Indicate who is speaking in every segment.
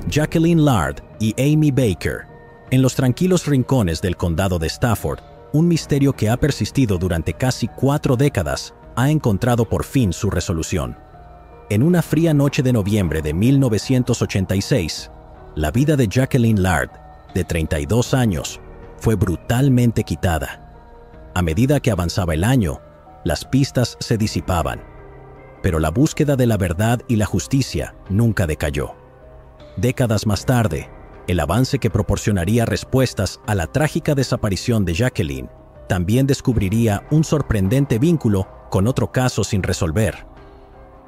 Speaker 1: Jacqueline Lard y Amy Baker. En los tranquilos rincones del condado de Stafford, un misterio que ha persistido durante casi 4 décadas ha encontrado por fin su resolución. En una fría noche de noviembre de 1986, la vida de Jacqueline Lard, de 32 años, fue brutalmente quitada. A medida que avanzaba el año, las pistas se disipaban, pero la búsqueda de la verdad y la justicia nunca decayó. Décadas más tarde, el avance que proporcionaría respuestas a la trágica desaparición de Jacqueline también descubriría un sorprendente vínculo con otro caso sin resolver.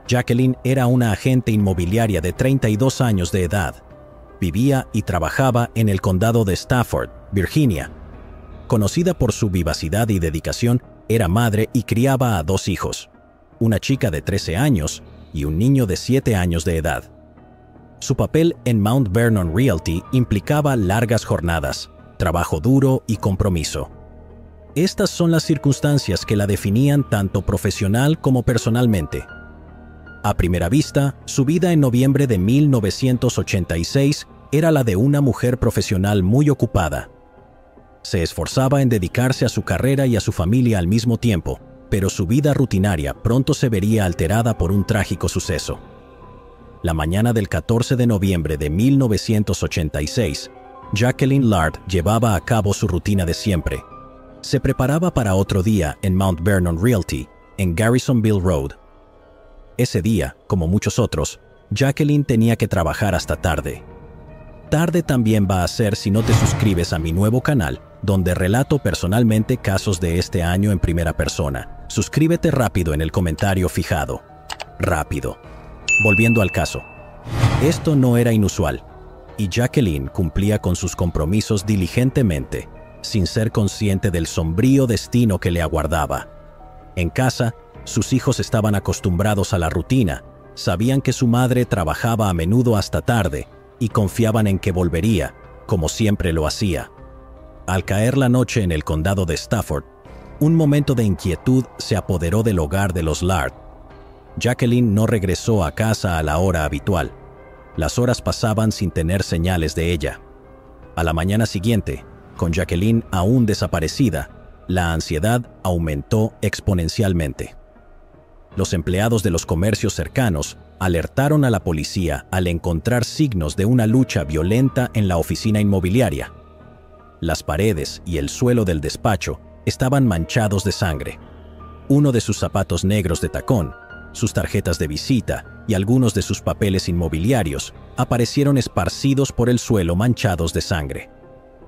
Speaker 1: Jacqueline era una agente inmobiliaria de 32 años de edad. Vivía y trabajaba en el condado de Stafford, Virginia. Conocida por su vivacidad y dedicación, era madre y criaba a 2 hijos, una chica de 13 años y un niño de 7 años de edad. Su papel en Mount Vernon Realty implicaba largas jornadas, trabajo duro y compromiso. Estas son las circunstancias que la definían tanto profesional como personalmente. A primera vista, su vida en noviembre de 1986 era la de una mujer profesional muy ocupada. Se esforzaba en dedicarse a su carrera y a su familia al mismo tiempo, pero su vida rutinaria pronto se vería alterada por un trágico suceso. La mañana del 14 de noviembre de 1986, Jacqueline Lard llevaba a cabo su rutina de siempre. Se preparaba para otro día en Mount Vernon Realty, en Garrisonville Road. Ese día, como muchos otros, Jacqueline tenía que trabajar hasta tarde. Tarde también va a ser si no te suscribes a mi nuevo canal, donde relato personalmente casos de este año en primera persona. Suscríbete rápido en el comentario fijado. Rápido. Volviendo al caso. Esto no era inusual, y Jacqueline cumplía con sus compromisos diligentemente, sin ser consciente del sombrío destino que le aguardaba. En casa, sus hijos estaban acostumbrados a la rutina, sabían que su madre trabajaba a menudo hasta tarde y confiaban en que volvería, como siempre lo hacía. Al caer la noche en el condado de Stafford, un momento de inquietud se apoderó del hogar de los Lard. Jacqueline no regresó a casa a la hora habitual. Las horas pasaban sin tener señales de ella. A la mañana siguiente, con Jacqueline aún desaparecida, la ansiedad aumentó exponencialmente. Los empleados de los comercios cercanos alertaron a la policía al encontrar signos de una lucha violenta en la oficina inmobiliaria. Las paredes y el suelo del despacho estaban manchados de sangre. Uno de sus zapatos negros de tacón, sus tarjetas de visita y algunos de sus papeles inmobiliarios aparecieron esparcidos por el suelo manchados de sangre.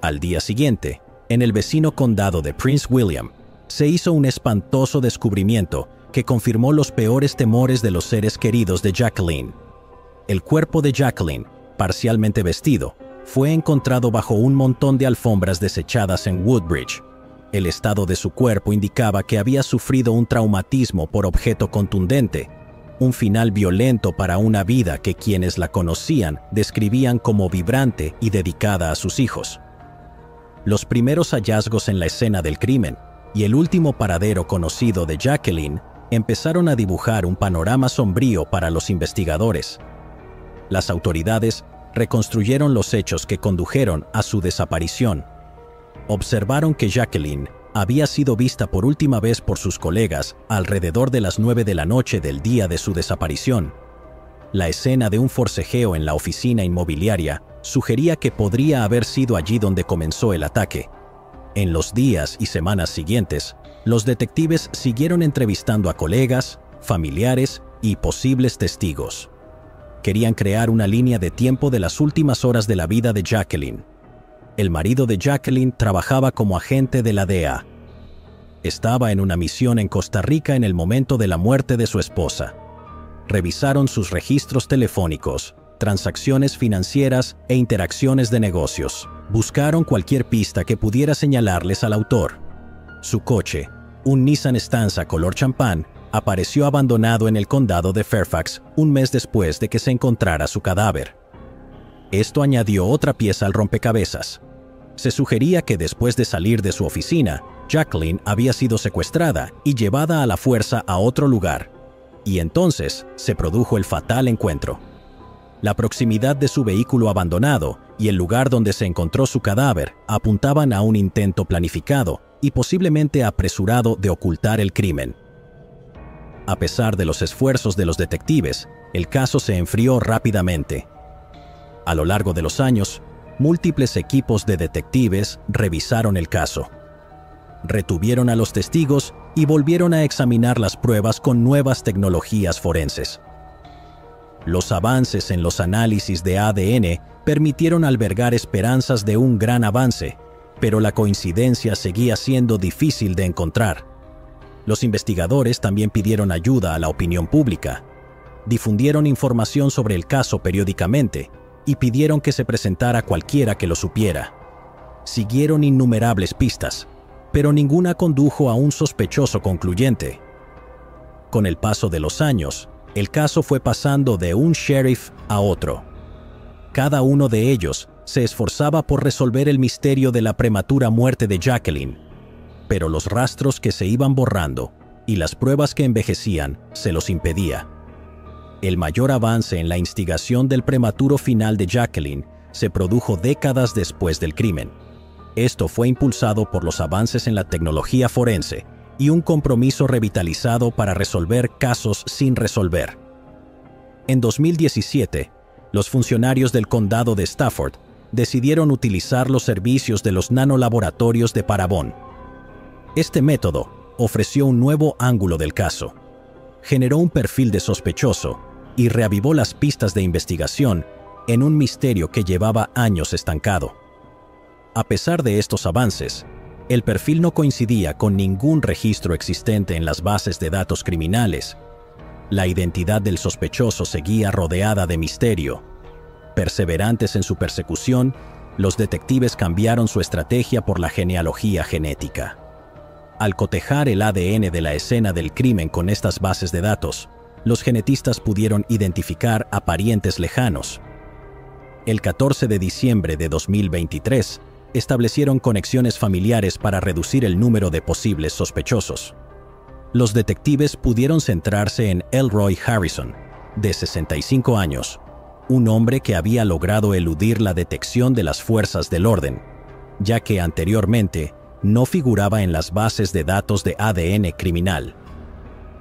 Speaker 1: Al día siguiente, en el vecino condado de Prince William, se hizo un espantoso descubrimiento que confirmó los peores temores de los seres queridos de Jacqueline. El cuerpo de Jacqueline, parcialmente vestido, fue encontrado bajo un montón de alfombras desechadas en Woodbridge. El estado de su cuerpo indicaba que había sufrido un traumatismo por objeto contundente, un final violento para una vida que quienes la conocían describían como vibrante y dedicada a sus hijos. Los primeros hallazgos en la escena del crimen y el último paradero conocido de Jacqueline empezaron a dibujar un panorama sombrío para los investigadores. Las autoridades reconstruyeron los hechos que condujeron a su desaparición. Observaron que Jacqueline había sido vista por última vez por sus colegas alrededor de las 9 de la noche del día de su desaparición. La escena de un forcejeo en la oficina inmobiliaria sugería que podría haber sido allí donde comenzó el ataque. En los días y semanas siguientes, los detectives siguieron entrevistando a colegas, familiares y posibles testigos. Querían crear una línea de tiempo de las últimas horas de la vida de Jacqueline. El marido de Jacqueline trabajaba como agente de la DEA. Estaba en una misión en Costa Rica en el momento de la muerte de su esposa. Revisaron sus registros telefónicos, transacciones financieras e interacciones de negocios. Buscaron cualquier pista que pudiera señalarles al autor. Su coche, un Nissan Stanza color champán, apareció abandonado en el condado de Fairfax un mes después de que se encontrara su cadáver. Esto añadió otra pieza al rompecabezas. Se sugería que después de salir de su oficina, Jacqueline había sido secuestrada y llevada a la fuerza a otro lugar. Y entonces se produjo el fatal encuentro. La proximidad de su vehículo abandonado y el lugar donde se encontró su cadáver apuntaban a un intento planificado y posiblemente apresurado de ocultar el crimen. A pesar de los esfuerzos de los detectives, el caso se enfrió rápidamente. A lo largo de los años, múltiples equipos de detectives revisaron el caso. Retuvieron a los testigos y volvieron a examinar las pruebas con nuevas tecnologías forenses. Los avances en los análisis de ADN permitieron albergar esperanzas de un gran avance, pero la coincidencia seguía siendo difícil de encontrar. Los investigadores también pidieron ayuda a la opinión pública, difundieron información sobre el caso periódicamente y pidieron que se presentara cualquiera que lo supiera. Siguieron innumerables pistas, pero ninguna condujo a un sospechoso concluyente. Con el paso de los años, el caso fue pasando de un sheriff a otro. Cada uno de ellos se esforzaba por resolver el misterio de la prematura muerte de Jacqueline, pero los rastros que se iban borrando y las pruebas que envejecían se los impedía. El mayor avance en la investigación del prematuro final de Jacqueline se produjo décadas después del crimen. Esto fue impulsado por los avances en la tecnología forense y un compromiso revitalizado para resolver casos sin resolver. En 2017, los funcionarios del condado de Stafford decidieron utilizar los servicios de los nanolaboratorios de Parabon. Este método ofreció un nuevo ángulo del caso, generó un perfil de sospechoso y reavivó las pistas de investigación en un misterio que llevaba años estancado. A pesar de estos avances, el perfil no coincidía con ningún registro existente en las bases de datos criminales. La identidad del sospechoso seguía rodeada de misterio. Perseverantes en su persecución, los detectives cambiaron su estrategia por la genealogía genética. Al cotejar el ADN de la escena del crimen con estas bases de datos, los genetistas pudieron identificar a parientes lejanos. El 14 de diciembre de 2023, establecieron conexiones familiares para reducir el número de posibles sospechosos. Los detectives pudieron centrarse en Elroy Harrison, de 65 años, un hombre que había logrado eludir la detección de las fuerzas del orden, ya que anteriormente no figuraba en las bases de datos de ADN criminal.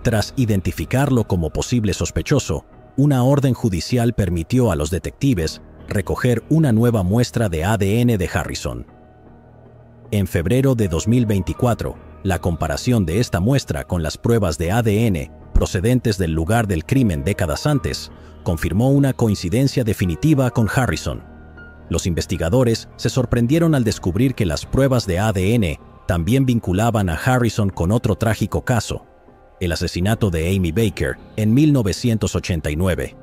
Speaker 1: Tras identificarlo como posible sospechoso, una orden judicial permitió a los detectives recoger una nueva muestra de ADN de Harrison. En febrero de 2024, la comparación de esta muestra con las pruebas de ADN procedentes del lugar del crimen décadas antes confirmó una coincidencia definitiva con Harrison. Los investigadores se sorprendieron al descubrir que las pruebas de ADN también vinculaban a Harrison con otro trágico caso, el asesinato de Amy Baker en 1989.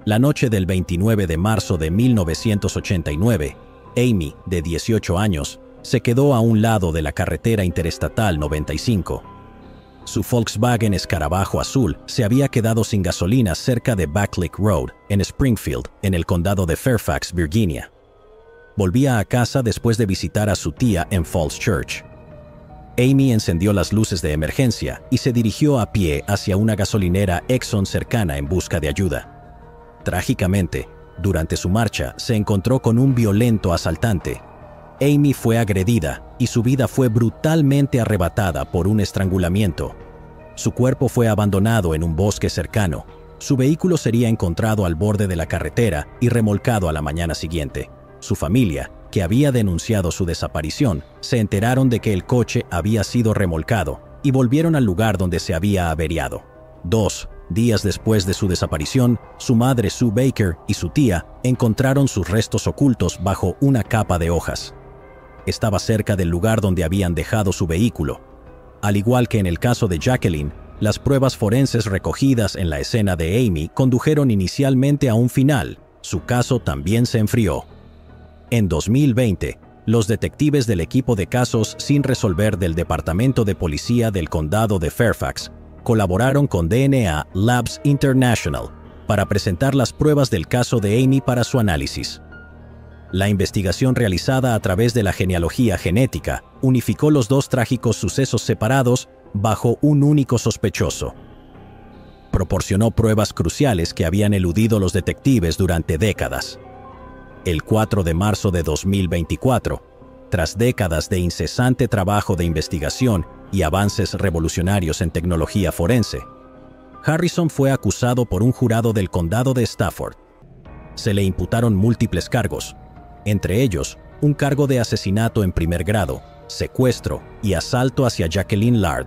Speaker 1: La noche del 29 de marzo de 1989, Amy, de 18 años, se quedó a un lado de la carretera interestatal 95. Su Volkswagen Escarabajo azul se había quedado sin gasolina cerca de Backlick Road, en Springfield, en el condado de Fairfax, Virginia. Volvía a casa después de visitar a su tía en Falls Church. Amy encendió las luces de emergencia y se dirigió a pie hacia una gasolinera Exxon cercana en busca de ayuda. Trágicamente, durante su marcha se encontró con un violento asaltante. Amy fue agredida y su vida fue brutalmente arrebatada por un estrangulamiento. Su cuerpo fue abandonado en un bosque cercano. Su vehículo sería encontrado al borde de la carretera y remolcado a la mañana siguiente. Su familia, que había denunciado su desaparición, se enteraron de que el coche había sido remolcado y volvieron al lugar donde se había averiado. 2 días después de su desaparición, su madre Sue Baker y su tía encontraron sus restos ocultos bajo una capa de hojas. Estaba cerca del lugar donde habían dejado su vehículo. Al igual que en el caso de Jacqueline, las pruebas forenses recogidas en la escena de Amy condujeron inicialmente a un final. Su caso también se enfrió. En 2020, los detectives del equipo de casos sin resolver del Departamento de Policía del Condado de Fairfax colaboraron con DNA Labs International para presentar las pruebas del caso de Amy para su análisis. La investigación realizada a través de la genealogía genética unificó los dos trágicos sucesos separados bajo un único sospechoso. proporcionó pruebas cruciales que habían eludido los detectives durante décadas. El 4 de marzo de 2024, tras décadas de incesante trabajo de investigación y avances revolucionarios en tecnología forense, Harrison fue acusado por un jurado del condado de Stafford. Se le imputaron múltiples cargos, entre ellos un cargo de asesinato en primer grado, secuestro y asalto hacia Jacqueline Lard.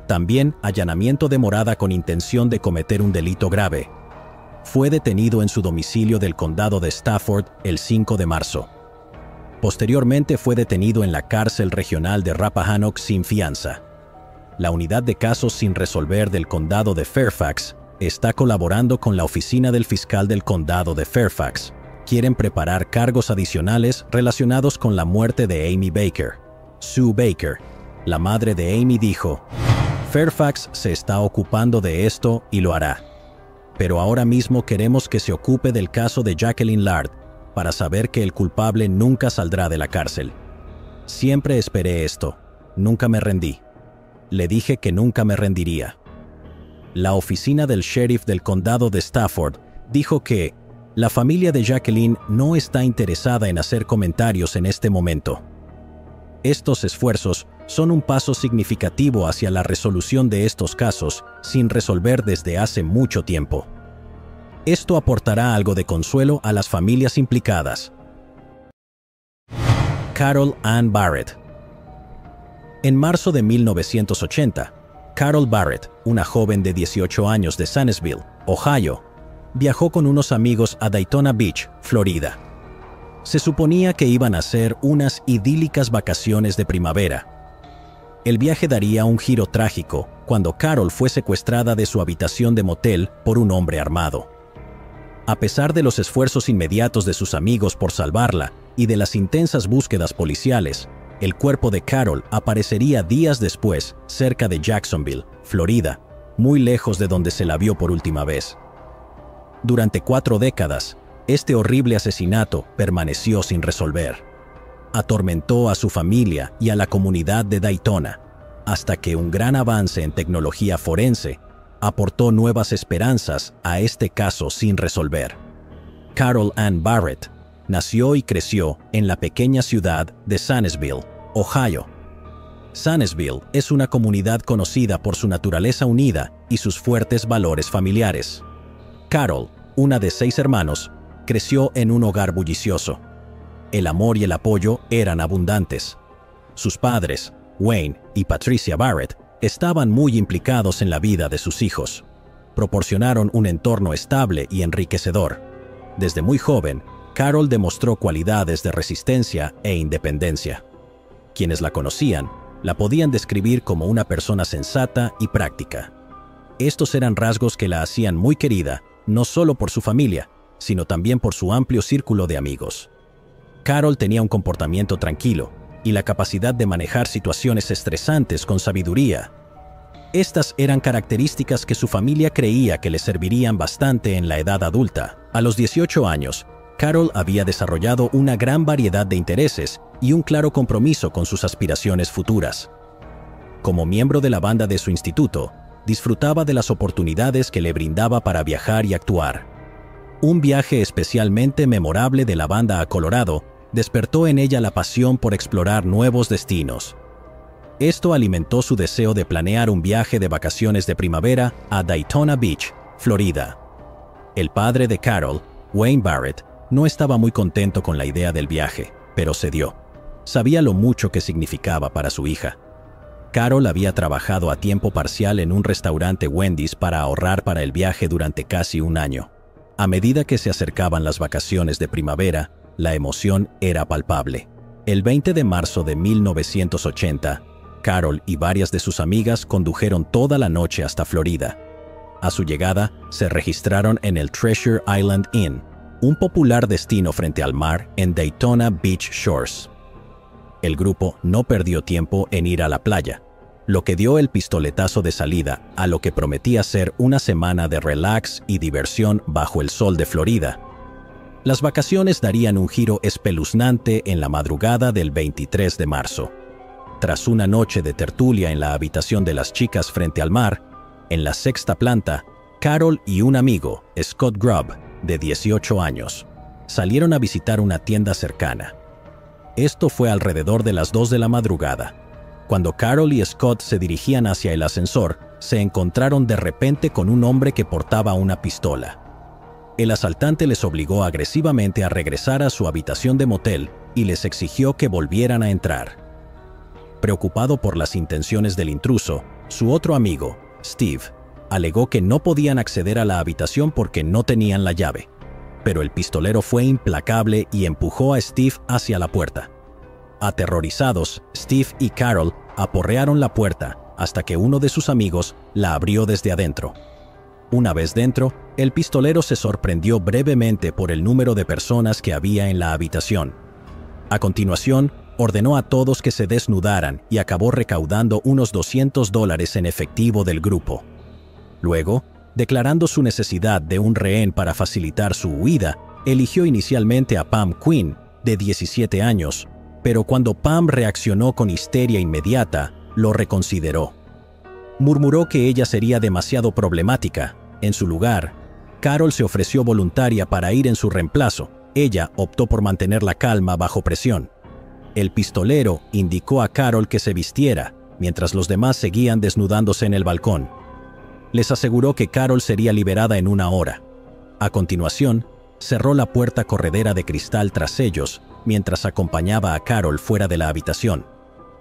Speaker 1: También allanamiento de morada con intención de cometer un delito grave. Fue detenido en su domicilio del condado de Stafford el 5 de marzo. Posteriormente fue detenido en la cárcel regional de Rappahannock sin fianza. La unidad de casos sin resolver del condado de Fairfax está colaborando con la oficina del fiscal del condado de Fairfax. Quieren preparar cargos adicionales relacionados con la muerte de Amy Baker. Sue Baker, la madre de Amy, dijo: Fairfax se está ocupando de esto y lo hará. Pero ahora mismo queremos que se ocupe del caso de Jacqueline Lard para saber que el culpable nunca saldrá de la cárcel. Siempre esperé esto. Nunca me rendí. Le dije que nunca me rendiría. La oficina del sheriff del condado de Stafford dijo que la familia de Jacqueline no está interesada en hacer comentarios en este momento. Estos esfuerzos son un paso significativo hacia la resolución de estos casos sin resolver desde hace mucho tiempo. Esto aportará algo de consuelo a las familias implicadas. Carol Ann Barrett. En marzo de 1980, Carol Barrett, una joven de 18 años de Sannesville, Ohio, viajó con unos amigos a Daytona Beach, Florida. Se suponía que iban a ser unas idílicas vacaciones de primavera. El viaje daría un giro trágico cuando Carol fue secuestrada de su habitación de motel por un hombre armado. A pesar de los esfuerzos inmediatos de sus amigos por salvarla y de las intensas búsquedas policiales, el cuerpo de Carol aparecería días después cerca de Jacksonville, Florida, muy lejos de donde se la vio por última vez. Durante 4 décadas, este horrible asesinato permaneció sin resolver. Atormentó a su familia y a la comunidad de Daytona, hasta que un gran avance en tecnología forense aportó nuevas esperanzas a este caso sin resolver. Carol Ann Barrett nació y creció en la pequeña ciudad de Sannesville, Ohio. Sannesville es una comunidad conocida por su naturaleza unida y sus fuertes valores familiares. Carol, una de 6 hermanos, creció en un hogar bullicioso. El amor y el apoyo eran abundantes. Sus padres, Wayne y Patricia Barrett, estaban muy implicados en la vida de sus hijos. Proporcionaron un entorno estable y enriquecedor. Desde muy joven, Carol demostró cualidades de resistencia e independencia. Quienes la conocían, la podían describir como una persona sensata y práctica. Estos eran rasgos que la hacían muy querida, no solo por su familia, sino también por su amplio círculo de amigos. Carol tenía un comportamiento tranquilo y la capacidad de manejar situaciones estresantes con sabiduría. Estas eran características que su familia creía que le servirían bastante en la edad adulta. A los 18 años, Carol había desarrollado una gran variedad de intereses y un claro compromiso con sus aspiraciones futuras. Como miembro de la banda de su instituto, disfrutaba de las oportunidades que le brindaba para viajar y actuar. Un viaje especialmente memorable de la banda a Colorado despertó en ella la pasión por explorar nuevos destinos. Esto alimentó su deseo de planear un viaje de vacaciones de primavera a Daytona Beach, Florida. El padre de Carol, Wayne Barrett, no estaba muy contento con la idea del viaje, pero cedió. Sabía lo mucho que significaba para su hija. Carol había trabajado a tiempo parcial en un restaurante Wendy's para ahorrar para el viaje durante casi un año. A medida que se acercaban las vacaciones de primavera, la emoción era palpable. El 20 de marzo de 1980, Carol y varias de sus amigas condujeron toda la noche hasta Florida. A su llegada, se registraron en el Treasure Island Inn, un popular destino frente al mar en Daytona Beach Shores. El grupo no perdió tiempo en ir a la playa, lo que dio el pistoletazo de salida a lo que prometía ser una semana de relax y diversión bajo el sol de Florida. Las vacaciones darían un giro espeluznante en la madrugada del 23 de marzo. Tras una noche de tertulia en la habitación de las chicas frente al mar, En la sexta planta, Carol y un amigo, Scott Grubb, de 18 años, salieron a visitar una tienda cercana. Esto fue alrededor de las 2 de la madrugada. Cuando Carol y Scott se dirigían hacia el ascensor, se encontraron de repente con un hombre que portaba una pistola. El asaltante les obligó agresivamente a regresar a su habitación de motel y les exigió que volvieran a entrar. Preocupado por las intenciones del intruso, su otro amigo, Steve, alegó que no podían acceder a la habitación porque no tenían la llave. Pero el pistolero fue implacable y empujó a Steve hacia la puerta. Aterrorizados, Steve y Carol aporrearon la puerta hasta que uno de sus amigos la abrió desde adentro. Una vez dentro, el pistolero se sorprendió brevemente por el número de personas que había en la habitación. A continuación, ordenó a todos que se desnudaran y acabó recaudando unos $200 en efectivo del grupo. Luego, declarando su necesidad de un rehén para facilitar su huida, eligió inicialmente a Pam Quinn, de 17 años, pero cuando Pam reaccionó con histeria inmediata, lo reconsideró. Murmuró que ella sería demasiado problemática. En su lugar, Carol se ofreció voluntaria para ir en su reemplazo. Ella optó por mantener la calma bajo presión. El pistolero indicó a Carol que se vistiera, mientras los demás seguían desnudándose en el balcón. Les aseguró que Carol sería liberada en 1 hora. A continuación, cerró la puerta corredera de cristal tras ellos, mientras acompañaba a Carol fuera de la habitación.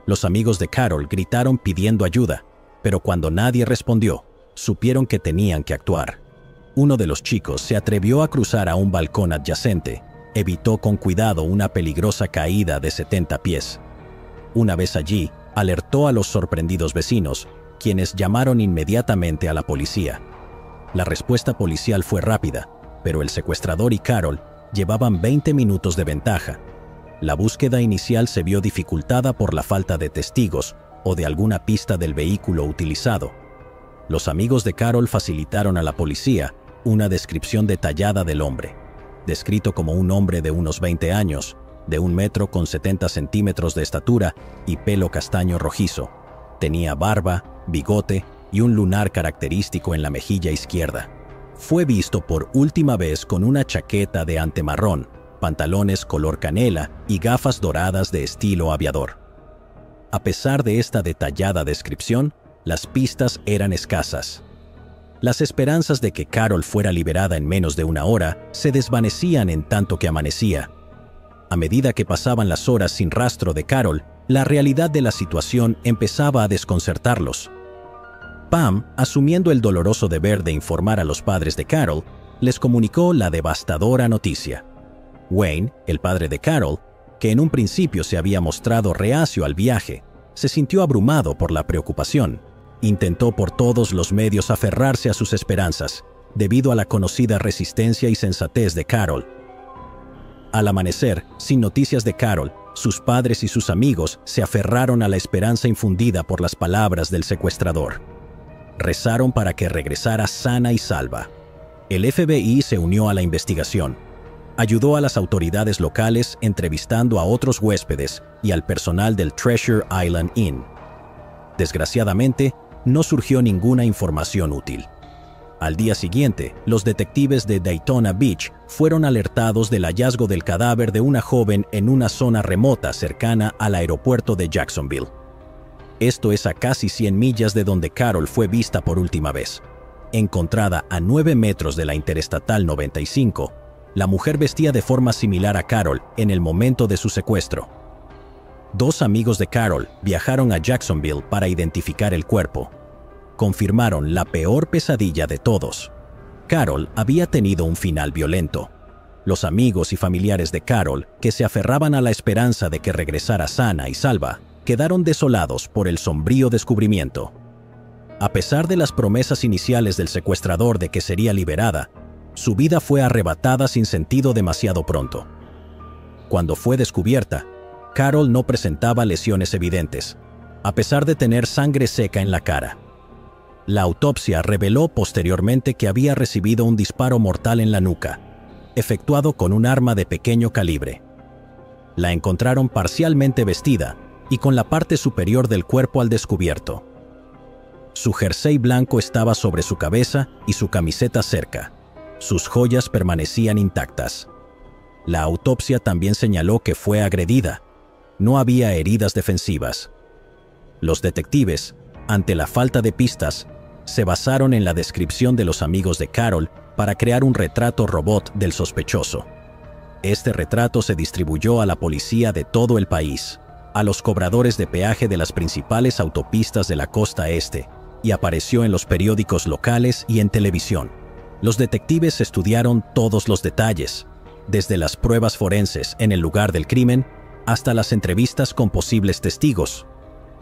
Speaker 1: Los amigos de Carol gritaron pidiendo ayuda, pero cuando nadie respondió, supieron que tenían que actuar. Uno de los chicos se atrevió a cruzar a un balcón adyacente. Evitó con cuidado una peligrosa caída de 70 pies. Una vez allí, alertó a los sorprendidos vecinos, quienes llamaron inmediatamente a la policía. La respuesta policial fue rápida, pero el secuestrador y Carol llevaban 20 minutos de ventaja. La búsqueda inicial se vio dificultada por la falta de testigos o de alguna pista del vehículo utilizado. Los amigos de Carol facilitaron a la policía una descripción detallada del hombre, descrito como un hombre de unos 20 años, de 1 metro con 70 centímetros de estatura y pelo castaño rojizo. Tenía barba, bigote y un lunar característico en la mejilla izquierda. Fue visto por última vez con una chaqueta de ante marrón, pantalones color canela y gafas doradas de estilo aviador. A pesar de esta detallada descripción, las pistas eran escasas. Las esperanzas de que Carol fuera liberada en menos de 1 hora se desvanecían en tanto que amanecía. A medida que pasaban las horas sin rastro de Carol, la realidad de la situación empezaba a desconcertarlos. Pam, asumiendo el doloroso deber de informar a los padres de Carol, les comunicó la devastadora noticia. Wayne, el padre de Carol, que en un principio se había mostrado reacio al viaje, se sintió abrumado por la preocupación. Intentó por todos los medios aferrarse a sus esperanzas, debido a la conocida resistencia y sensatez de Carol. Al amanecer, sin noticias de Carol, sus padres y sus amigos se aferraron a la esperanza infundida por las palabras del secuestrador. Rezaron para que regresara sana y salva. El FBI se unió a la investigación. Ayudó a las autoridades locales entrevistando a otros huéspedes y al personal del Treasure Island Inn. Desgraciadamente, no surgió ninguna información útil. Al día siguiente, los detectives de Daytona Beach fueron alertados del hallazgo del cadáver de una joven en una zona remota cercana al aeropuerto de Jacksonville. Esto es a casi 100 millas de donde Carol fue vista por última vez. Encontrada a 9 metros de la Interestatal 95, la mujer vestía de forma similar a Carol en el momento de su secuestro. 2 amigos de Carol viajaron a Jacksonville para identificar el cuerpo. Confirmaron la peor pesadilla de todos. Carol había tenido un final violento. Los amigos y familiares de Carol, que se aferraban a la esperanza de que regresara sana y salva, quedaron desolados por el sombrío descubrimiento. A pesar de las promesas iniciales del secuestrador de que sería liberada, su vida fue arrebatada sin sentido demasiado pronto. Cuando fue descubierta, Carol no presentaba lesiones evidentes, a pesar de tener sangre seca en la cara. La autopsia reveló posteriormente que había recibido un disparo mortal en la nuca, efectuado con un arma de pequeño calibre. La encontraron parcialmente vestida y con la parte superior del cuerpo al descubierto. Su jersey blanco estaba sobre su cabeza y su camiseta cerca. Sus joyas permanecían intactas. La autopsia también señaló que fue agredida. No había heridas defensivas. Los detectives, ante la falta de pistas, se basaron en la descripción de los amigos de Carol para crear un retrato robot del sospechoso. Este retrato se distribuyó a la policía de todo el país, a los cobradores de peaje de las principales autopistas de la costa este, y apareció en los periódicos locales y en televisión. Los detectives estudiaron todos los detalles, desde las pruebas forenses en el lugar del crimen hasta las entrevistas con posibles testigos.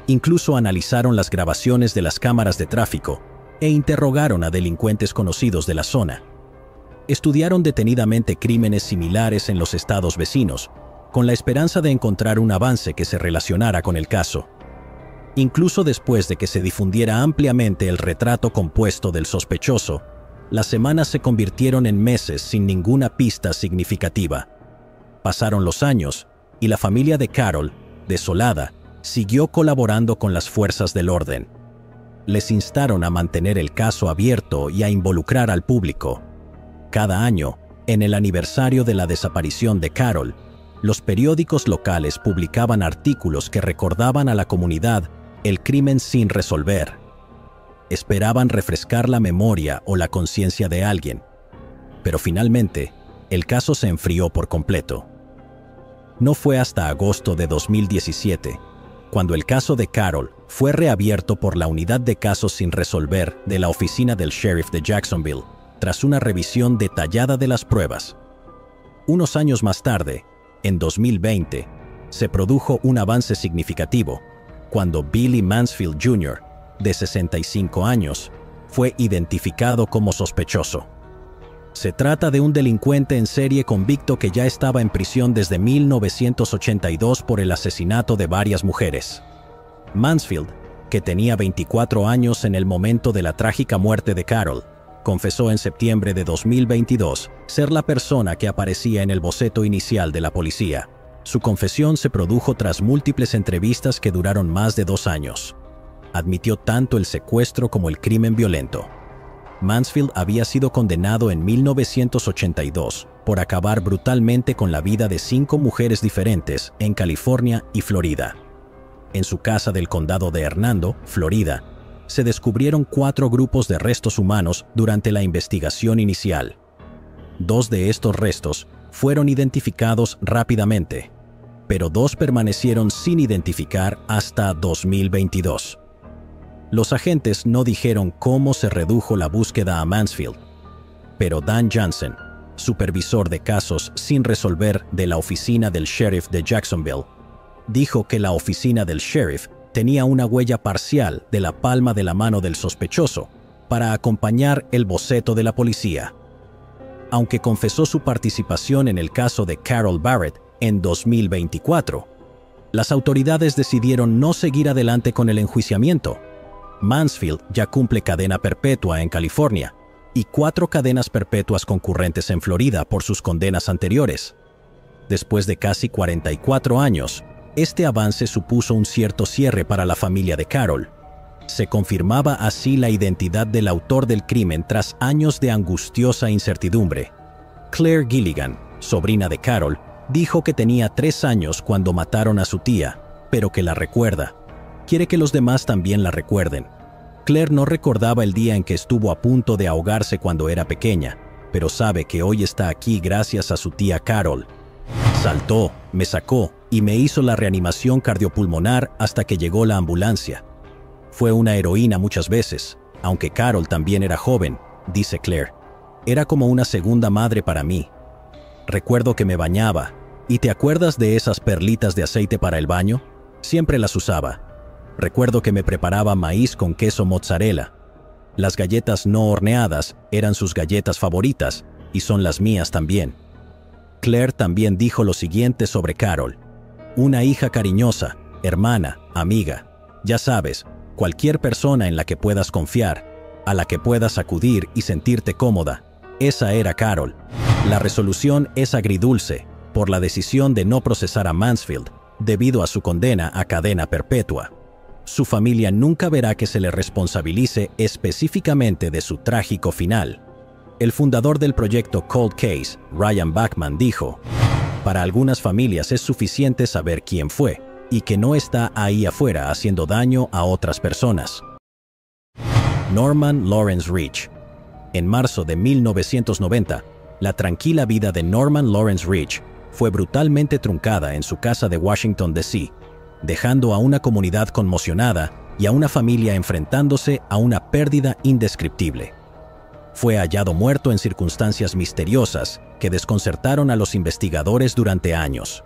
Speaker 1: Incluso analizaron las grabaciones de las cámaras de tráfico e interrogaron a delincuentes conocidos de la zona. Estudiaron detenidamente crímenes similares en los estados vecinos, con la esperanza de encontrar un avance que se relacionara con el caso. Incluso después de que se difundiera ampliamente el retrato compuesto del sospechoso, las semanas se convirtieron en meses sin ninguna pista significativa. Pasaron los años y la familia de Carol, desolada, siguió colaborando con las fuerzas del orden. Les instaron a mantener el caso abierto y a involucrar al público. Cada año, en el aniversario de la desaparición de Carol, los periódicos locales publicaban artículos que recordaban a la comunidad el crimen sin resolver. Esperaban refrescar la memoria o la conciencia de alguien, pero finalmente, el caso se enfrió por completo. No fue hasta agosto de 2017, cuando el caso de Carol fue reabierto por la Unidad de Casos sin Resolver de la Oficina del Sheriff de Jacksonville, tras una revisión detallada de las pruebas. Unos años más tarde, en 2020, se produjo un avance significativo, cuando Billy Mansfield Jr., de 65 años, fue identificado como sospechoso. Se trata de un delincuente en serie convicto que ya estaba en prisión desde 1982 por el asesinato de varias mujeres. Mansfield, que tenía 24 años en el momento de la trágica muerte de Carol, confesó en septiembre de 2022 ser la persona que aparecía en el boceto inicial de la policía. Su confesión se produjo tras múltiples entrevistas que duraron más de 2 años. Admitió tanto el secuestro como el crimen violento. Mansfield había sido condenado en 1982 por acabar brutalmente con la vida de 5 mujeres diferentes en California y Florida. En su casa del condado de Hernando, Florida, se descubrieron 4 grupos de restos humanos durante la investigación inicial. 2 de estos restos fueron identificados rápidamente, pero 2 permanecieron sin identificar hasta 2022. Los agentes no dijeron cómo se redujo la búsqueda a Mansfield, pero Dan Jansen, supervisor de casos sin resolver de la oficina del sheriff de Jacksonville, dijo que la oficina del sheriff tenía una huella parcial de la palma de la mano del sospechoso para acompañar el boceto de la policía. Aunque confesó su participación en el caso de Carol Barrett en 2024, las autoridades decidieron no seguir adelante con el enjuiciamiento. Mansfield ya cumple cadena perpetua en California y 4 cadenas perpetuas concurrentes en Florida por sus condenas anteriores. Después de casi 44 años, este avance supuso un cierto cierre para la familia de Carol. Se confirmaba así la identidad del autor del crimen tras años de angustiosa incertidumbre. Claire Gilligan, sobrina de Carol, dijo que tenía 3 años cuando mataron a su tía, pero que la recuerda. Quiere que los demás también la recuerden. Claire no recordaba el día en que estuvo a punto de ahogarse cuando era pequeña, pero sabe que hoy está aquí gracias a su tía Carol. Saltó, me sacó y me hizo la reanimación cardiopulmonar hasta que llegó la ambulancia. Fue una heroína muchas veces, aunque Carol también era joven, dice Claire. Era como una segunda madre para mí. Recuerdo que me bañaba. ¿Y te acuerdas de esas perlitas de aceite para el baño? Siempre las usaba. Recuerdo que me preparaba maíz con queso mozzarella. Las galletas no horneadas eran sus galletas favoritas y son las mías también. Claire también dijo lo siguiente sobre Carol: una hija cariñosa, hermana, amiga. Ya sabes, cualquier persona en la que puedas confiar, a la que puedas acudir y sentirte cómoda. Esa era Carol. La resolución es agridulce por la decisión de no procesar a Mansfield debido a su condena a cadena perpetua. su familia nunca verá que se le responsabilice específicamente de su trágico final. El fundador del proyecto Cold Case, Ryan Bachman, dijo: "Para algunas familias es suficiente saber quién fue y que no está ahí afuera haciendo daño a otras personas". Norman Lawrence Rich. En marzo de 1990, la tranquila vida de Norman Lawrence Rich fue brutalmente truncada en su casa de Washington, D.C., dejando a una comunidad conmocionada y a una familia enfrentándose a una pérdida indescriptible. Fue hallado muerto en circunstancias misteriosas que desconcertaron a los investigadores durante años.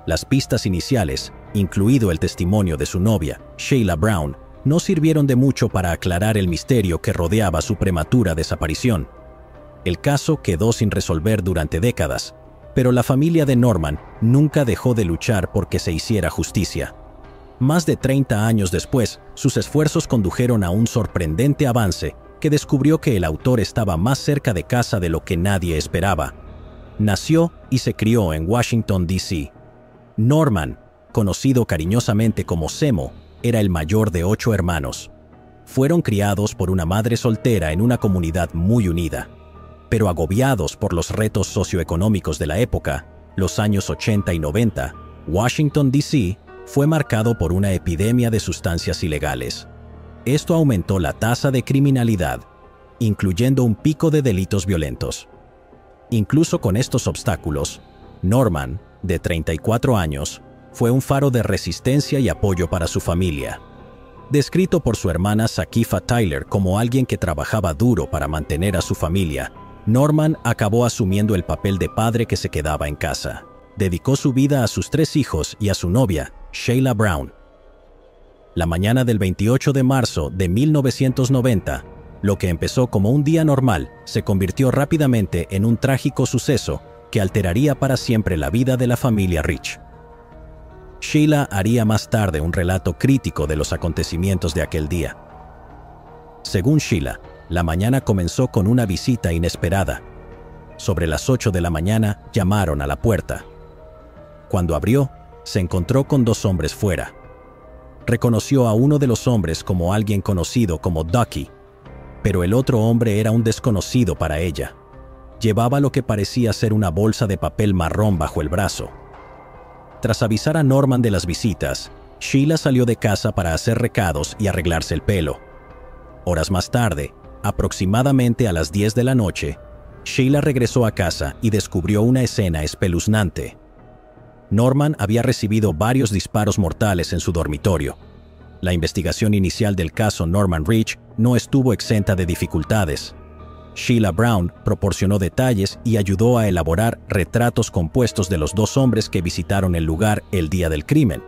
Speaker 1: Las pistas iniciales, incluido el testimonio de su novia, Sheila Brown, no sirvieron de mucho para aclarar el misterio que rodeaba su prematura desaparición. El caso quedó sin resolver durante décadas, pero la familia de Norman nunca dejó de luchar por que se hiciera justicia. Más de 30 años después, sus esfuerzos condujeron a un sorprendente avance que descubrió que el autor estaba más cerca de casa de lo que nadie esperaba. Nació y se crió en Washington, D.C. Norman, conocido cariñosamente como Semo, era el mayor de 8 hermanos. Fueron criados por una madre soltera en una comunidad muy unida. Pero agobiados por los retos socioeconómicos de la época, los años 80 y 90, Washington, D.C. fue marcado por una epidemia de sustancias ilegales. Esto aumentó la tasa de criminalidad, incluyendo un pico de delitos violentos. Incluso con estos obstáculos, Norman, de 34 años, fue un faro de resistencia y apoyo para su familia. Descrito por su hermana Sakifa Tyler como alguien que trabajaba duro para mantener a su familia, Norman acabó asumiendo el papel de padre que se quedaba en casa. Dedicó su vida a sus 3 hijos y a su novia, Sheila Brown. La mañana del 28 de marzo de 1990, lo que empezó como un día normal se convirtió rápidamente en un trágico suceso que alteraría para siempre la vida de la familia Rich. Sheila haría más tarde un relato crítico de los acontecimientos de aquel día. Según Sheila, la mañana comenzó con una visita inesperada. Sobre las 8 de la mañana llamaron a la puerta. Cuando abrió, se encontró con 2 hombres fuera. Reconoció a uno de los hombres como alguien conocido como Ducky, pero el otro hombre era un desconocido para ella. Llevaba lo que parecía ser una bolsa de papel marrón bajo el brazo. Tras avisar a Norman de las visitas, Sheila salió de casa para hacer recados y arreglarse el pelo. Horas más tarde, aproximadamente a las 10 de la noche, Sheila regresó a casa y descubrió una escena espeluznante. Norman había recibido varios disparos mortales en su dormitorio. La investigación inicial del caso Norman Rich no estuvo exenta de dificultades. Sheila Brown proporcionó detalles y ayudó a elaborar retratos compuestos de los 2 hombres que visitaron el lugar el día del crimen,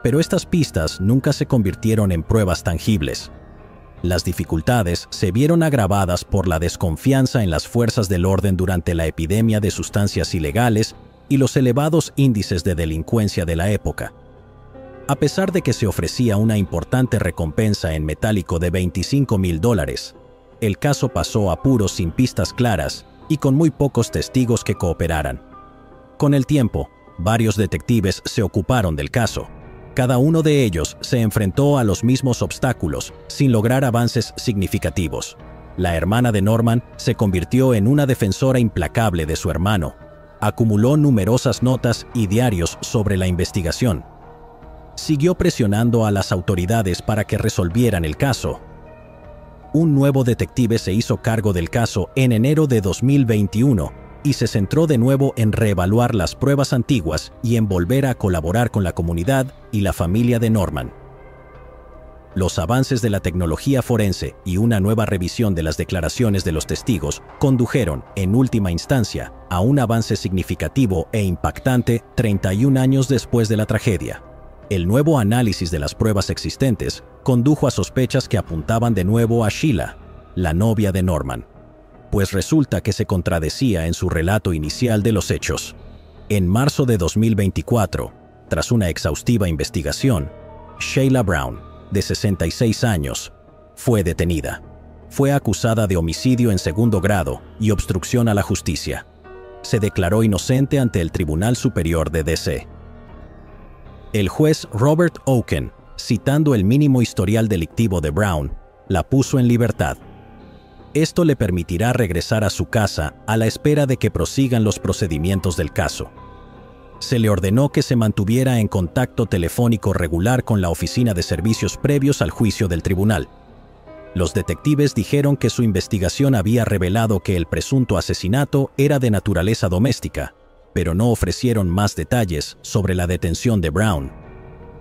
Speaker 1: pero estas pistas nunca se convirtieron en pruebas tangibles. Las dificultades se vieron agravadas por la desconfianza en las fuerzas del orden durante la epidemia de sustancias ilegales y los elevados índices de delincuencia de la época. A pesar de que se ofrecía una importante recompensa en metálico de $25,000, el caso pasó a apuros sin pistas claras y con muy pocos testigos que cooperaran. Con el tiempo, varios detectives se ocuparon del caso. Cada uno de ellos se enfrentó a los mismos obstáculos, sin lograr avances significativos. La hermana de Norman se convirtió en una defensora implacable de su hermano. Acumuló numerosas notas y diarios sobre la investigación. Siguió presionando a las autoridades para que resolvieran el caso. Un nuevo detective se hizo cargo del caso en enero de 2021 y se centró de nuevo en reevaluar las pruebas antiguas y en volver a colaborar con la comunidad y la familia de Norman. Los avances de la tecnología forense y una nueva revisión de las declaraciones de los testigos condujeron, en última instancia, a un avance significativo e impactante 31 años después de la tragedia. El nuevo análisis de las pruebas existentes condujo a sospechas que apuntaban de nuevo a Sheila, la novia de Norman, pues resulta que se contradecía en su relato inicial de los hechos. En marzo de 2024, tras una exhaustiva investigación, Sheila Brown, de 66 años, fue detenida. Fue acusada de homicidio en segundo grado y obstrucción a la justicia. Se declaró inocente ante el Tribunal Superior de D.C. El juez Robert Oken citando el mínimo historial delictivo de Brown, la puso en libertad. Esto le permitirá regresar a su casa a la espera de que prosigan los procedimientos del caso. Se le ordenó que se mantuviera en contacto telefónico regular con la oficina de servicios previos al juicio del tribunal. Los detectives dijeron que su investigación había revelado que el presunto asesinato era de naturaleza doméstica, pero no ofrecieron más detalles sobre la detención de Brown.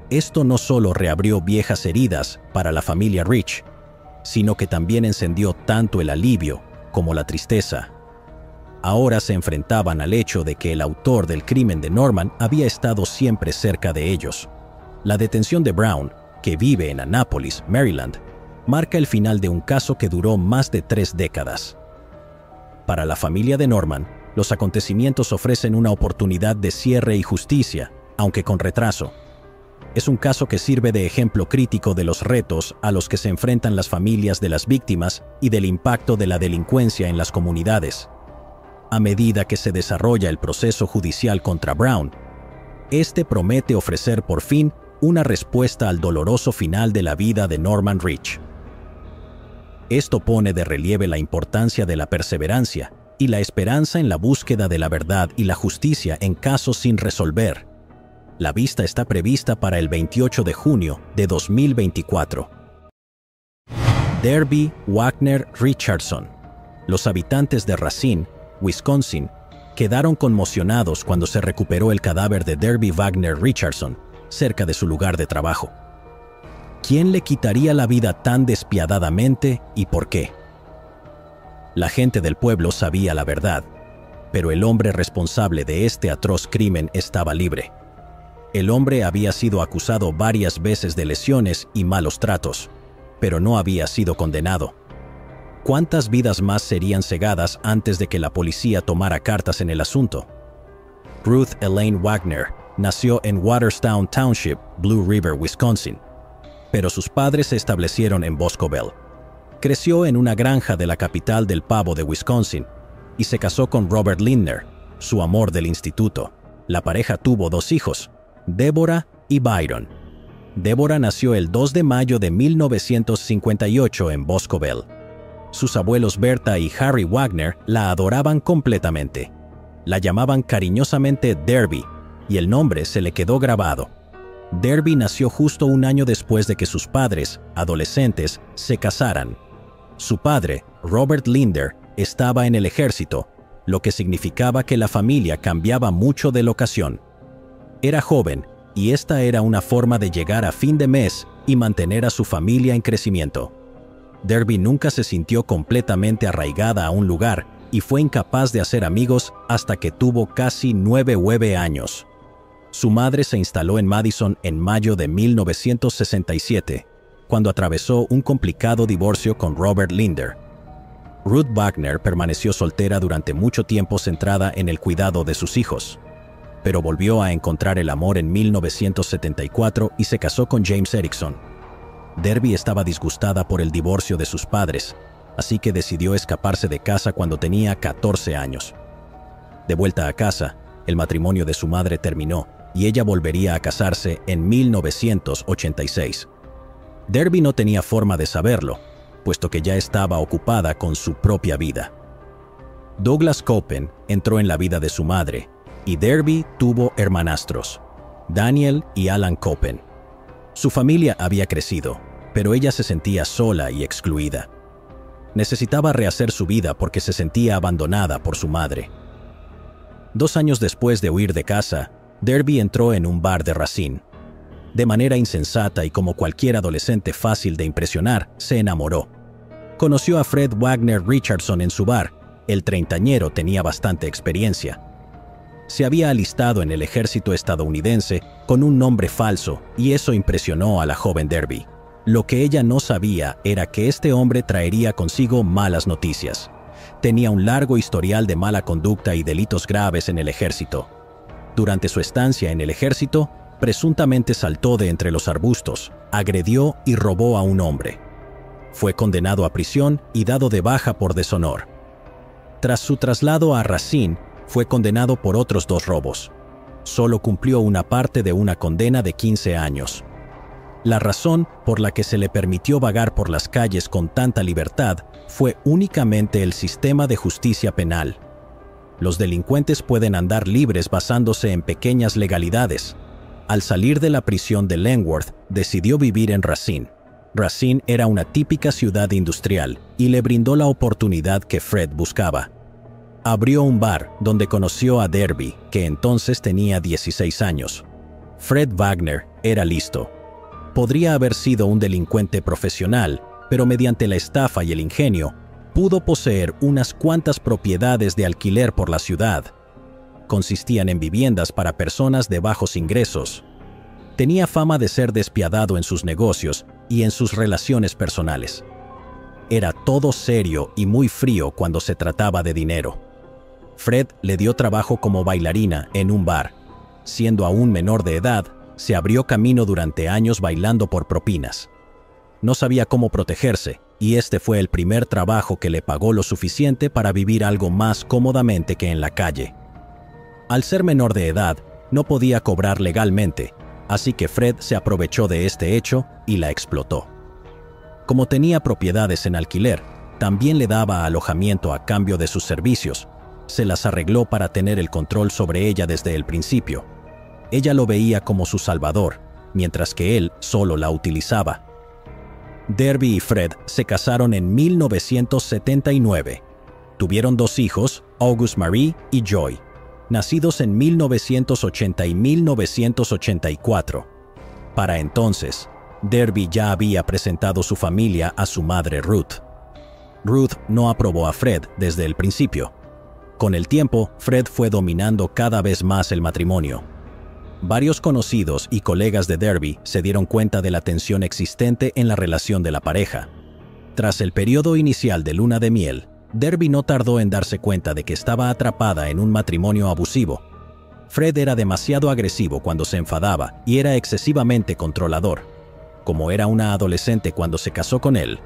Speaker 1: Esto no solo reabrió viejas heridas para la familia Rich, sino que también encendió tanto el alivio como la tristeza. Ahora se enfrentaban al hecho de que el autor del crimen de Norman había estado siempre cerca de ellos. La detención de Brown, que vive en Annapolis, Maryland, marca el final de un caso que duró más de 3 décadas. Para la familia de Norman, los acontecimientos ofrecen una oportunidad de cierre y justicia, aunque con retraso. Es un caso que sirve de ejemplo crítico de los retos a los que se enfrentan las familias de las víctimas y del impacto de la delincuencia en las comunidades. A medida que se desarrolla el proceso judicial contra Brown, este promete ofrecer por fin una respuesta al doloroso final de la vida de Norman Rich. Esto pone de relieve la importancia de la perseverancia y la esperanza en la búsqueda de la verdad y la justicia en casos sin resolver. La vista está prevista para el 28 de junio de 2024. Derbie Wagner Richardson. Los habitantes de Racine, Wisconsin, quedaron conmocionados cuando se recuperó el cadáver de Derbie Wagner Richardson, cerca de su lugar de trabajo. ¿Quién le quitaría la vida tan despiadadamente y por qué? La gente del pueblo sabía la verdad, pero el hombre responsable de este atroz crimen estaba libre. El hombre había sido acusado varias veces de lesiones y malos tratos, pero no había sido condenado. ¿Cuántas vidas más serían cegadas antes de que la policía tomara cartas en el asunto? Ruth Elaine Wagner nació en Waterstown Township, Blue River, Wisconsin, pero sus padres se establecieron en Boscobel. Creció en una granja de la capital del pavo de Wisconsin y se casó con Robert Lindner, su amor del instituto. La pareja tuvo 2 hijos, Deborah y Byron. Deborah nació el 2 de mayo de 1958 en Boscobel. Sus abuelos Berta y Harry Wagner la adoraban completamente. La llamaban cariñosamente Derbie, y el nombre se le quedó grabado. Derbie nació justo un año después de que sus padres, adolescentes, se casaran. Su padre, Robert Lindner, estaba en el ejército, lo que significaba que la familia cambiaba mucho de locación. Era joven, y esta era una forma de llegar a fin de mes y mantener a su familia en crecimiento. Derbie nunca se sintió completamente arraigada a un lugar y fue incapaz de hacer amigos hasta que tuvo casi 9 años. Su madre se instaló en Madison en mayo de 1967, cuando atravesó un complicado divorcio con Robert Lindner. Ruth Wagner permaneció soltera durante mucho tiempo centrada en el cuidado de sus hijos, pero volvió a encontrar el amor en 1974 y se casó con James Erickson. Derbie estaba disgustada por el divorcio de sus padres, así que decidió escaparse de casa cuando tenía 14 años. De vuelta a casa, el matrimonio de su madre terminó y ella volvería a casarse en 1986. Derbie no tenía forma de saberlo, puesto que ya estaba ocupada con su propia vida. Douglas Copen entró en la vida de su madre y Derbie tuvo hermanastros, Daniel y Alan Copen. Su familia había crecido, pero ella se sentía sola y excluida. Necesitaba rehacer su vida porque se sentía abandonada por su madre. 2 años después de huir de casa, Derbie entró en un bar de Racine. De manera insensata y como cualquier adolescente fácil de impresionar, se enamoró. Conoció a Fred Wagner Richardson en su bar. El treintañero tenía bastante experiencia. Se había alistado en el ejército estadounidense con un nombre falso y eso impresionó a la joven Derbie. Lo que ella no sabía era que este hombre traería consigo malas noticias. Tenía un largo historial de mala conducta y delitos graves en el ejército. Durante su estancia en el ejército, presuntamente saltó de entre los arbustos, agredió y robó a un hombre. Fue condenado a prisión y dado de baja por deshonor. Tras su traslado a Racine, fue condenado por otros 2 robos. Solo cumplió una parte de una condena de 15 años. La razón por la que se le permitió vagar por las calles con tanta libertad fue únicamente el sistema de justicia penal. Los delincuentes pueden andar libres basándose en pequeñas legalidades. Al salir de la prisión de Lenworth, decidió vivir en Racine. Racine era una típica ciudad industrial y le brindó la oportunidad que Fred buscaba. Abrió un bar donde conoció a Derby, que entonces tenía 16 años. Fred Wagner era listo. Podría haber sido un delincuente profesional, pero mediante la estafa y el ingenio, pudo poseer unas cuantas propiedades de alquiler por la ciudad. Consistían en viviendas para personas de bajos ingresos. Tenía fama de ser despiadado en sus negocios y en sus relaciones personales. Era todo serio y muy frío cuando se trataba de dinero. Fred le dio trabajo como bailarina en un bar. Siendo aún menor de edad, se abrió camino durante años bailando por propinas. No sabía cómo protegerse, y este fue el primer trabajo que le pagó lo suficiente para vivir algo más cómodamente que en la calle. Al ser menor de edad, no podía cobrar legalmente, así que Fred se aprovechó de este hecho y la explotó. Como tenía propiedades en alquiler, también le daba alojamiento a cambio de sus servicios. Se las arregló para tener el control sobre ella desde el principio. Ella lo veía como su salvador, mientras que él solo la utilizaba. Derby y Fred se casaron en 1979. Tuvieron 2 hijos, August Marie y Joy, nacidos en 1980 y 1984. Para entonces, Derby ya había presentado su familia a su madre Ruth. Ruth no aprobó a Fred desde el principio. Con el tiempo, Fred fue dominando cada vez más el matrimonio. Varios conocidos y colegas de Derby se dieron cuenta de la tensión existente en la relación de la pareja. Tras el periodo inicial de luna de miel, Derby no tardó en darse cuenta de que estaba atrapada en un matrimonio abusivo. Fred era demasiado agresivo cuando se enfadaba y era excesivamente controlador. Como era una adolescente cuando se casó con él,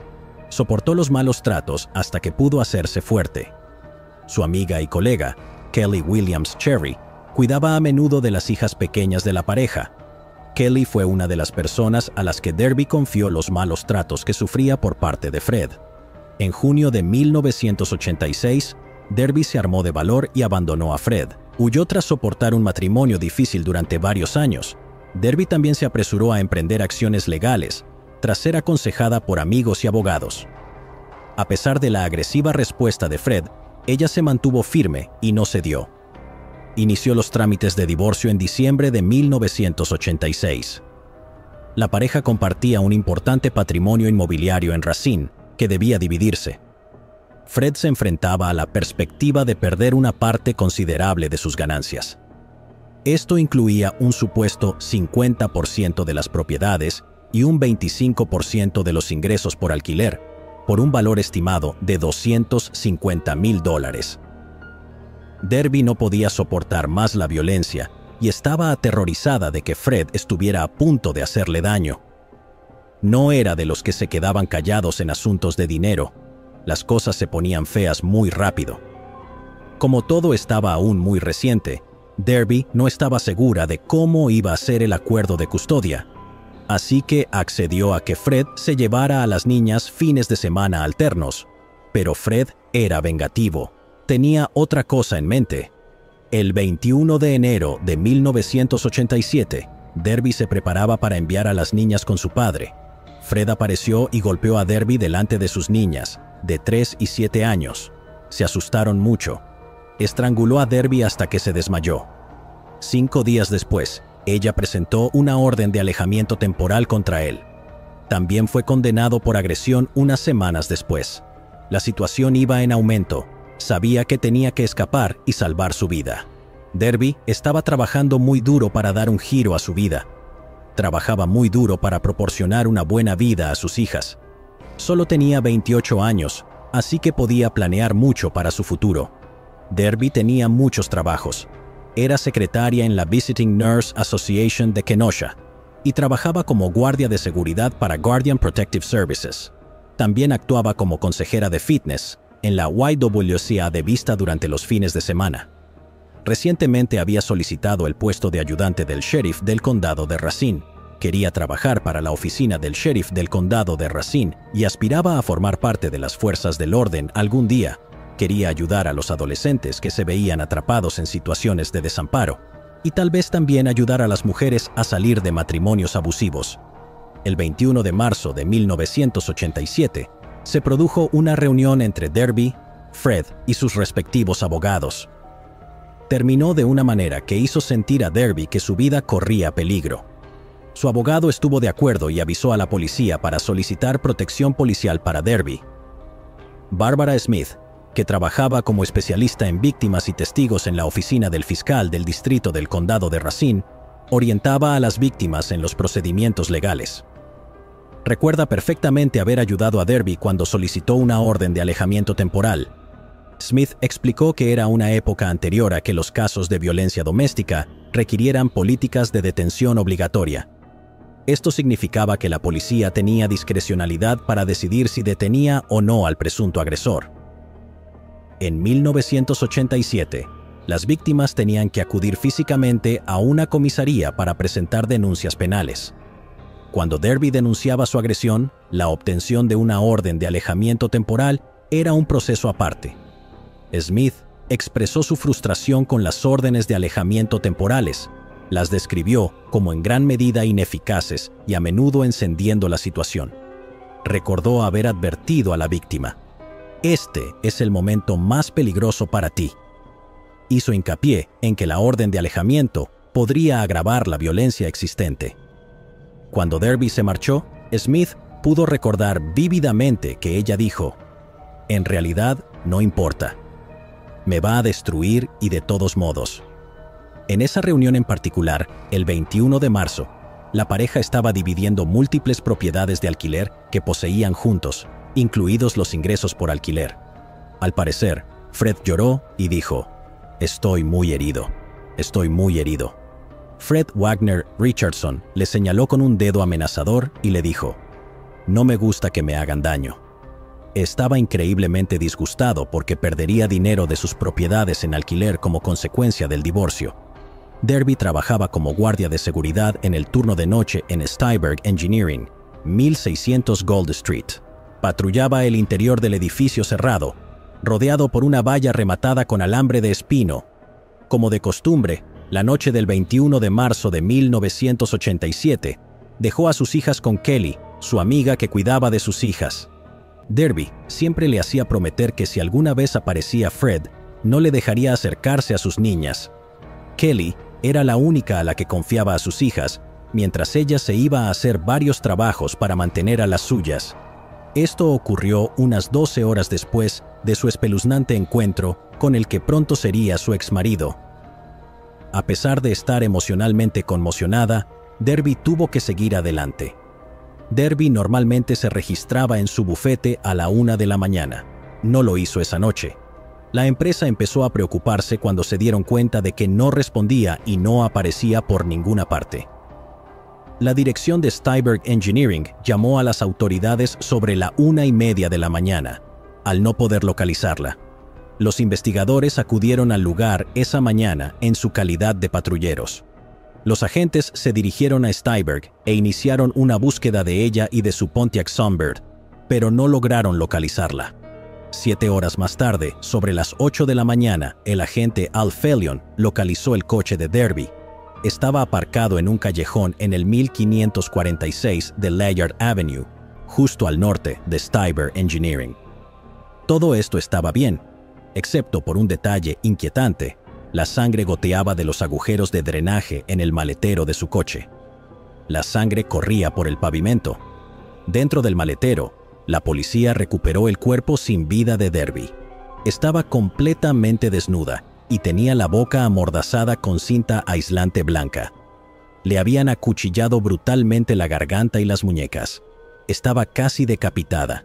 Speaker 1: soportó los malos tratos hasta que pudo hacerse fuerte. Su amiga y colega, Kelly Williams Cherry, cuidaba a menudo de las hijas pequeñas de la pareja. Kelly fue una de las personas a las que Derby confió los malos tratos que sufría por parte de Fred. En junio de 1986, Derby se armó de valor y abandonó a Fred. Huyó tras soportar un matrimonio difícil durante varios años. Derby también se apresuró a emprender acciones legales, tras ser aconsejada por amigos y abogados. A pesar de la agresiva respuesta de Fred, ella se mantuvo firme y no cedió. Inició los trámites de divorcio en diciembre de 1986. La pareja compartía un importante patrimonio inmobiliario en Racine, que debía dividirse. Fred se enfrentaba a la perspectiva de perder una parte considerable de sus ganancias. Esto incluía un supuesto 50% de las propiedades y un 25% de los ingresos por alquiler, por un valor estimado de $250,000. Derby no podía soportar más la violencia y estaba aterrorizada de que Fred estuviera a punto de hacerle daño. No era de los que se quedaban callados en asuntos de dinero. Las cosas se ponían feas muy rápido. Como todo estaba aún muy reciente, Derby no estaba segura de cómo iba a ser el acuerdo de custodia, así que accedió a que Fred se llevara a las niñas fines de semana alternos. Pero Fred era vengativo. Tenía otra cosa en mente. El 21 de enero de 1987, Derby se preparaba para enviar a las niñas con su padre. Fred apareció y golpeó a Derby delante de sus niñas, de 3 y 7 años. Se asustaron mucho. Estranguló a Derby hasta que se desmayó. 5 días después, ella presentó una orden de alejamiento temporal contra él. También fue condenado por agresión unas semanas después. La situación iba en aumento. Sabía que tenía que escapar y salvar su vida. Derby estaba trabajando muy duro para dar un giro a su vida. Trabajaba muy duro para proporcionar una buena vida a sus hijas. Solo tenía 28 años, así que podía planear mucho para su futuro. Derby tenía muchos trabajos. Era secretaria en la Visiting Nurse Association de Kenosha y trabajaba como guardia de seguridad para Guardian Protective Services. También actuaba como consejera de fitness en la YWCA de Vista durante los fines de semana. Recientemente había solicitado el puesto de ayudante del sheriff del condado de Racine. Quería trabajar para la oficina del sheriff del condado de Racine y aspiraba a formar parte de las fuerzas del orden algún día. Quería ayudar a los adolescentes que se veían atrapados en situaciones de desamparo y tal vez también ayudar a las mujeres a salir de matrimonios abusivos. El 21 de marzo de 1987 se produjo una reunión entre Derby, Fred y sus respectivos abogados. Terminó de una manera que hizo sentir a Derby que su vida corría peligro. Su abogado estuvo de acuerdo y avisó a la policía para solicitar protección policial para Derby. Barbara Smith, que trabajaba como especialista en víctimas y testigos en la oficina del fiscal del distrito del condado de Racine, orientaba a las víctimas en los procedimientos legales. Recuerda perfectamente haber ayudado a Derby cuando solicitó una orden de alejamiento temporal. Smith explicó que era una época anterior a que los casos de violencia doméstica requirieran políticas de detención obligatoria. Esto significaba que la policía tenía discrecionalidad para decidir si detenía o no al presunto agresor. En 1987, las víctimas tenían que acudir físicamente a una comisaría para presentar denuncias penales. Cuando Derby denunciaba su agresión, la obtención de una orden de alejamiento temporal era un proceso aparte. Smith expresó su frustración con las órdenes de alejamiento temporales. Las describió como en gran medida ineficaces y a menudo encendiendo la situación. Recordó haber advertido a la víctima: "Este es el momento más peligroso para ti". Hizo hincapié en que la orden de alejamiento podría agravar la violencia existente. Cuando Derby se marchó, Smith pudo recordar vívidamente que ella dijo: "En realidad, no importa. Me va a destruir y de todos modos". En esa reunión en particular, el 21 de marzo, la pareja estaba dividiendo múltiples propiedades de alquiler que poseían juntos, incluidos los ingresos por alquiler. Al parecer, Fred lloró y dijo: "Estoy muy herido. Estoy muy herido". Fred Wagner Richardson le señaló con un dedo amenazador y le dijo: "No me gusta que me hagan daño". Estaba increíblemente disgustado porque perdería dinero de sus propiedades en alquiler como consecuencia del divorcio. Derby trabajaba como guardia de seguridad en el turno de noche en Steiberg Engineering, 1600 Gold Street. Patrullaba el interior del edificio cerrado, rodeado por una valla rematada con alambre de espino. Como de costumbre, la noche del 21 de marzo de 1987, dejó a sus hijas con Kelly, su amiga que cuidaba de sus hijas. Derby siempre le hacía prometer que si alguna vez aparecía Fred, no le dejaría acercarse a sus niñas. Kelly era la única a la que confiaba a sus hijas, mientras ella se iba a hacer varios trabajos para mantener a las suyas. Esto ocurrió unas 12 horas después de su espeluznante encuentro con el que pronto sería su exmarido. A pesar de estar emocionalmente conmocionada, Derby tuvo que seguir adelante. Derby normalmente se registraba en su bufete a la 1 de la mañana. No lo hizo esa noche. La empresa empezó a preocuparse cuando se dieron cuenta de que no respondía y no aparecía por ninguna parte. La dirección de Steiberg Engineering llamó a las autoridades sobre la 1:30 de la mañana, al no poder localizarla. Los investigadores acudieron al lugar esa mañana en su calidad de patrulleros. Los agentes se dirigieron a Steiberg e iniciaron una búsqueda de ella y de su Pontiac Sunbird, pero no lograron localizarla. 7 horas más tarde, sobre las 8 de la mañana, el agente Al Felion localizó el coche de Derby. Estaba aparcado en un callejón en el 1546 de Layard Avenue, justo al norte de Steiberg Engineering. Todo esto estaba bien, excepto por un detalle inquietante: la sangre goteaba de los agujeros de drenaje en el maletero de su coche. La sangre corría por el pavimento. Dentro del maletero, la policía recuperó el cuerpo sin vida de Derby. Estaba completamente desnuda y tenía la boca amordazada con cinta aislante blanca. Le habían acuchillado brutalmente la garganta y las muñecas. Estaba casi decapitada.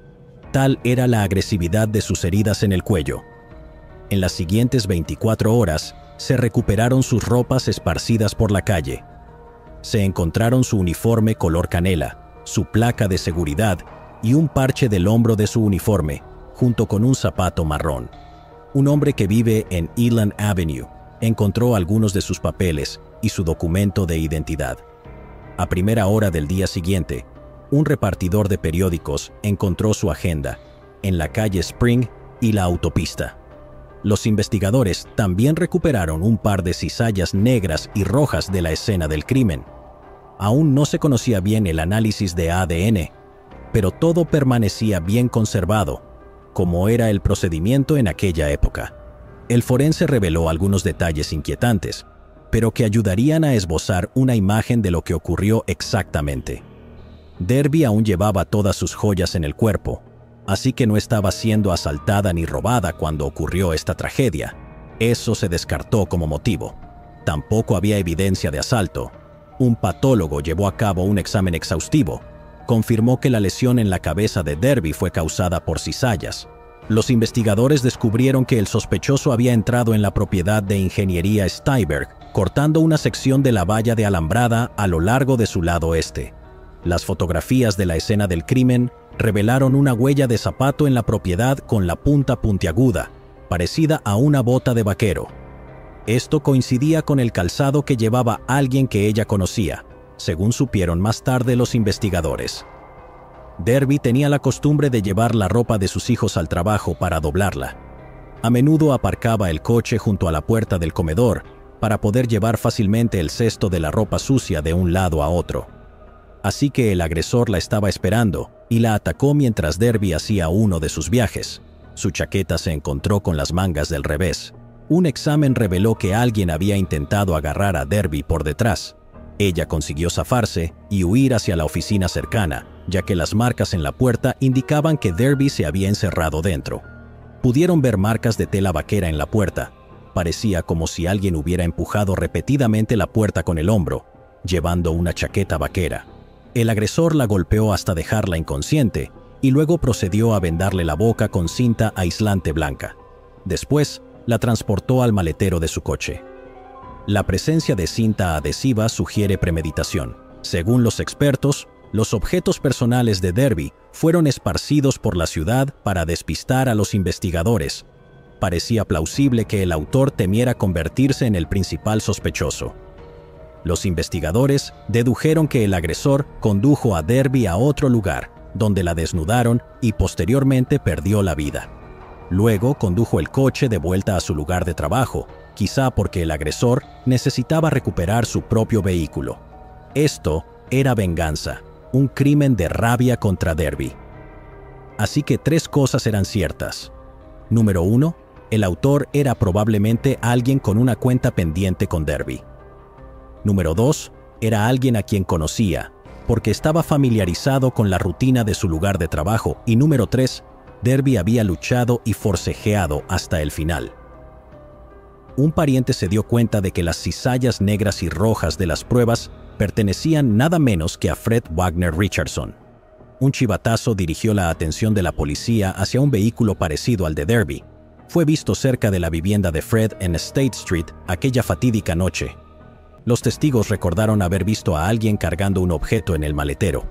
Speaker 1: Tal era la agresividad de sus heridas en el cuello. En las siguientes 24 horas, se recuperaron sus ropas esparcidas por la calle. Se encontraron su uniforme color canela, su placa de seguridad y un parche del hombro de su uniforme, junto con un zapato marrón. Un hombre que vive en Eland Avenue encontró algunos de sus papeles y su documento de identidad. A primera hora del día siguiente, un repartidor de periódicos encontró su agenda en la calle Spring y la autopista. Los investigadores también recuperaron un par de cizallas negras y rojas de la escena del crimen. Aún no se conocía bien el análisis de ADN, pero todo permanecía bien conservado, como era el procedimiento en aquella época. El forense reveló algunos detalles inquietantes, pero que ayudarían a esbozar una imagen de lo que ocurrió exactamente. Derby aún llevaba todas sus joyas en el cuerpo, así que no estaba siendo asaltada ni robada cuando ocurrió esta tragedia. Eso se descartó como motivo. Tampoco había evidencia de asalto. Un patólogo llevó a cabo un examen exhaustivo. Confirmó que la lesión en la cabeza de Derby fue causada por cizallas. Los investigadores descubrieron que el sospechoso había entrado en la propiedad de ingeniería Steinberg, cortando una sección de la valla de alambrada a lo largo de su lado este. Las fotografías de la escena del crimen revelaron una huella de zapato en la propiedad con la punta puntiaguda, parecida a una bota de vaquero. Esto coincidía con el calzado que llevaba alguien que ella conocía, según supieron más tarde los investigadores. Derby tenía la costumbre de llevar la ropa de sus hijos al trabajo para doblarla. A menudo aparcaba el coche junto a la puerta del comedor para poder llevar fácilmente el cesto de la ropa sucia de un lado a otro. Así que el agresor la estaba esperando y la atacó mientras Derby hacía uno de sus viajes. Su chaqueta se encontró con las mangas del revés. Un examen reveló que alguien había intentado agarrar a Derby por detrás. Ella consiguió zafarse y huir hacia la oficina cercana, ya que las marcas en la puerta indicaban que Derby se había encerrado dentro. Pudieron ver marcas de tela vaquera en la puerta. Parecía como si alguien hubiera empujado repetidamente la puerta con el hombro, llevando una chaqueta vaquera. El agresor la golpeó hasta dejarla inconsciente y luego procedió a vendarle la boca con cinta aislante blanca. Después, la transportó al maletero de su coche. La presencia de cinta adhesiva sugiere premeditación. Según los expertos, los objetos personales de Derby fueron esparcidos por la ciudad para despistar a los investigadores. Parecía plausible que el autor temiera convertirse en el principal sospechoso. Los investigadores dedujeron que el agresor condujo a Derby a otro lugar, donde la desnudaron y posteriormente perdió la vida. Luego condujo el coche de vuelta a su lugar de trabajo, quizá porque el agresor necesitaba recuperar su propio vehículo. Esto era venganza, un crimen de rabia contra Derby. Así que 3 cosas eran ciertas. Número 1, el autor era probablemente alguien con una cuenta pendiente con Derby. Número 2, era alguien a quien conocía, porque estaba familiarizado con la rutina de su lugar de trabajo. Y número 3, Derby había luchado y forcejeado hasta el final. Un pariente se dio cuenta de que las cizallas negras y rojas de las pruebas pertenecían nada menos que a Fred Wagner Richardson. Un chivatazo dirigió la atención de la policía hacia un vehículo parecido al de Derby. Fue visto cerca de la vivienda de Fred en State Street aquella fatídica noche. Los testigos recordaron haber visto a alguien cargando un objeto en el maletero.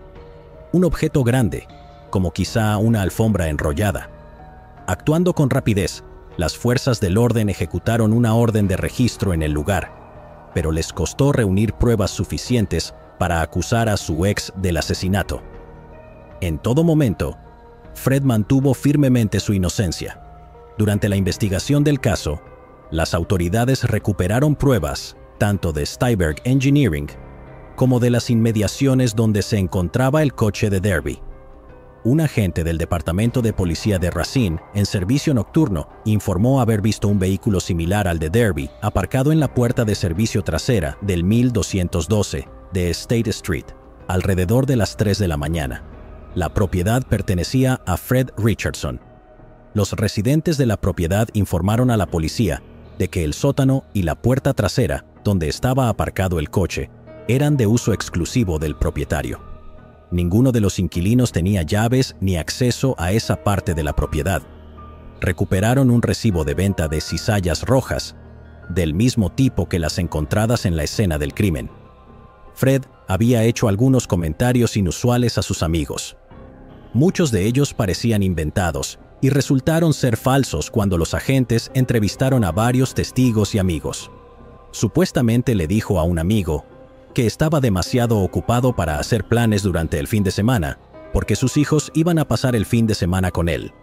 Speaker 1: Un objeto grande, como quizá una alfombra enrollada. Actuando con rapidez, las fuerzas del orden ejecutaron una orden de registro en el lugar, pero les costó reunir pruebas suficientes para acusar a su ex del asesinato. En todo momento, Fred mantuvo firmemente su inocencia. Durante la investigación del caso, las autoridades recuperaron pruebas tanto de Steinberg Engineering como de las inmediaciones donde se encontraba el coche de Derby. Un agente del Departamento de Policía de Racine, en servicio nocturno, informó haber visto un vehículo similar al de Derby aparcado en la puerta de servicio trasera del 1212 de State Street, alrededor de las 3 de la mañana. La propiedad pertenecía a Fred Richardson. Los residentes de la propiedad informaron a la policía de que el sótano y la puerta trasera, donde estaba aparcado el coche, eran de uso exclusivo del propietario. Ninguno de los inquilinos tenía llaves ni acceso a esa parte de la propiedad. Recuperaron un recibo de venta de cizallas rojas, del mismo tipo que las encontradas en la escena del crimen. Fred había hecho algunos comentarios inusuales a sus amigos. Muchos de ellos parecían inventados y resultaron ser falsos cuando los agentes entrevistaron a varios testigos y amigos. Supuestamente le dijo a un amigo: que estaba demasiado ocupado para hacer planes durante el fin de semana, porque sus hijos iban a pasar el fin de semana con él.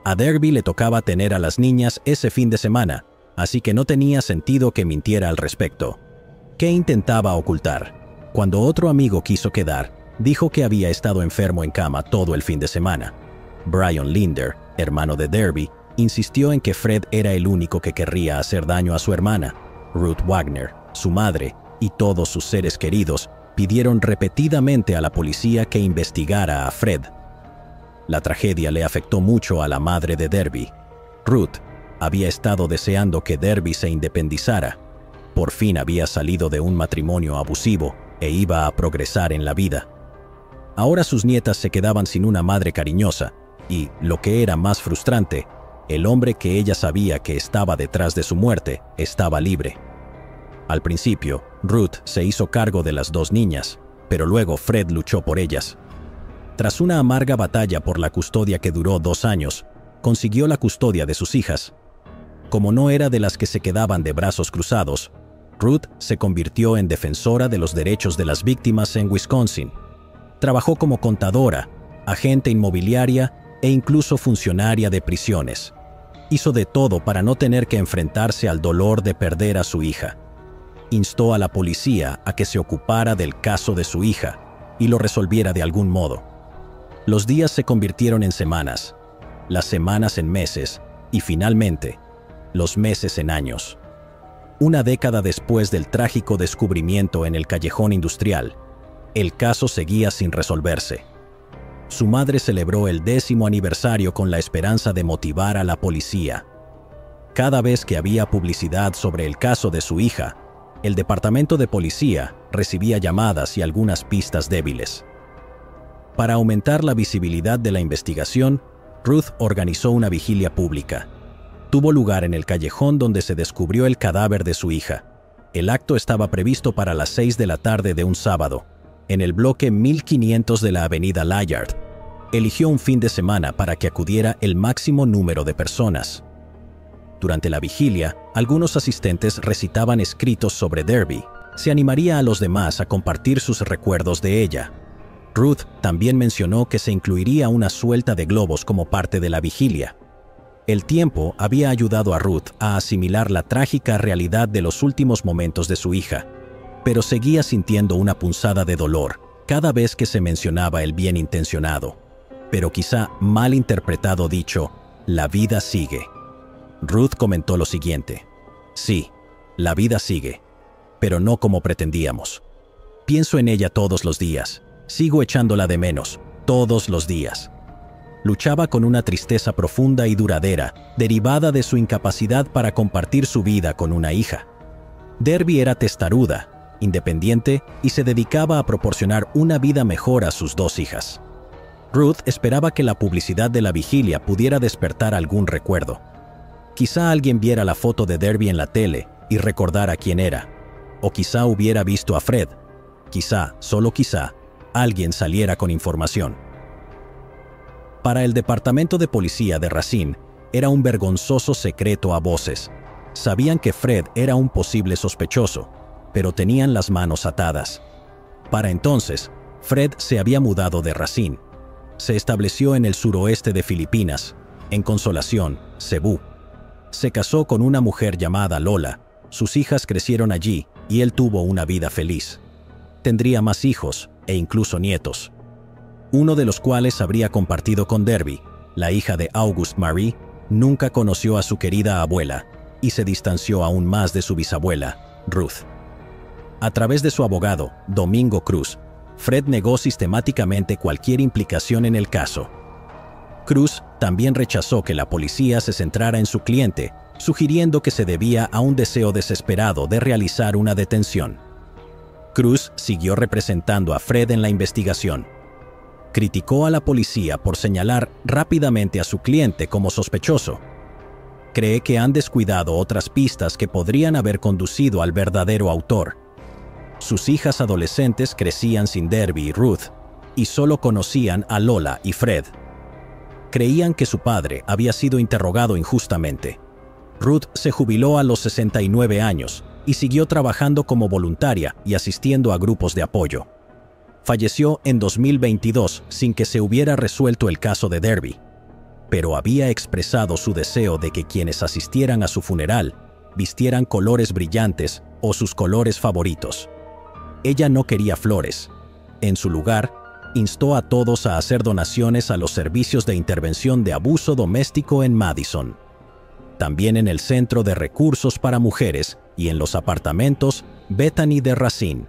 Speaker 1: A Derby le tocaba tener a las niñas ese fin de semana, así que no tenía sentido que mintiera al respecto. ¿Qué intentaba ocultar? Cuando otro amigo quiso quedar, dijo que había estado enfermo en cama todo el fin de semana. Brian Linder, hermano de Derby, insistió en que Fred era el único que querría hacer daño a su hermana. Ruth Wagner, su madre, y todos sus seres queridos pidieron repetidamente a la policía que investigara a Fred. La tragedia le afectó mucho a la madre de Derby. Ruth había estado deseando que Derby se independizara. Por fin había salido de un matrimonio abusivo e iba a progresar en la vida. Ahora sus nietas se quedaban sin una madre cariñosa y, lo que era más frustrante, el hombre que ella sabía que estaba detrás de su muerte estaba libre. Al principio, Ruth se hizo cargo de las dos niñas, pero luego Fred luchó por ellas. Tras una amarga batalla por la custodia que duró 2 años, consiguió la custodia de sus hijas. Como no era de las que se quedaban de brazos cruzados, Ruth se convirtió en defensora de los derechos de las víctimas en Wisconsin. Trabajó como contadora, agente inmobiliaria e incluso funcionaria de prisiones. Hizo de todo para no tener que enfrentarse al dolor de perder a su hija. Instó a la policía a que se ocupara del caso de su hija y lo resolviera de algún modo. Los días se convirtieron en semanas, las semanas en meses y finalmente, los meses en años. Una década después del trágico descubrimiento en el callejón industrial, el caso seguía sin resolverse. Su madre celebró el 10º aniversario con la esperanza de motivar a la policía. Cada vez que había publicidad sobre el caso de su hija, el departamento de policía recibía llamadas y algunas pistas débiles. Para aumentar la visibilidad de la investigación, Ruth organizó una vigilia pública. Tuvo lugar en el callejón donde se descubrió el cadáver de su hija. El acto estaba previsto para las 6 de la tarde de un sábado, en el bloque 1500 de la avenida Layard. Eligió un fin de semana para que acudiera el máximo número de personas. Durante la vigilia, algunos asistentes recitaban escritos sobre Derby. Se animaría a los demás a compartir sus recuerdos de ella. Ruth también mencionó que se incluiría una suelta de globos como parte de la vigilia. El tiempo había ayudado a Ruth a asimilar la trágica realidad de los últimos momentos de su hija, pero seguía sintiendo una punzada de dolor cada vez que se mencionaba el bien intencionado, pero quizá mal interpretado dicho, la vida sigue. Ruth comentó lo siguiente: sí, la vida sigue, pero no como pretendíamos. Pienso en ella todos los días, sigo echándola de menos, todos los días. Luchaba con una tristeza profunda y duradera, derivada de su incapacidad para compartir su vida con una hija. Derby era testaruda, independiente y se dedicaba a proporcionar una vida mejor a sus 2 hijas. Ruth esperaba que la publicidad de la vigilia pudiera despertar algún recuerdo. Quizá alguien viera la foto de Derby en la tele y recordara quién era, o quizá hubiera visto a Fred. Quizá, solo quizá, alguien saliera con información. Para el departamento de policía de Racine, era un vergonzoso secreto a voces. Sabían que Fred era un posible sospechoso, pero tenían las manos atadas. Para entonces, Fred se había mudado de Racine. Se estableció en el suroeste de Filipinas, en Consolación, Cebú. Se casó con una mujer llamada Lola. Sus hijas crecieron allí y él tuvo una vida feliz. Tendría más hijos e incluso nietos, uno de los cuales habría compartido con Derby. La hija de Auguste Marie nunca conoció a su querida abuela y se distanció aún más de su bisabuela, Ruth. A través de su abogado, Domingo Cruz, Fred negó sistemáticamente cualquier implicación en el caso. Cruz también rechazó que la policía se centrara en su cliente, sugiriendo que se debía a un deseo desesperado de realizar una detención. Cruz siguió representando a Fred en la investigación. Criticó a la policía por señalar rápidamente a su cliente como sospechoso. Cree que han descuidado otras pistas que podrían haber conducido al verdadero autor. Sus hijas adolescentes crecían sin Derby y Ruth, y solo conocían a Lola y Fred. Creían que su padre había sido interrogado injustamente. Ruth se jubiló a los 69 años y siguió trabajando como voluntaria y asistiendo a grupos de apoyo. Falleció en 2022 sin que se hubiera resuelto el caso de Derby, pero había expresado su deseo de que quienes asistieran a su funeral vistieran colores brillantes o sus colores favoritos. Ella no quería flores. En su lugar, instó a todos a hacer donaciones a los servicios de intervención de abuso doméstico en Madison, también en el Centro de Recursos para Mujeres y en los apartamentos Bethany de Racine.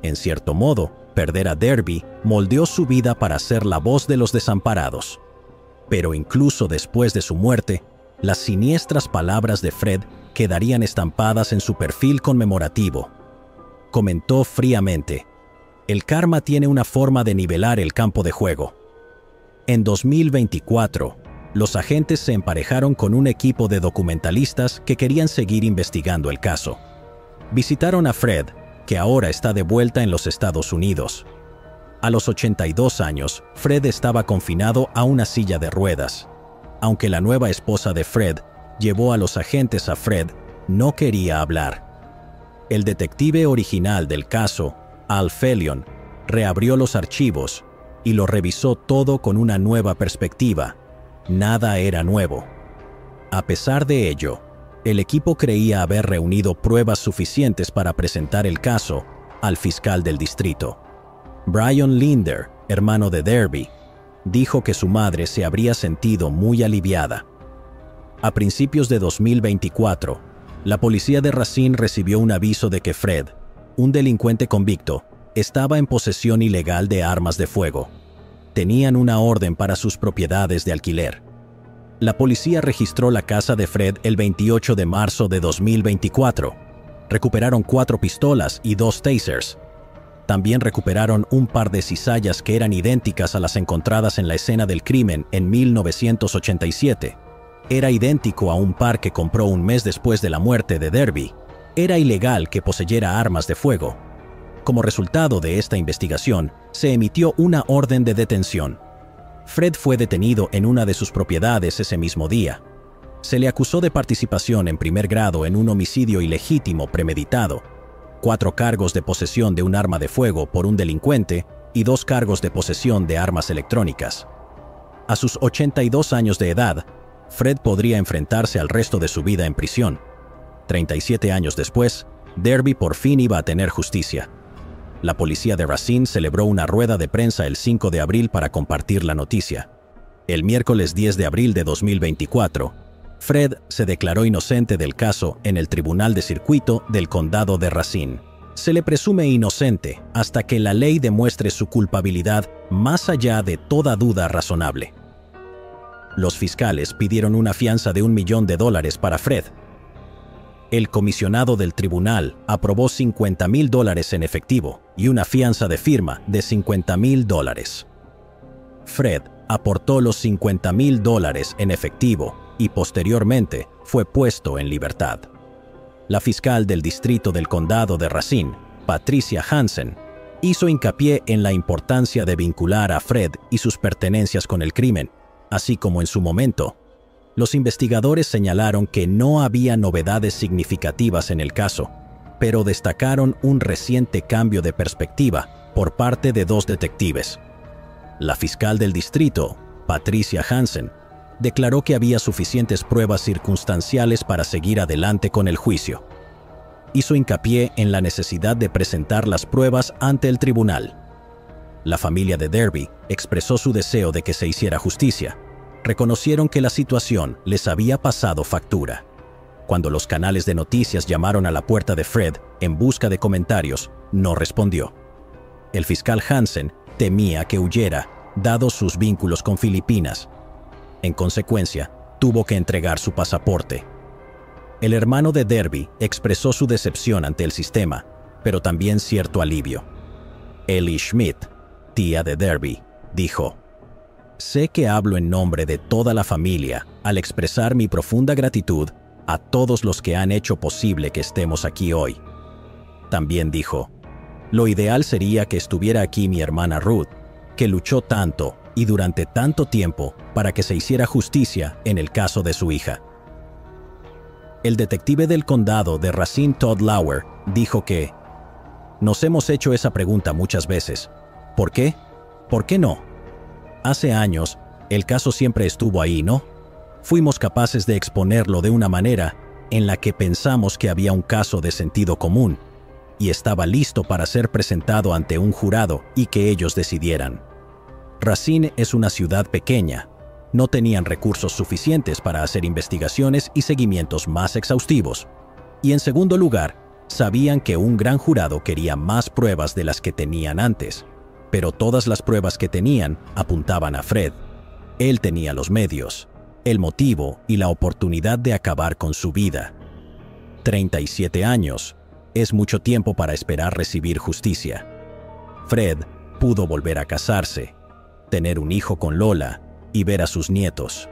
Speaker 1: En cierto modo, perder a Derby moldeó su vida para ser la voz de los desamparados. Pero incluso después de su muerte, las siniestras palabras de Fred quedarían estampadas en su perfil conmemorativo. Comentó fríamente: "El karma tiene una forma de nivelar el campo de juego". En 2024, los agentes se emparejaron con un equipo de documentalistas que querían seguir investigando el caso. Visitaron a Fred, que ahora está de vuelta en los Estados Unidos. A los 82 años, Fred estaba confinado a una silla de ruedas. Aunque la nueva esposa de Fred llevó a los agentes a Fred, no quería hablar. El detective original del caso, Al Felion, reabrió los archivos y lo revisó todo con una nueva perspectiva. Nada era nuevo. A pesar de ello, el equipo creía haber reunido pruebas suficientes para presentar el caso al fiscal del distrito. Brian Linder, hermano de Derby, dijo que su madre se habría sentido muy aliviada. A principios de 2024, la policía de Racine recibió un aviso de que Fred, un delincuente convicto, estaba en posesión ilegal de armas de fuego. Tenían una orden para sus propiedades de alquiler. La policía registró la casa de Fred el 28 de marzo de 2024. Recuperaron 4 pistolas y 2 tasers. También recuperaron un par de cizallas que eran idénticas a las encontradas en la escena del crimen en 1987. Era idéntico a un par que compró un mes después de la muerte de Derby. Era ilegal que poseyera armas de fuego. Como resultado de esta investigación, se emitió una orden de detención. Fred fue detenido en una de sus propiedades ese mismo día. Se le acusó de participación en primer grado en un homicidio ilegítimo premeditado, 4 cargos de posesión de un arma de fuego por un delincuente y 2 cargos de posesión de armas electrónicas. A sus 82 años de edad, Fred podría enfrentarse al resto de su vida en prisión. 37 años después, Derby por fin iba a tener justicia. La policía de Racine celebró una rueda de prensa el 5 de abril para compartir la noticia. El miércoles 10 de abril de 2024, Fred se declaró inocente del caso en el Tribunal de Circuito del Condado de Racine. Se le presume inocente hasta que la ley demuestre su culpabilidad más allá de toda duda razonable. Los fiscales pidieron una fianza de $1 millón para Fred. El comisionado del tribunal aprobó $50,000 en efectivo y una fianza de firma de $50,000. Fred aportó los $50,000 en efectivo y posteriormente fue puesto en libertad. La fiscal del distrito del condado de Racine, Patricia Hansen, hizo hincapié en la importancia de vincular a Fred y sus pertenencias con el crimen, así como en su momento. Los investigadores señalaron que no había novedades significativas en el caso, pero destacaron un reciente cambio de perspectiva por parte de 2 detectives. La fiscal del distrito, Patricia Hansen, declaró que había suficientes pruebas circunstanciales para seguir adelante con el juicio. Hizo hincapié en la necesidad de presentar las pruebas ante el tribunal. La familia de Derby expresó su deseo de que se hiciera justicia. Reconocieron que la situación les había pasado factura. Cuando los canales de noticias llamaron a la puerta de Fred en busca de comentarios, no respondió. El fiscal Hansen temía que huyera, dados sus vínculos con Filipinas. En consecuencia, tuvo que entregar su pasaporte. El hermano de Derby expresó su decepción ante el sistema, pero también cierto alivio. Ellie Schmidt, tía de Derby, dijo: "Sé que hablo en nombre de toda la familia al expresar mi profunda gratitud a todos los que han hecho posible que estemos aquí hoy". También dijo: "Lo ideal sería que estuviera aquí mi hermana Ruth, que luchó tanto y durante tanto tiempo para que se hiciera justicia en el caso de su hija". El detective del condado de Racine Todd Lauer dijo que nos hemos hecho esa pregunta muchas veces. ¿Por qué? ¿Por qué no? Hace años, el caso siempre estuvo ahí, ¿no? Fuimos capaces de exponerlo de una manera en la que pensamos que había un caso de sentido común y estaba listo para ser presentado ante un jurado y que ellos decidieran. Racine es una ciudad pequeña. No tenían recursos suficientes para hacer investigaciones y seguimientos más exhaustivos. Y en segundo lugar, sabían que un gran jurado quería más pruebas de las que tenían antes, pero todas las pruebas que tenían apuntaban a Fred. Él tenía los medios, el motivo y la oportunidad de acabar con su vida. 37 años es mucho tiempo para esperar recibir justicia. Fred pudo volver a casarse, tener un hijo con Lola y ver a sus nietos.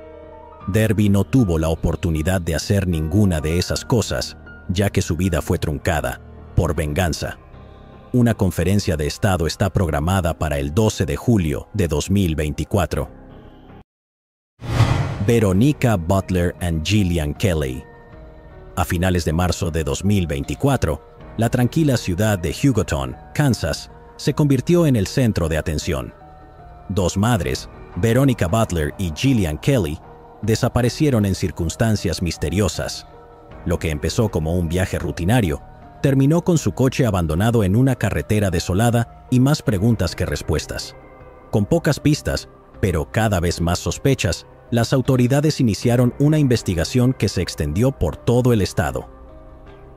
Speaker 1: Derby no tuvo la oportunidad de hacer ninguna de esas cosas, ya que su vida fue truncada por venganza. Una conferencia de Estado está programada para el 12 de julio de 2024. Veronica Butler y Gillian Kelly. A finales de marzo de 2024, la tranquila ciudad de Hugoton, Kansas, se convirtió en el centro de atención. Dos madres, Veronica Butler y Gillian Kelly, desaparecieron en circunstancias misteriosas. Lo que empezó como un viaje rutinario, terminó con su coche abandonado en una carretera desolada y más preguntas que respuestas. Con pocas pistas, pero cada vez más sospechas, las autoridades iniciaron una investigación que se extendió por todo el estado.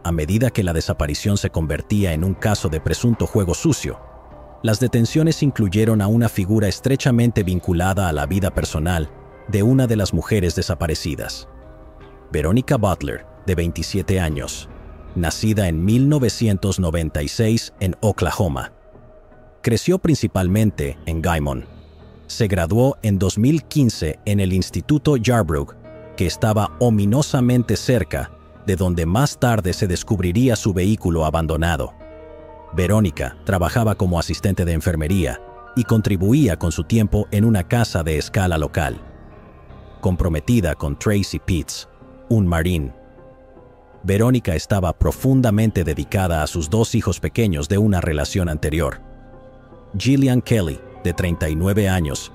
Speaker 1: A medida que la desaparición se convertía en un caso de presunto juego sucio, las detenciones incluyeron a una figura estrechamente vinculada a la vida personal de una de las mujeres desaparecidas. Veronica Butler, de 27 años, nacida en 1996 en Oklahoma. Creció principalmente en Guymon. Se graduó en 2015 en el Instituto Yarbrough, que estaba ominosamente cerca de donde más tarde se descubriría su vehículo abandonado. Verónica trabajaba como asistente de enfermería y contribuía con su tiempo en una casa de escala local. Comprometida con Tracy Pitts, un marín. Verónica estaba profundamente dedicada a sus dos hijos pequeños de una relación anterior. Gillian Kelly, de 39 años,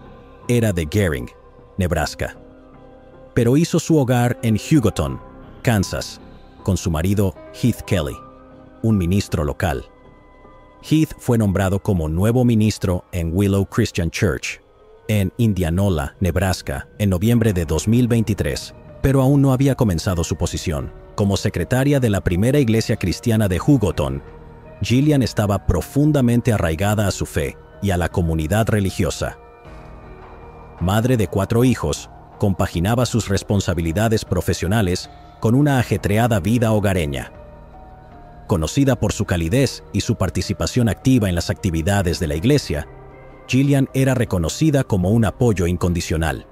Speaker 1: era de Gering, Nebraska. Pero hizo su hogar en Hugoton, Kansas, con su marido Heath Kelly, un ministro local. Heath fue nombrado como nuevo ministro en Willow Christian Church, en Indianola, Nebraska, en noviembre de 2023, pero aún no había comenzado su posición. Como secretaria de la primera iglesia cristiana de Hugoton, Gillian estaba profundamente arraigada a su fe y a la comunidad religiosa. Madre de 4 hijos, compaginaba sus responsabilidades profesionales con una ajetreada vida hogareña. Conocida por su calidez y su participación activa en las actividades de la iglesia, Gillian era reconocida como un apoyo incondicional.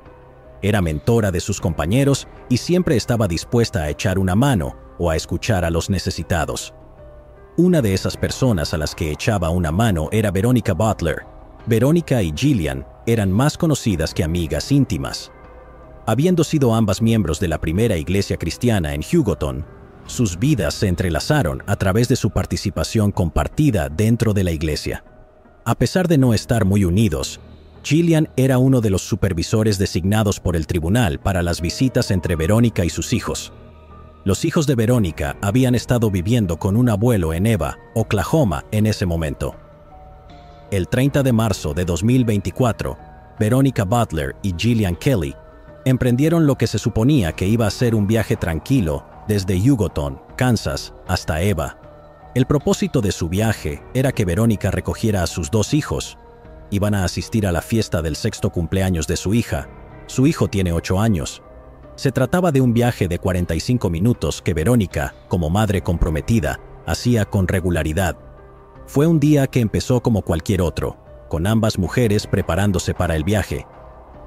Speaker 1: Era mentora de sus compañeros y siempre estaba dispuesta a echar una mano o a escuchar a los necesitados. Una de esas personas a las que echaba una mano era Veronica Butler. Veronica y Gillian eran más conocidas que amigas íntimas. Habiendo sido ambas miembros de la primera iglesia cristiana en Hugoton, sus vidas se entrelazaron a través de su participación compartida dentro de la iglesia. A pesar de no estar muy unidos, Gillian era uno de los supervisores designados por el tribunal para las visitas entre Verónica y sus hijos. Los hijos de Verónica habían estado viviendo con un abuelo en Eva, Oklahoma, en ese momento. El 30 de marzo de 2024, Veronica Butler y Gillian Kelly emprendieron lo que se suponía que iba a ser un viaje tranquilo desde Hugoton, Kansas, hasta Eva. El propósito de su viaje era que Verónica recogiera a sus 2 hijos. Iban a asistir a la fiesta del 6º cumpleaños de su hija. Su hijo tiene 8 años. Se trataba de un viaje de 45 minutos que Verónica, como madre comprometida, hacía con regularidad. Fue un día que empezó como cualquier otro, con ambas mujeres preparándose para el viaje.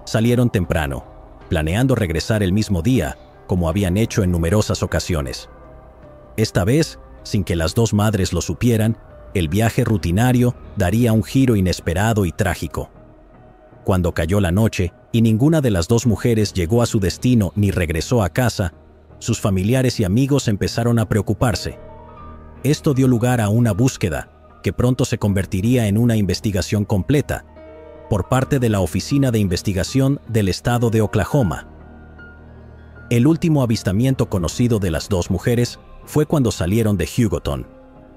Speaker 1: Salieron temprano, planeando regresar el mismo día, como habían hecho en numerosas ocasiones. Esta vez, sin que las 2 madres lo supieran, el viaje rutinario daría un giro inesperado y trágico. Cuando cayó la noche y ninguna de las 2 mujeres llegó a su destino ni regresó a casa, Sus familiares y amigos empezaron a preocuparse. Esto dio lugar a una búsqueda, que pronto se convertiría en una investigación completa, por parte de la Oficina de Investigación del Estado de Oklahoma. El último avistamiento conocido de las dos mujeres fue cuando salieron de Hugoton.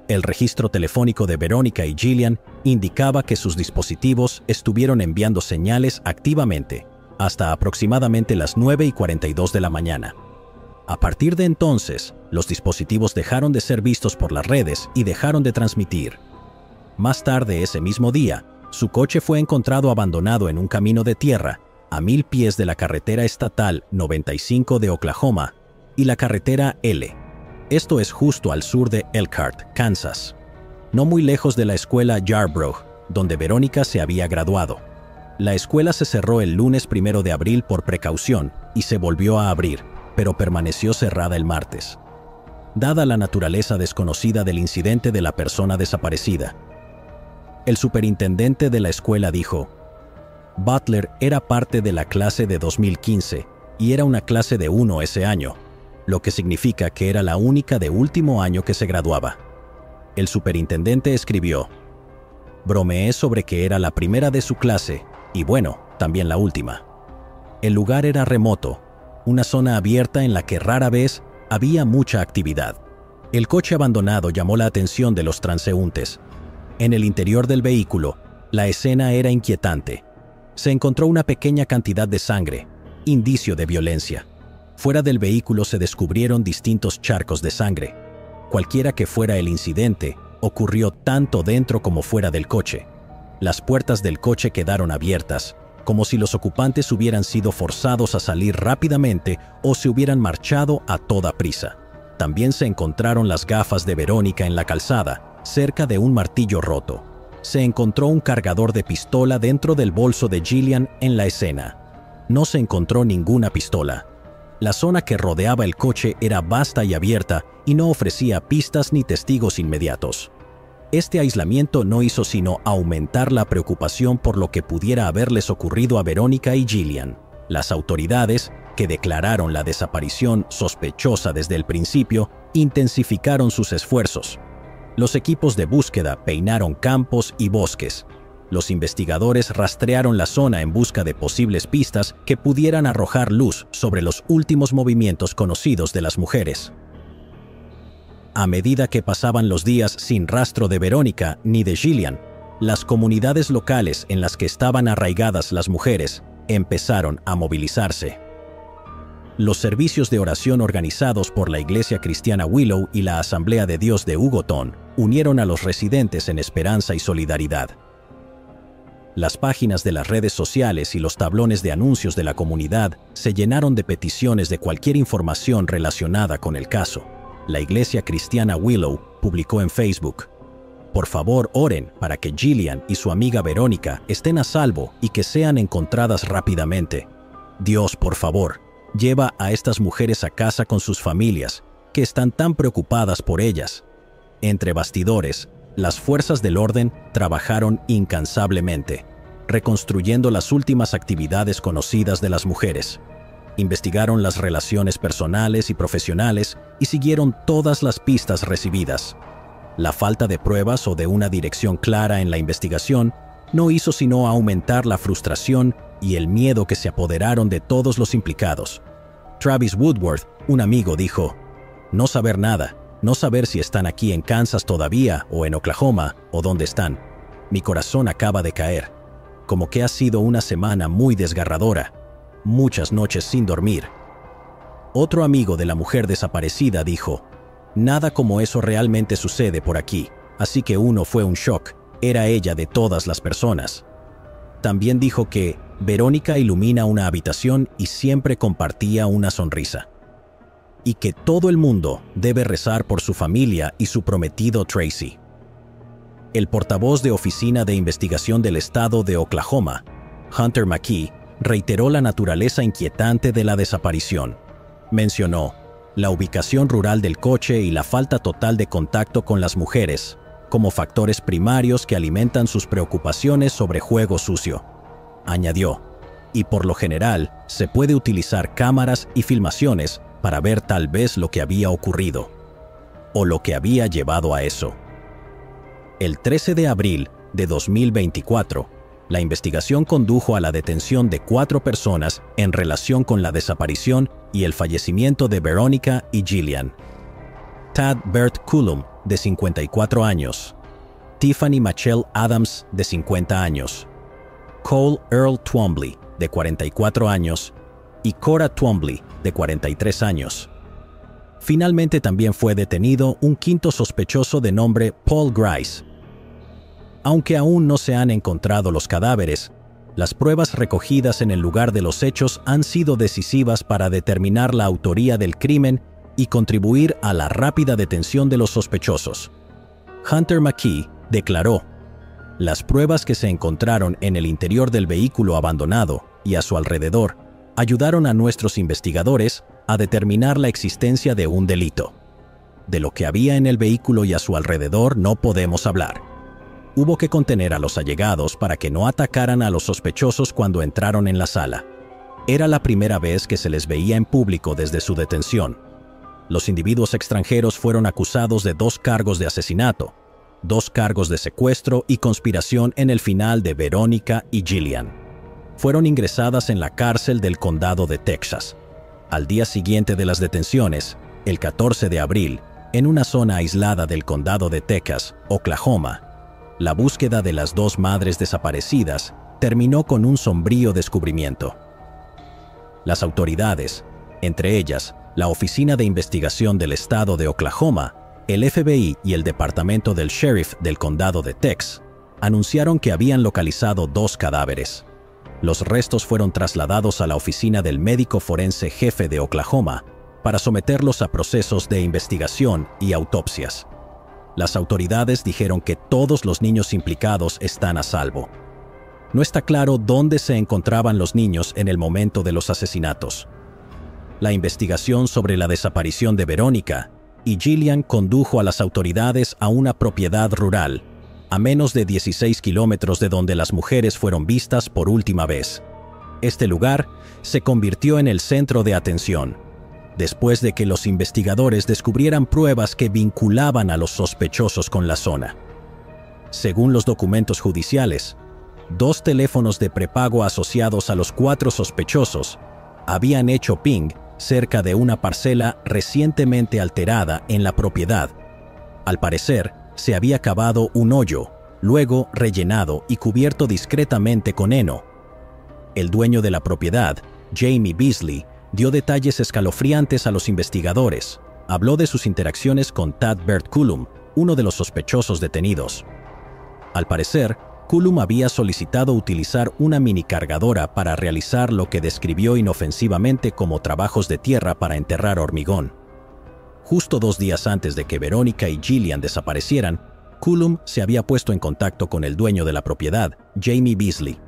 Speaker 1: El registro telefónico de Verónica y Gillian indicaba que sus dispositivos estuvieron enviando señales activamente hasta aproximadamente las 9:42 de la mañana. A partir de entonces, los dispositivos dejaron de ser vistos por las redes y dejaron de transmitir. Más tarde ese mismo día, su coche fue encontrado abandonado en un camino de tierra a 1000 pies de la carretera estatal 95 de Oklahoma y la carretera L. Esto es justo al sur de Elkhart, Kansas, no muy lejos de la escuela Yarborough, donde Verónica se había graduado. La escuela se cerró el lunes 1 de abril por precaución y se volvió a abrir, pero permaneció cerrada el martes, dada la naturaleza desconocida del incidente de la persona desaparecida. El superintendente de la escuela dijo: Butler era parte de la clase de 2015 y era una clase de 1 ese año, lo que significa que era la única de último año que se graduaba. El superintendente escribió: bromeé sobre que era la primera de su clase y bueno, también la última. El lugar era remoto, una zona abierta en la que rara vez había mucha actividad. El coche abandonado llamó la atención de los transeúntes. En el interior del vehículo, la escena era inquietante. Se encontró una pequeña cantidad de sangre, indicio de violencia. Fuera del vehículo se descubrieron distintos charcos de sangre. Cualquiera que fuera el incidente, ocurrió tanto dentro como fuera del coche. Las puertas del coche quedaron abiertas, como si los ocupantes hubieran sido forzados a salir rápidamente o se hubieran marchado a toda prisa. También se encontraron las gafas de Verónica en la calzada, cerca de un martillo roto. Se encontró un cargador de pistola dentro del bolso de Gillian en la escena. No se encontró ninguna pistola. La zona que rodeaba el coche era vasta y abierta y no ofrecía pistas ni testigos inmediatos. Este aislamiento no hizo sino aumentar la preocupación por lo que pudiera haberles ocurrido a Verónica y Gillian. Las autoridades, que declararon la desaparición sospechosa desde el principio, intensificaron sus esfuerzos. Los equipos de búsqueda peinaron campos y bosques. Los investigadores rastrearon la zona en busca de posibles pistas que pudieran arrojar luz sobre los últimos movimientos conocidos de las mujeres. A medida que pasaban los días sin rastro de Verónica ni de Gillian, las comunidades locales en las que estaban arraigadas las mujeres empezaron a movilizarse. Los servicios de oración organizados por la Iglesia Cristiana Willow y la Asamblea de Dios de Hugoton unieron a los residentes en esperanza y solidaridad. Las páginas de las redes sociales y los tablones de anuncios de la comunidad se llenaron de peticiones de cualquier información relacionada con el caso. La Iglesia Cristiana Willow publicó en Facebook: por favor, oren para que Gillian y su amiga Verónica estén a salvo y que sean encontradas rápidamente. Dios, por favor, lleva a estas mujeres a casa con sus familias, que están tan preocupadas por ellas. Entre bastidores, las fuerzas del orden trabajaron incansablemente, reconstruyendo las últimas actividades conocidas de las mujeres. Investigaron las relaciones personales y profesionales y siguieron todas las pistas recibidas. La falta de pruebas o de una dirección clara en la investigación no hizo sino aumentar la frustración y el miedo que se apoderaron de todos los implicados. Travis Woodworth, un amigo, dijo: no saber nada, no saber si están aquí en Kansas todavía o en Oklahoma o dónde están. Mi corazón acaba de caer. Como que ha sido una semana muy desgarradora. Muchas noches sin dormir. Otro amigo de la mujer desaparecida dijo: nada como eso realmente sucede por aquí, así que uno fue un shock. Era ella de todas las personas. También dijo que Verónica ilumina una habitación y siempre compartía una sonrisa. Y que todo el mundo debe rezar por su familia y su prometido Tracy. El portavoz de Oficina de Investigación del Estado de Oklahoma, Hunter McKee, reiteró la naturaleza inquietante de la desaparición. Mencionó la ubicación rural del coche y la falta total de contacto con las mujeres como factores primarios que alimentan sus preocupaciones sobre juego sucio. Añadió: y por lo general, se puede utilizar cámaras y filmaciones para ver tal vez lo que había ocurrido, o lo que había llevado a eso. El 13 de abril de 2024, la investigación condujo a la detención de 4 personas en relación con la desaparición y el fallecimiento de Veronica y Gillian. Tad Bert Cullum, de 54 años. Tiffany Machelle Adams, de 50 años. Cole Earl Twombly, de 44 años. Y Cora Twombly, de 43 años. Finalmente también fue detenido un quinto sospechoso de nombre Paul Grice. Aunque aún no se han encontrado los cadáveres, las pruebas recogidas en el lugar de los hechos han sido decisivas para determinar la autoría del crimen y contribuir a la rápida detención de los sospechosos. Hunter McKee declaró: "Las pruebas que se encontraron en el interior del vehículo abandonado y a su alrededor ayudaron a nuestros investigadores a determinar la existencia de un delito. De lo que había en el vehículo y a su alrededor no podemos hablar. Hubo que contener a los allegados para que no atacaran a los sospechosos cuando entraron en la sala. Era la primera vez que se les veía en público desde su detención. Los individuos extranjeros fueron acusados de 2 cargos de asesinato, 2 cargos de secuestro y conspiración en el final de Veronica y Gillian. Fueron ingresadas en la cárcel del condado de Texas. Al día siguiente de las detenciones, el 14 de abril, en una zona aislada del condado de Texas, Oklahoma, la búsqueda de las 2 madres desaparecidas terminó con un sombrío descubrimiento. Las autoridades, entre ellas la Oficina de Investigación del Estado de Oklahoma, el FBI y el Departamento del Sheriff del Condado de Texas, anunciaron que habían localizado 2 cadáveres. Los restos fueron trasladados a la Oficina del Médico Forense Jefe de Oklahoma para someterlos a procesos de investigación y autopsias. Las autoridades dijeron que todos los niños implicados están a salvo. No está claro dónde se encontraban los niños en el momento de los asesinatos. La investigación sobre la desaparición de Veronica y Gillian condujo a las autoridades a una propiedad rural, a menos de 16 kilómetros de donde las mujeres fueron vistas por última vez. Este lugar se convirtió en el centro de atención, después de que los investigadores descubrieran pruebas que vinculaban a los sospechosos con la zona. Según los documentos judiciales, 2 teléfonos de prepago asociados a los 4 sospechosos habían hecho ping cerca de una parcela recientemente alterada en la propiedad. Al parecer, se había cavado un hoyo, luego rellenado y cubierto discretamente con heno. El dueño de la propiedad, Jamie Beasley, dio detalles escalofriantes a los investigadores. Habló de sus interacciones con Tad Bert Cullum, uno de los sospechosos detenidos. Al parecer, Cullum había solicitado utilizar una minicargadora para realizar lo que describió inofensivamente como trabajos de tierra para enterrar hormigón. Justo 2 días antes de que Veronica y Gillian desaparecieran, Cullum se había puesto en contacto con el dueño de la propiedad, Jamie Beasley.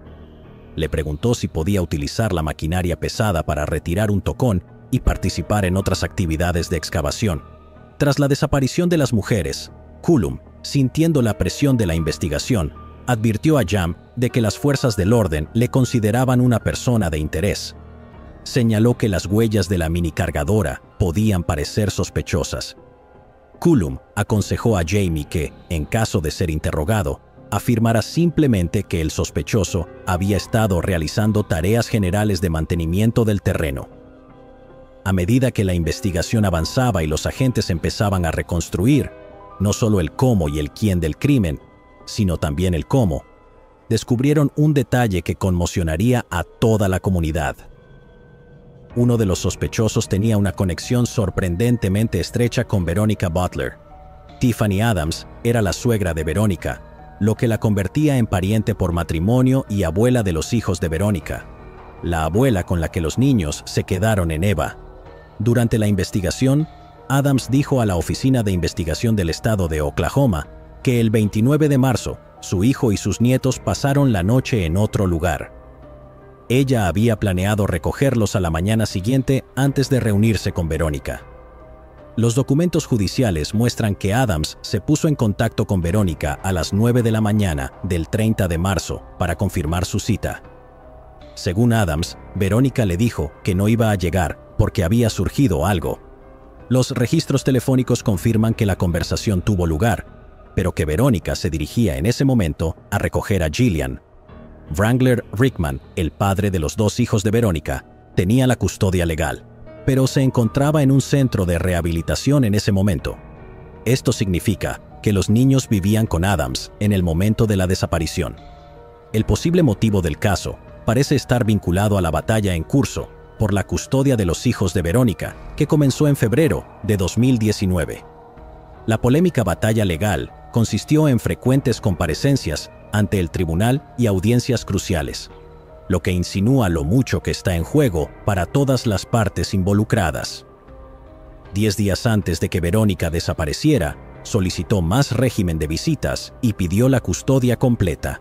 Speaker 1: Le preguntó si podía utilizar la maquinaria pesada para retirar un tocón y participar en otras actividades de excavación. Tras la desaparición de las mujeres, Cullum, sintiendo la presión de la investigación, advirtió a Jam de que las fuerzas del orden le consideraban una persona de interés. Señaló que las huellas de la minicargadora podían parecer sospechosas. Cullum aconsejó a Jamie que, en caso de ser interrogado, afirmara simplemente que el sospechoso había estado realizando tareas generales de mantenimiento del terreno. A medida que la investigación avanzaba y los agentes empezaban a reconstruir, no solo el cómo y el quién del crimen, sino también el cómo, descubrieron un detalle que conmocionaría a toda la comunidad. Uno de los sospechosos tenía una conexión sorprendentemente estrecha con Veronica Butler. Tiffany Adams era la suegra de Veronica, lo que la convertía en pariente por matrimonio y abuela de los hijos de Veronica, la abuela con la que los niños se quedaron en Eva. Durante la investigación, Adams dijo a la Oficina de Investigación del Estado de Oklahoma que el 29 de marzo, su hijo y sus nietos pasaron la noche en otro lugar. Ella había planeado recogerlos a la mañana siguiente antes de reunirse con Veronica. Los documentos judiciales muestran que Adams se puso en contacto con Veronica a las 9 de la mañana del 30 de marzo para confirmar su cita. Según Adams, Veronica le dijo que no iba a llegar porque había surgido algo. Los registros telefónicos confirman que la conversación tuvo lugar, pero que Verónica se dirigía en ese momento a recoger a Gillian. Wrangler Rickman, el padre de los 2 hijos de Verónica, tenía la custodia legal, pero se encontraba en un centro de rehabilitación en ese momento. Esto significa que los niños vivían con Adams en el momento de la desaparición. El posible motivo del caso parece estar vinculado a la batalla en curso por la custodia de los hijos de Verónica, que comenzó en febrero de 2019. La polémica batalla legal consistió en frecuentes comparecencias ante el tribunal y audiencias cruciales, lo que insinúa lo mucho que está en juego para todas las partes involucradas. 10 días antes de que Verónica desapareciera, solicitó más régimen de visitas y pidió la custodia completa.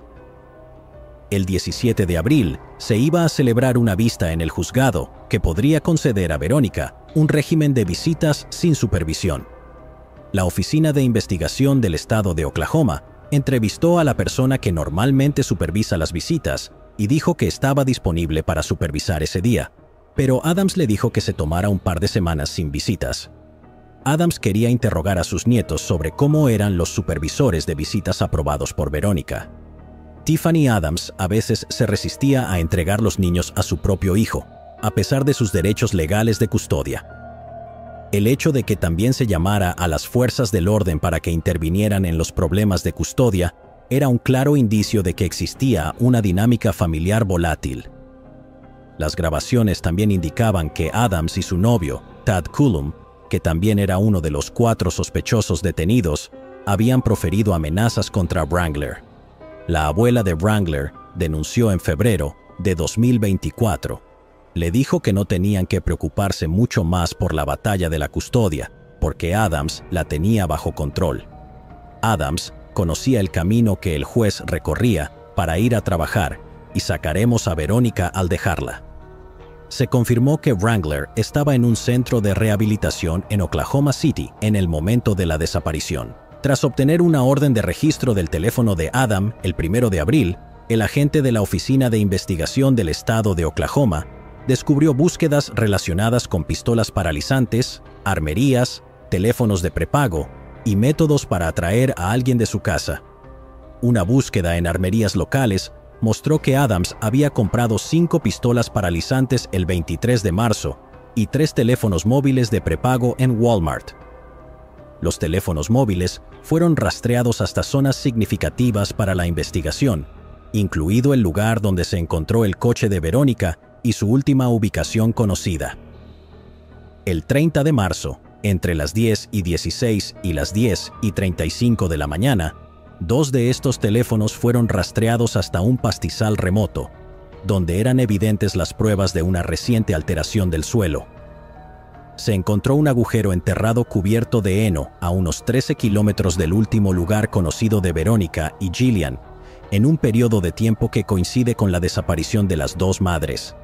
Speaker 1: El 17 de abril se iba a celebrar una vista en el juzgado que podría conceder a Verónica un régimen de visitas sin supervisión. La Oficina de Investigación del Estado de Oklahoma entrevistó a la persona que normalmente supervisa las visitas y dijo que estaba disponible para supervisar ese día, pero Adams le dijo que se tomara un par de semanas sin visitas. Adams quería interrogar a sus nietos sobre cómo eran los supervisores de visitas aprobados por Verónica. Tiffany Adams a veces se resistía a entregar los niños a su propio hijo, a pesar de sus derechos legales de custodia. El hecho de que también se llamara a las fuerzas del orden para que intervinieran en los problemas de custodia era un claro indicio de que existía una dinámica familiar volátil. Las grabaciones también indicaban que Adams y su novio, Tad Cullum, que también era uno de los 4 sospechosos detenidos, habían proferido amenazas contra Wrangler. La abuela de Wrangler denunció en febrero de 2024. Le dijo que no tenían que preocuparse mucho más por la batalla de la custodia, porque Adams la tenía bajo control. Adams conocía el camino que el juez recorría para ir a trabajar y sacaremos a Verónica al dejarla. Se confirmó que Wrangler estaba en un centro de rehabilitación en Oklahoma City en el momento de la desaparición. Tras obtener una orden de registro del teléfono de Adam el 1 de abril, el agente de la Oficina de Investigación del Estado de Oklahoma descubrió búsquedas relacionadas con pistolas paralizantes, armerías, teléfonos de prepago y métodos para atraer a alguien de su casa. Una búsqueda en armerías locales mostró que Adams había comprado 5 pistolas paralizantes el 23 de marzo y 3 teléfonos móviles de prepago en Walmart. Los teléfonos móviles fueron rastreados hasta zonas significativas para la investigación, incluido el lugar donde se encontró el coche de Verónica y su última ubicación conocida. El 30 de marzo, entre las 10:16 y las 10:35 de la mañana, 2 de estos teléfonos fueron rastreados hasta un pastizal remoto, donde eran evidentes las pruebas de una reciente alteración del suelo. Se encontró un agujero enterrado cubierto de heno a unos 13 kilómetros del último lugar conocido de Verónica y Gillian, en un periodo de tiempo que coincide con la desaparición de las 2 madres.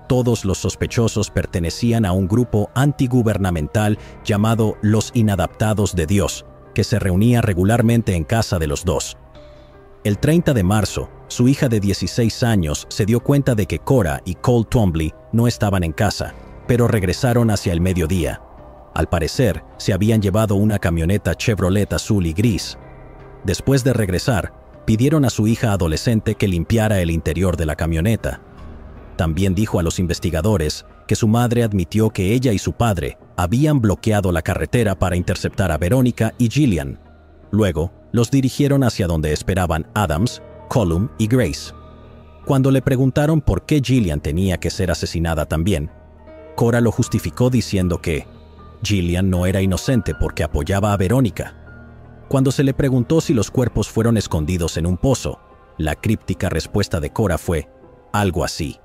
Speaker 1: Todos los sospechosos pertenecían a un grupo antigubernamental llamado Los Inadaptados de Dios, que se reunía regularmente en casa de los 2. El 30 de marzo, su hija de 16 años se dio cuenta de que Cora y Cole Twombly no estaban en casa, pero regresaron hacia el mediodía. Al parecer, se habían llevado una camioneta Chevrolet azul y gris. Después de regresar, pidieron a su hija adolescente que limpiara el interior de la camioneta. También dijo a los investigadores que su madre admitió que ella y su padre habían bloqueado la carretera para interceptar a Verónica y Gillian. Luego, los dirigieron hacia donde esperaban Adams, Cullum y Grace. Cuando le preguntaron por qué Gillian tenía que ser asesinada también, Cora lo justificó diciendo que Gillian no era inocente porque apoyaba a Verónica. Cuando se le preguntó si los cuerpos fueron escondidos en un pozo, la críptica respuesta de Cora fue algo así.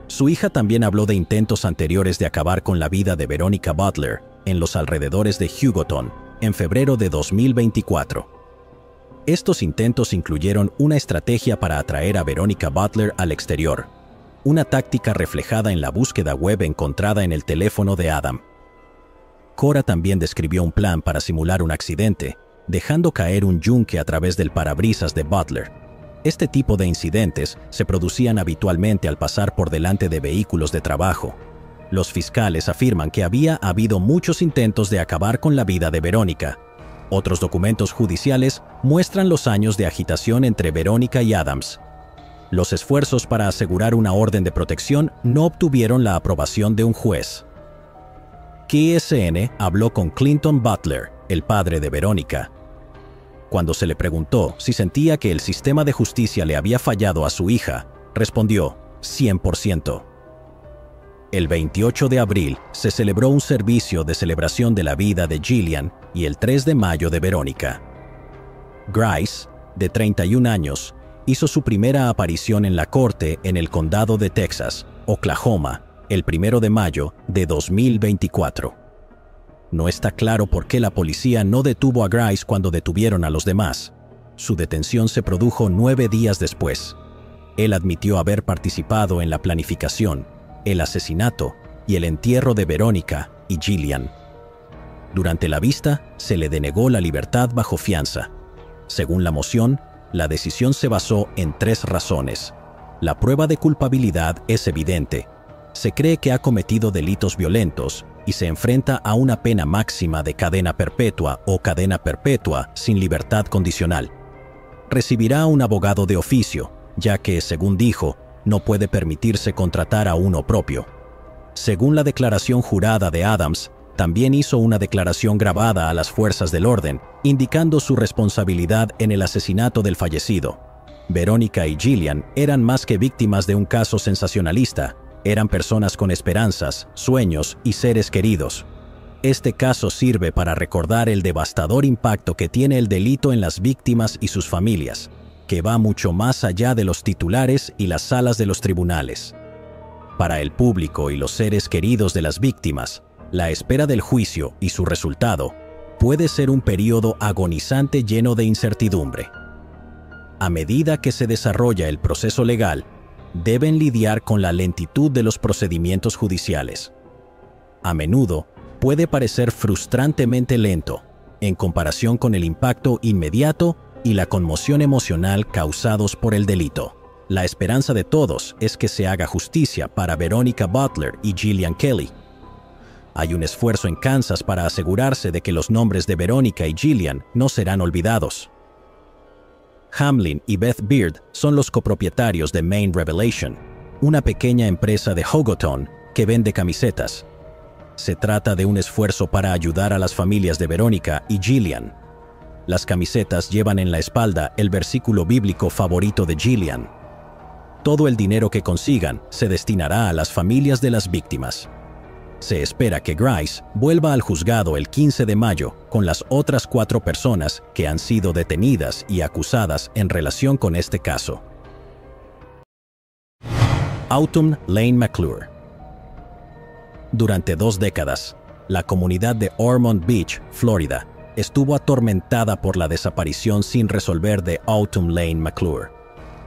Speaker 1: Su hija también habló de intentos anteriores de acabar con la vida de Verónica Butler en los alrededores de Hugoton en febrero de 2024. Estos intentos incluyeron una estrategia para atraer a Verónica Butler al exterior, una táctica reflejada en la búsqueda web encontrada en el teléfono de Adam. Cora también describió un plan para simular un accidente, dejando caer un yunque a través del parabrisas de Butler. Este tipo de incidentes se producían habitualmente al pasar por delante de vehículos de trabajo. Los fiscales afirman que había habido muchos intentos de acabar con la vida de Verónica. Otros documentos judiciales muestran los años de agitación entre Verónica y Adams. Los esfuerzos para asegurar una orden de protección no obtuvieron la aprobación de un juez. KSN habló con Clinton Butler, el padre de Verónica. Cuando se le preguntó si sentía que el sistema de justicia le había fallado a su hija, respondió 100%. El 28 de abril se celebró un servicio de celebración de la vida de Gillian y el 3 de mayo de Verónica. Grice, de 31 años, hizo su primera aparición en la corte en el condado de Texas, Oklahoma, el 1 de mayo de 2024. No está claro por qué la policía no detuvo a Grice cuando detuvieron a los demás. Su detención se produjo 9 días después. Él admitió haber participado en la planificación, el asesinato y el entierro de Verónica y Gillian. Durante la vista, se le denegó la libertad bajo fianza. Según la moción, la decisión se basó en 3 razones. La prueba de culpabilidad es evidente. Se cree que ha cometido delitos violentos y se enfrenta a una pena máxima de cadena perpetua o cadena perpetua sin libertad condicional. Recibirá un abogado de oficio, ya que, según dijo, no puede permitirse contratar a uno propio. Según la declaración jurada de Adams, también hizo una declaración grabada a las fuerzas del orden, indicando su responsabilidad en el asesinato del fallecido. Verónica y Gillian eran más que víctimas de un caso sensacionalista, eran personas con esperanzas, sueños y seres queridos. Este caso sirve para recordar el devastador impacto que tiene el delito en las víctimas y sus familias, que va mucho más allá de los titulares y las salas de los tribunales. Para el público y los seres queridos de las víctimas, la espera del juicio y su resultado puede ser un periodo agonizante lleno de incertidumbre. A medida que se desarrolla el proceso legal, deben lidiar con la lentitud de los procedimientos judiciales. A menudo, puede parecer frustrantemente lento, en comparación con el impacto inmediato y la conmoción emocional causados por el delito. La esperanza de todos es que se haga justicia para Verónica Butler y Gillian Kelly. Hay un esfuerzo en Kansas para asegurarse de que los nombres de Verónica y Gillian no serán olvidados. Hamlin y Beth Beard son los copropietarios de Main Revelation, una pequeña empresa de Hogoton que vende camisetas. Se trata de un esfuerzo para ayudar a las familias de Verónica y Gillian. Las camisetas llevan en la espalda el versículo bíblico favorito de Gillian. Todo el dinero que consigan se destinará a las familias de las víctimas. Se espera que Grice vuelva al juzgado el 15 de mayo con las otras 4 personas que han sido detenidas y acusadas en relación con este caso. Autumn Lane McClure. Durante 2 décadas, la comunidad de Ormond Beach, Florida, estuvo atormentada por la desaparición sin resolver de Autumn Lane McClure.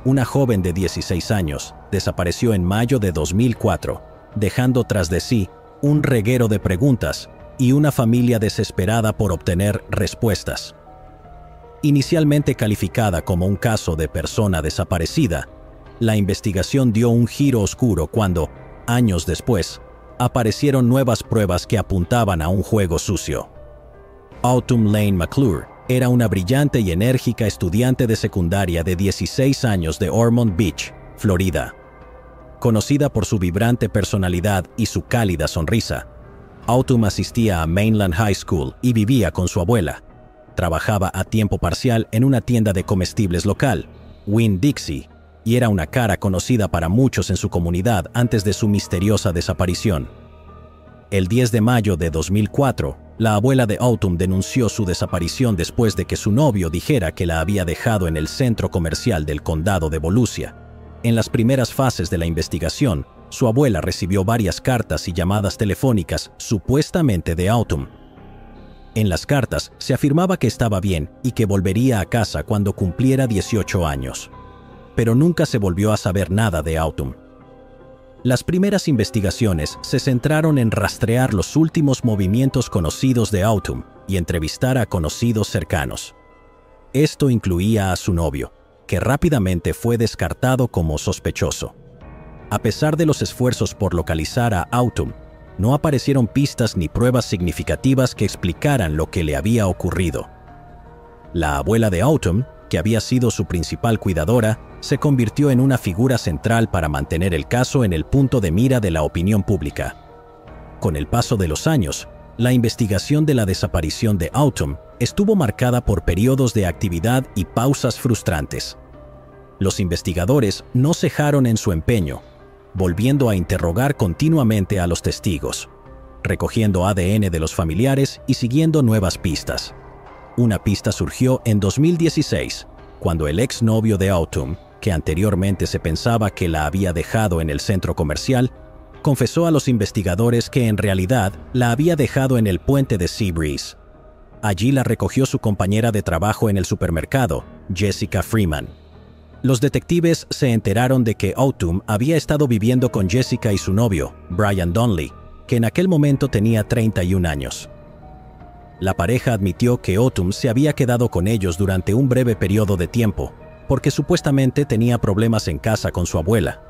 Speaker 1: Una joven de 16 años desapareció en mayo de 2004, dejando tras de sí un reguero de preguntas y una familia desesperada por obtener respuestas. Inicialmente calificada como un caso de persona desaparecida, la investigación dio un giro oscuro cuando, años después, aparecieron nuevas pruebas que apuntaban a un juego sucio. Autumn Lane McClure era una brillante y enérgica estudiante de secundaria de 16 años de Ormond Beach, Florida. Conocida por su vibrante personalidad y su cálida sonrisa, Autumn asistía a Mainland High School y vivía con su abuela. Trabajaba a tiempo parcial en una tienda de comestibles local, Winn-Dixie, y era una cara conocida para muchos en su comunidad antes de su misteriosa desaparición. El 10 de mayo de 2004, la abuela de Autumn denunció su desaparición después de que su novio dijera que la había dejado en el centro comercial del condado de Volusia. En las primeras fases de la investigación, su abuela recibió varias cartas y llamadas telefónicas supuestamente de Autumn. En las cartas se afirmaba que estaba bien y que volvería a casa cuando cumpliera 18 años. Pero nunca se volvió a saber nada de Autumn. Las primeras investigaciones se centraron en rastrear los últimos movimientos conocidos de Autumn y entrevistar a conocidos cercanos. Esto incluía a su novio, que rápidamente fue descartado como sospechoso. A pesar de los esfuerzos por localizar a Autumn, no aparecieron pistas ni pruebas significativas que explicaran lo que le había ocurrido. La abuela de Autumn, que había sido su principal cuidadora, se convirtió en una figura central para mantener el caso en el punto de mira de la opinión pública. Con el paso de los años, la investigación de la desaparición de Autumn estuvo marcada por periodos de actividad y pausas frustrantes. Los investigadores no cejaron en su empeño, volviendo a interrogar continuamente a los testigos, recogiendo ADN de los familiares y siguiendo nuevas pistas. Una pista surgió en 2016, cuando el exnovio de Autumn, que anteriormente se pensaba que la había dejado en el centro comercial, confesó a los investigadores que en realidad la había dejado en el puente de Seabreeze. Allí la recogió su compañera de trabajo en el supermercado, Jessica Freeman. Los detectives se enteraron de que Autumn había estado viviendo con Jessica y su novio, Brian Donnelly, que en aquel momento tenía 31 años. La pareja admitió que Autumn se había quedado con ellos durante un breve periodo de tiempo, porque supuestamente tenía problemas en casa con su abuela.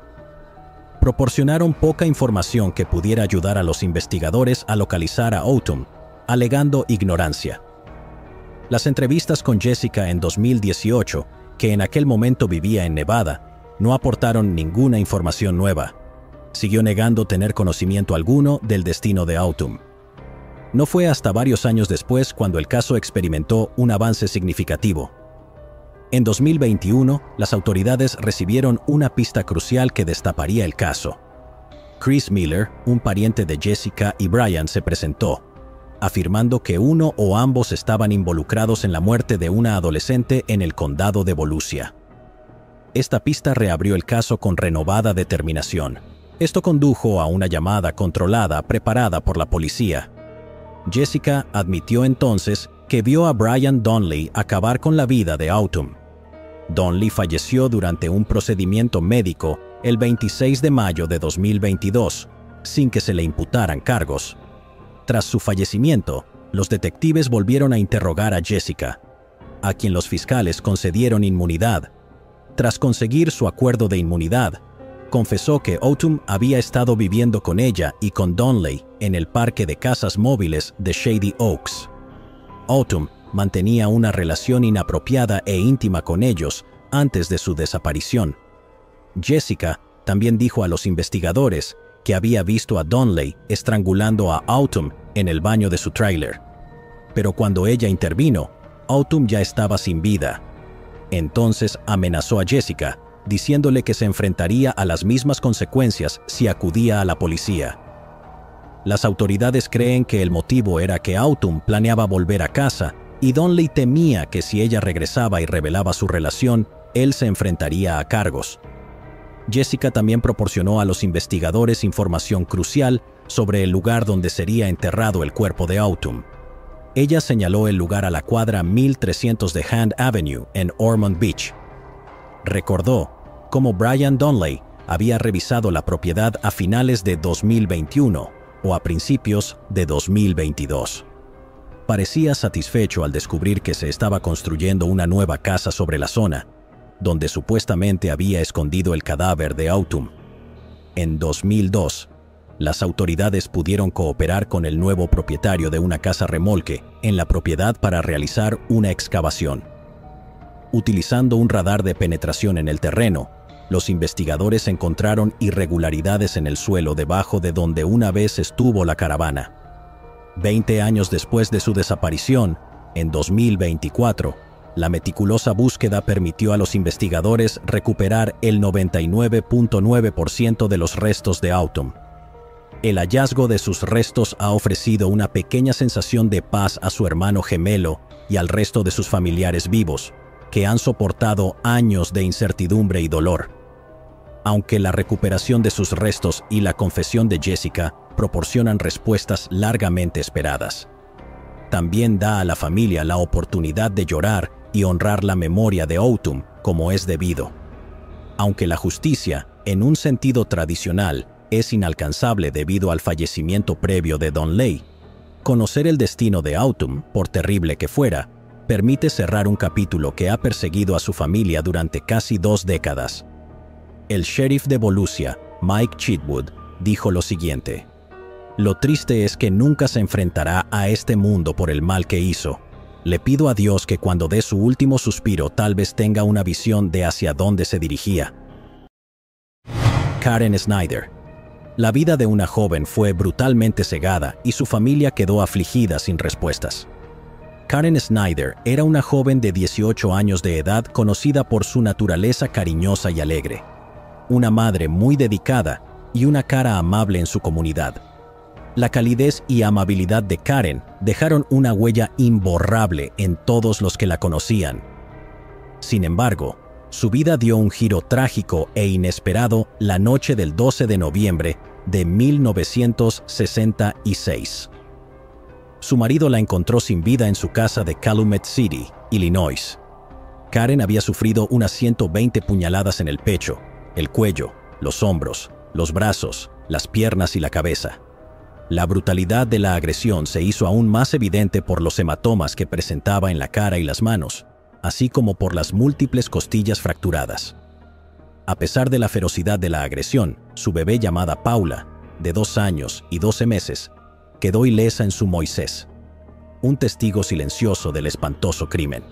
Speaker 1: Proporcionaron poca información que pudiera ayudar a los investigadores a localizar a Autumn, alegando ignorancia. Las entrevistas con Jessica en 2018, que en aquel momento vivía en Nevada, no aportaron ninguna información nueva. Siguió negando tener conocimiento alguno del destino de Autumn. No fue hasta varios años después cuando el caso experimentó un avance significativo. En 2021, las autoridades recibieron una pista crucial que destaparía el caso. Chris Miller, un pariente de Jessica y Brian, se presentó, afirmando que uno o ambos estaban involucrados en la muerte de una adolescente en el condado de Volusia. Esta pista reabrió el caso con renovada determinación. Esto condujo a una llamada controlada preparada por la policía. Jessica admitió entonces que vio a Brian Donnelly acabar con la vida de Autumn. Donnelly falleció durante un procedimiento médico el 26 de mayo de 2022, sin que se le imputaran cargos. Tras su fallecimiento, los detectives volvieron a interrogar a Jessica, a quien los fiscales concedieron inmunidad. Tras conseguir su acuerdo de inmunidad, confesó que Autumn había estado viviendo con ella y con Donnelly en el parque de casas móviles de Shady Oaks. Autumn mantenía una relación inapropiada e íntima con ellos antes de su desaparición. Jessica también dijo a los investigadores que había visto a Donnelly estrangulando a Autumn en el baño de su tráiler. Pero cuando ella intervino, Autumn ya estaba sin vida. Entonces amenazó a Jessica, diciéndole que se enfrentaría a las mismas consecuencias si acudía a la policía. Las autoridades creen que el motivo era que Autumn planeaba volver a casa y Donnelly temía que si ella regresaba y revelaba su relación, él se enfrentaría a cargos. Jessica también proporcionó a los investigadores información crucial sobre el lugar donde sería enterrado el cuerpo de Autumn. Ella señaló el lugar a la cuadra 1300 de Hand Avenue en Ormond Beach. Recordó cómo Brian Donnelly había revisado la propiedad a finales de 2021 o a principios de 2022. Parecía satisfecho al descubrir que se estaba construyendo una nueva casa sobre la zona, donde supuestamente había escondido el cadáver de Autumn. En 2002, las autoridades pudieron cooperar con el nuevo propietario de una casa remolque en la propiedad para realizar una excavación. Utilizando un radar de penetración en el terreno, los investigadores encontraron irregularidades en el suelo debajo de donde una vez estuvo la caravana. 20 años después de su desaparición, en 2024, la meticulosa búsqueda permitió a los investigadores recuperar el 99.9% de los restos de Autumn. El hallazgo de sus restos ha ofrecido una pequeña sensación de paz a su hermano gemelo y al resto de sus familiares vivos, que han soportado años de incertidumbre y dolor. Aunque la recuperación de sus restos y la confesión de Jessica proporcionan respuestas largamente esperadas, también da a la familia la oportunidad de llorar y honrar la memoria de Autumn como es debido. Aunque la justicia, en un sentido tradicional, es inalcanzable debido al fallecimiento previo de Donnelly, conocer el destino de Autumn, por terrible que fuera, permite cerrar un capítulo que ha perseguido a su familia durante casi 2 décadas. El sheriff de Volusia, Mike Chitwood, dijo lo siguiente: Lo triste es que nunca se enfrentará a este mundo por el mal que hizo. Le pido a Dios que cuando dé su último suspiro tal vez tenga una visión de hacia dónde se dirigía. Karen Snyder. La vida de una joven fue brutalmente cegada y su familia quedó afligida sin respuestas. Karen Snyder era una joven de 18 años de edad conocida por su naturaleza cariñosa y alegre. Una madre muy dedicada y una cara amable en su comunidad. La calidez y amabilidad de Karen dejaron una huella imborrable en todos los que la conocían. Sin embargo, su vida dio un giro trágico e inesperado la noche del 12 de noviembre de 1966. Su marido la encontró sin vida en su casa de Calumet City, Illinois. Karen había sufrido unas 120 puñaladas en el pecho, el cuello, los hombros, los brazos, las piernas y la cabeza. La brutalidad de la agresión se hizo aún más evidente por los hematomas que presentaba en la cara y las manos, así como por las múltiples costillas fracturadas. A pesar de la ferocidad de la agresión, su bebé llamada Paula, de 2 años y 12 meses, quedó ilesa en su Moisés, un testigo silencioso del espantoso crimen.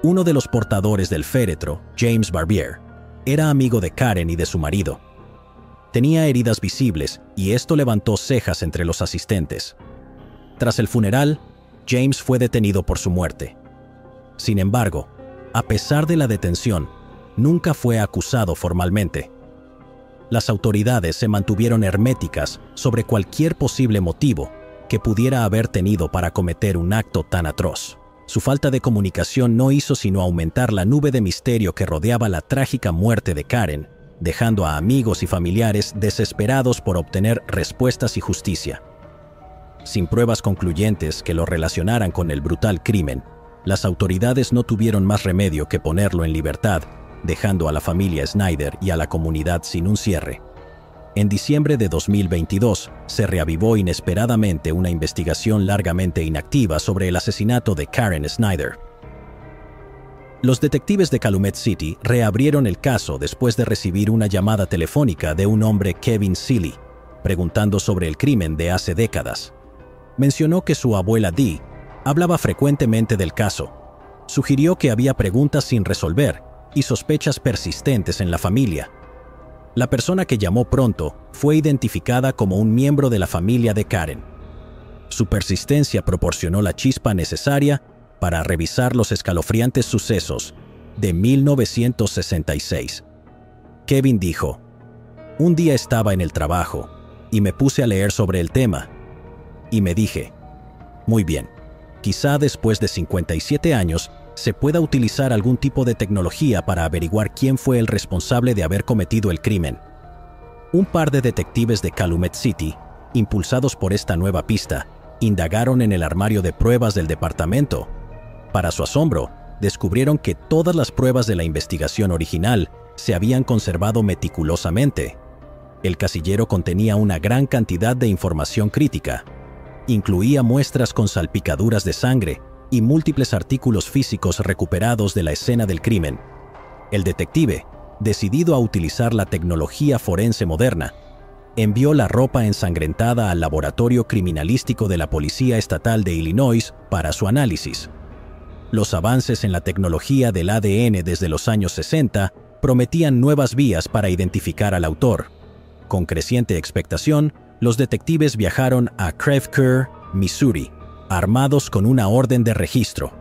Speaker 1: Uno de los portadores del féretro, James Barbier, era amigo de Karen y de su marido. Tenía heridas visibles y esto levantó cejas entre los asistentes. Tras el funeral, James fue detenido por su muerte. Sin embargo, a pesar de la detención, nunca fue acusado formalmente. Las autoridades se mantuvieron herméticas sobre cualquier posible motivo que pudiera haber tenido para cometer un acto tan atroz. Su falta de comunicación no hizo sino aumentar la nube de misterio que rodeaba la trágica muerte de Karen, dejando a amigos y familiares desesperados por obtener respuestas y justicia. Sin pruebas concluyentes que lo relacionaran con el brutal crimen, las autoridades no tuvieron más remedio que ponerlo en libertad, dejando a la familia Snyder y a la comunidad sin un cierre. En diciembre de 2022, se reavivó inesperadamente una investigación largamente inactiva sobre el asesinato de Karen Snyder. Los detectives de Calumet City reabrieron el caso después de recibir una llamada telefónica de un hombre, Kevin Seeley, preguntando sobre el crimen de hace décadas. Mencionó que su abuela Dee hablaba frecuentemente del caso. Sugirió que había preguntas sin resolver y sospechas persistentes en la familia. La persona que llamó pronto fue identificada como un miembro de la familia de Karen. Su persistencia proporcionó la chispa necesaria para revisar los escalofriantes sucesos de 1966. Kevin dijo: "Un día estaba en el trabajo y me puse a leer sobre el tema y me dije, muy bien, quizá después de 57 años se pueda utilizar algún tipo de tecnología para averiguar quién fue el responsable de haber cometido el crimen". Un par de detectives de Calumet City, impulsados por esta nueva pista, indagaron en el armario de pruebas del departamento. Para su asombro, descubrieron que todas las pruebas de la investigación original se habían conservado meticulosamente. El casillero contenía una gran cantidad de información crítica. Incluía muestras con salpicaduras de sangre y múltiples artículos físicos recuperados de la escena del crimen. El detective, decidido a utilizar la tecnología forense moderna, envió la ropa ensangrentada al laboratorio criminalístico de la Policía Estatal de Illinois para su análisis. Los avances en la tecnología del ADN desde los años 60 prometían nuevas vías para identificar al autor. Con creciente expectación, los detectives viajaron a Creve Coeur, Missouri, armados con una orden de registro.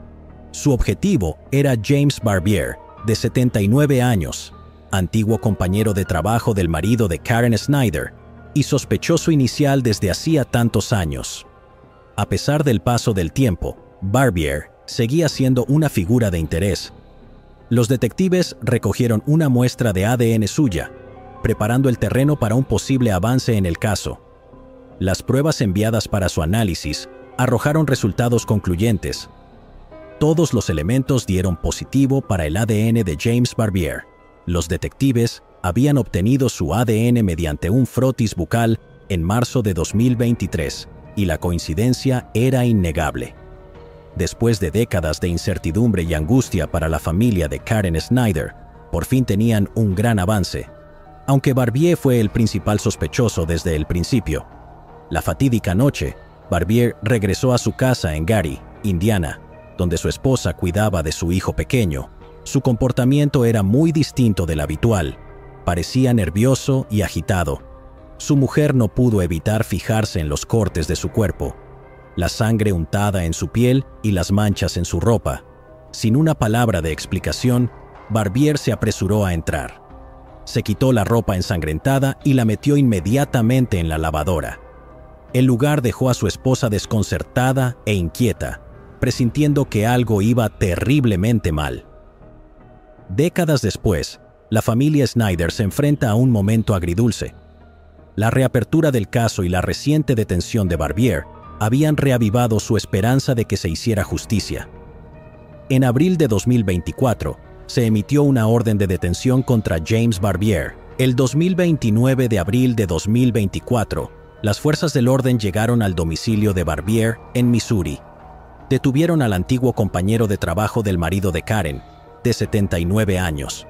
Speaker 1: Su objetivo era James Barbier, de 79 años, antiguo compañero de trabajo del marido de Karen Snyder y sospechoso inicial desde hacía tantos años. A pesar del paso del tiempo, Barbier seguía siendo una figura de interés. Los detectives recogieron una muestra de ADN suya, preparando el terreno para un posible avance en el caso. Las pruebas enviadas para su análisis arrojaron resultados concluyentes. Todos los elementos dieron positivo para el ADN de James Barbier. Los detectives habían obtenido su ADN mediante un frotis bucal en marzo de 2023 y la coincidencia era innegable. Después de décadas de incertidumbre y angustia para la familia de Karen Snyder, por fin tenían un gran avance. Aunque Barbier fue el principal sospechoso desde el principio, La fatídica noche, Barbier regresó a su casa en Gary, Indiana, donde su esposa cuidaba de su hijo pequeño. Su comportamiento era muy distinto del habitual. Parecía nervioso y agitado. Su mujer no pudo evitar fijarse en los cortes de su cuerpo, la sangre untada en su piel y las manchas en su ropa. Sin una palabra de explicación, Barbier se apresuró a entrar. Se quitó la ropa ensangrentada y la metió inmediatamente en la lavadora. El lugar dejó a su esposa desconcertada e inquieta, presintiendo que algo iba terriblemente mal. Décadas después, la familia Snyder se enfrenta a un momento agridulce. La reapertura del caso y la reciente detención de Barbier habían reavivado su esperanza de que se hiciera justicia. En abril de 2024, se emitió una orden de detención contra James Barbier. El 29 de abril de 2024, las fuerzas del orden llegaron al domicilio de Barbier en Missouri. Detuvieron al antiguo compañero de trabajo del marido de Karen, de 79 años.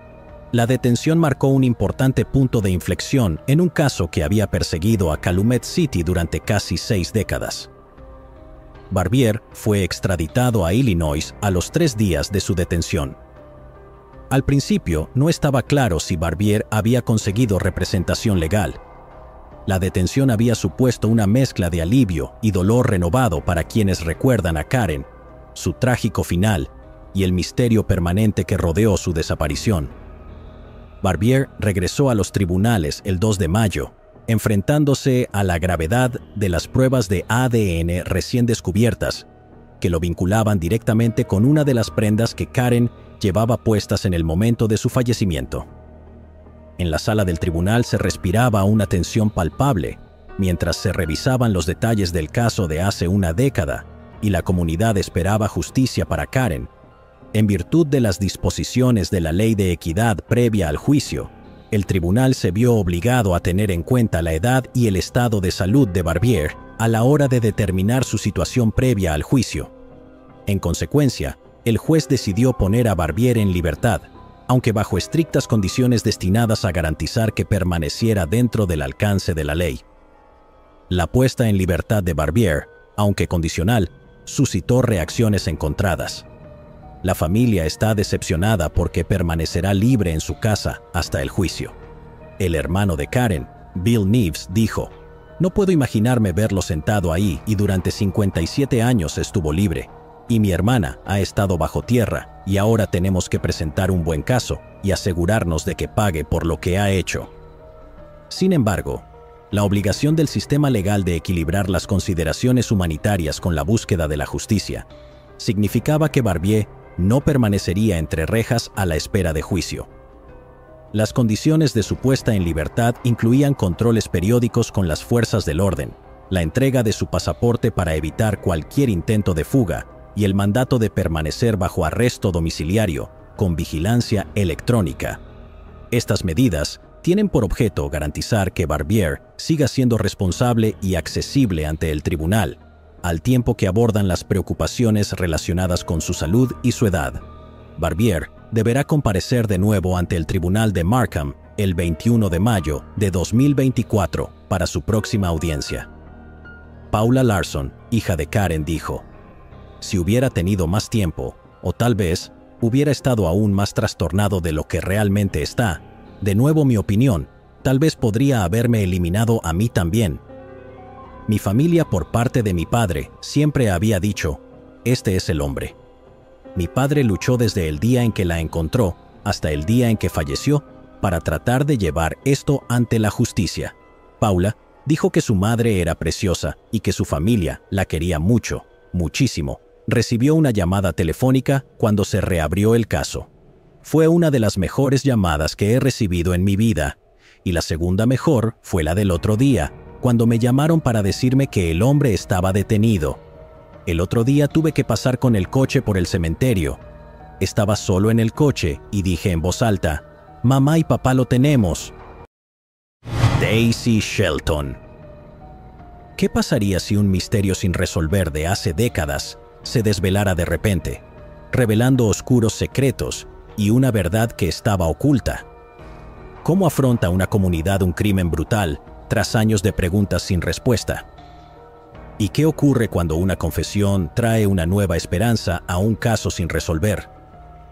Speaker 1: La detención marcó un importante punto de inflexión en un caso que había perseguido a Calumet City durante casi 6 décadas. Barbier fue extraditado a Illinois a los 3 días de su detención. Al principio, no estaba claro si Barbier había conseguido representación legal. La detención había supuesto una mezcla de alivio y dolor renovado para quienes recuerdan a Karen, su trágico final y el misterio permanente que rodeó su desaparición. Barbier regresó a los tribunales el 2 de mayo, enfrentándose a la gravedad de las pruebas de ADN recién descubiertas, que lo vinculaban directamente con una de las prendas que Karen llevaba puestas en el momento de su fallecimiento. En la sala del tribunal se respiraba una tensión palpable, mientras se revisaban los detalles del caso de hace una década y la comunidad esperaba justicia para Karen. En virtud de las disposiciones de la ley de equidad previa al juicio, el tribunal se vio obligado a tener en cuenta la edad y el estado de salud de Barbier a la hora de determinar su situación previa al juicio. En consecuencia, el juez decidió poner a Barbier en libertad, aunque bajo estrictas condiciones destinadas a garantizar que permaneciera dentro del alcance de la ley. La puesta en libertad de Barbier, aunque condicional, suscitó reacciones encontradas. La familia está decepcionada porque permanecerá libre en su casa hasta el juicio. El hermano de Karen, Bill Neves, dijo: "No puedo imaginarme verlo sentado ahí y durante 57 años estuvo libre. Y mi hermana ha estado bajo tierra y ahora tenemos que presentar un buen caso y asegurarnos de que pague por lo que ha hecho". Sin embargo, la obligación del sistema legal de equilibrar las consideraciones humanitarias con la búsqueda de la justicia significaba que Barbier no permanecería entre rejas a la espera de juicio. Las condiciones de su puesta en libertad incluían controles periódicos con las fuerzas del orden, la entrega de su pasaporte para evitar cualquier intento de fuga y el mandato de permanecer bajo arresto domiciliario con vigilancia electrónica. Estas medidas tienen por objeto garantizar que Barbier siga siendo responsable y accesible ante el tribunal, al tiempo que abordan las preocupaciones relacionadas con su salud y su edad. Barbier deberá comparecer de nuevo ante el tribunal de Markham el 21 de mayo de 2024 para su próxima audiencia. Paula Larson, hija de Karen, dijo: "Si hubiera tenido más tiempo, o tal vez hubiera estado aún más trastornado de lo que realmente está, de nuevo mi opinión, tal vez podría haberme eliminado a mí también. Mi familia por parte de mi padre siempre había dicho, este es el hombre. Mi padre luchó desde el día en que la encontró hasta el día en que falleció para tratar de llevar esto ante la justicia". Paula dijo que su madre era preciosa y que su familia la quería mucho, muchísimo. Recibió una llamada telefónica cuando se reabrió el caso. Fue una de las mejores llamadas que he recibido en mi vida, y la segunda mejor fue la del otro día, cuando me llamaron para decirme que el hombre estaba detenido. El otro día tuve que pasar con el coche por el cementerio. Estaba solo en el coche y dije en voz alta: "Mamá y papá lo tenemos". Daisy Shelton. ¿Qué pasaría si un misterio sin resolver de hace décadas se desvelara de repente, revelando oscuros secretos y una verdad que estaba oculta? ¿Cómo afronta una comunidad un crimen brutal tras años de preguntas sin respuesta? ¿Y qué ocurre cuando una confesión trae una nueva esperanza a un caso sin resolver?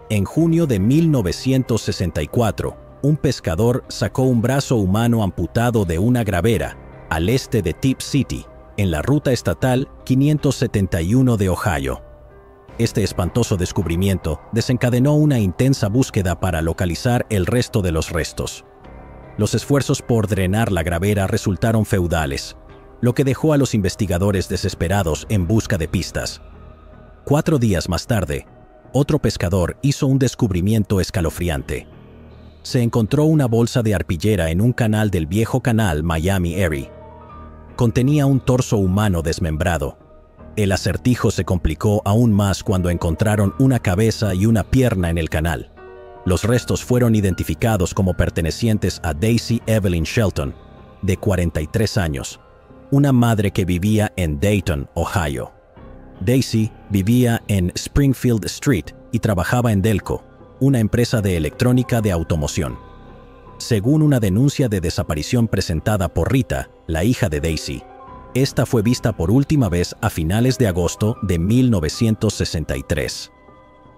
Speaker 1: En junio de 1964, un pescador sacó un brazo humano amputado de una gravera al este de Tipp City, en la ruta estatal 571 de Ohio. Este espantoso descubrimiento desencadenó una intensa búsqueda para localizar el resto de los restos. Los esfuerzos por drenar la gravera resultaron feudales, lo que dejó a los investigadores desesperados en busca de pistas. 4 días más tarde, otro pescador hizo un descubrimiento escalofriante. Se encontró una bolsa de arpillera en un canal del viejo canal Miami-Erie. Contenía un torso humano desmembrado. El acertijo se complicó aún más cuando encontraron una cabeza y una pierna en el canal. Los restos fueron identificados como pertenecientes a Daisy Evelyn Shelton, de 43 años, una madre que vivía en Dayton, Ohio. Daisy vivía en Springfield Street y trabajaba en Delco, una empresa de electrónica de automoción. Según una denuncia de desaparición presentada por Rita, la hija de Daisy, esta fue vista por última vez a finales de agosto de 1963.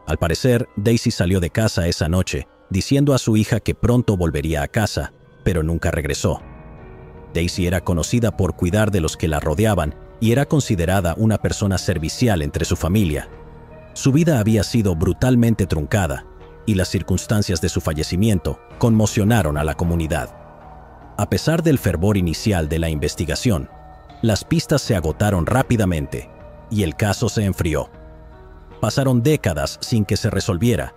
Speaker 1: Al parecer, Daisy salió de casa esa noche, diciendo a su hija que pronto volvería a casa, pero nunca regresó. Daisy era conocida por cuidar de los que la rodeaban y era considerada una persona servicial entre su familia. Su vida había sido brutalmente truncada y las circunstancias de su fallecimiento conmocionaron a la comunidad. A pesar del fervor inicial de la investigación, las pistas se agotaron rápidamente y el caso se enfrió. Pasaron décadas sin que se resolviera,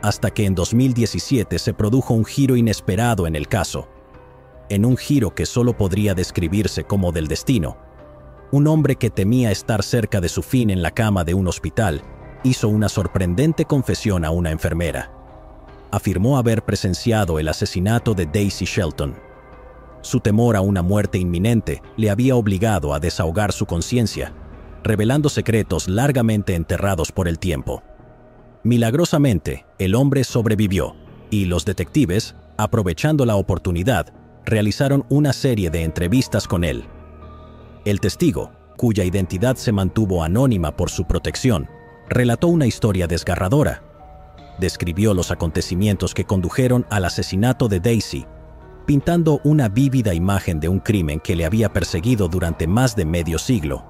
Speaker 1: hasta que en 2017 se produjo un giro inesperado en el caso. En un giro que solo podría describirse como del destino, un hombre que temía estar cerca de su fin en la cama de un hospital hizo una sorprendente confesión a una enfermera. Afirmó haber presenciado el asesinato de Daisy Shelton. Su temor a una muerte inminente le había obligado a desahogar su conciencia, revelando secretos largamente enterrados por el tiempo. Milagrosamente, el hombre sobrevivió y los detectives, aprovechando la oportunidad, realizaron una serie de entrevistas con él. El testigo, cuya identidad se mantuvo anónima por su protección, relató una historia desgarradora. Describió los acontecimientos que condujeron al asesinato de Daisy, pintando una vívida imagen de un crimen que le había perseguido durante más de medio siglo.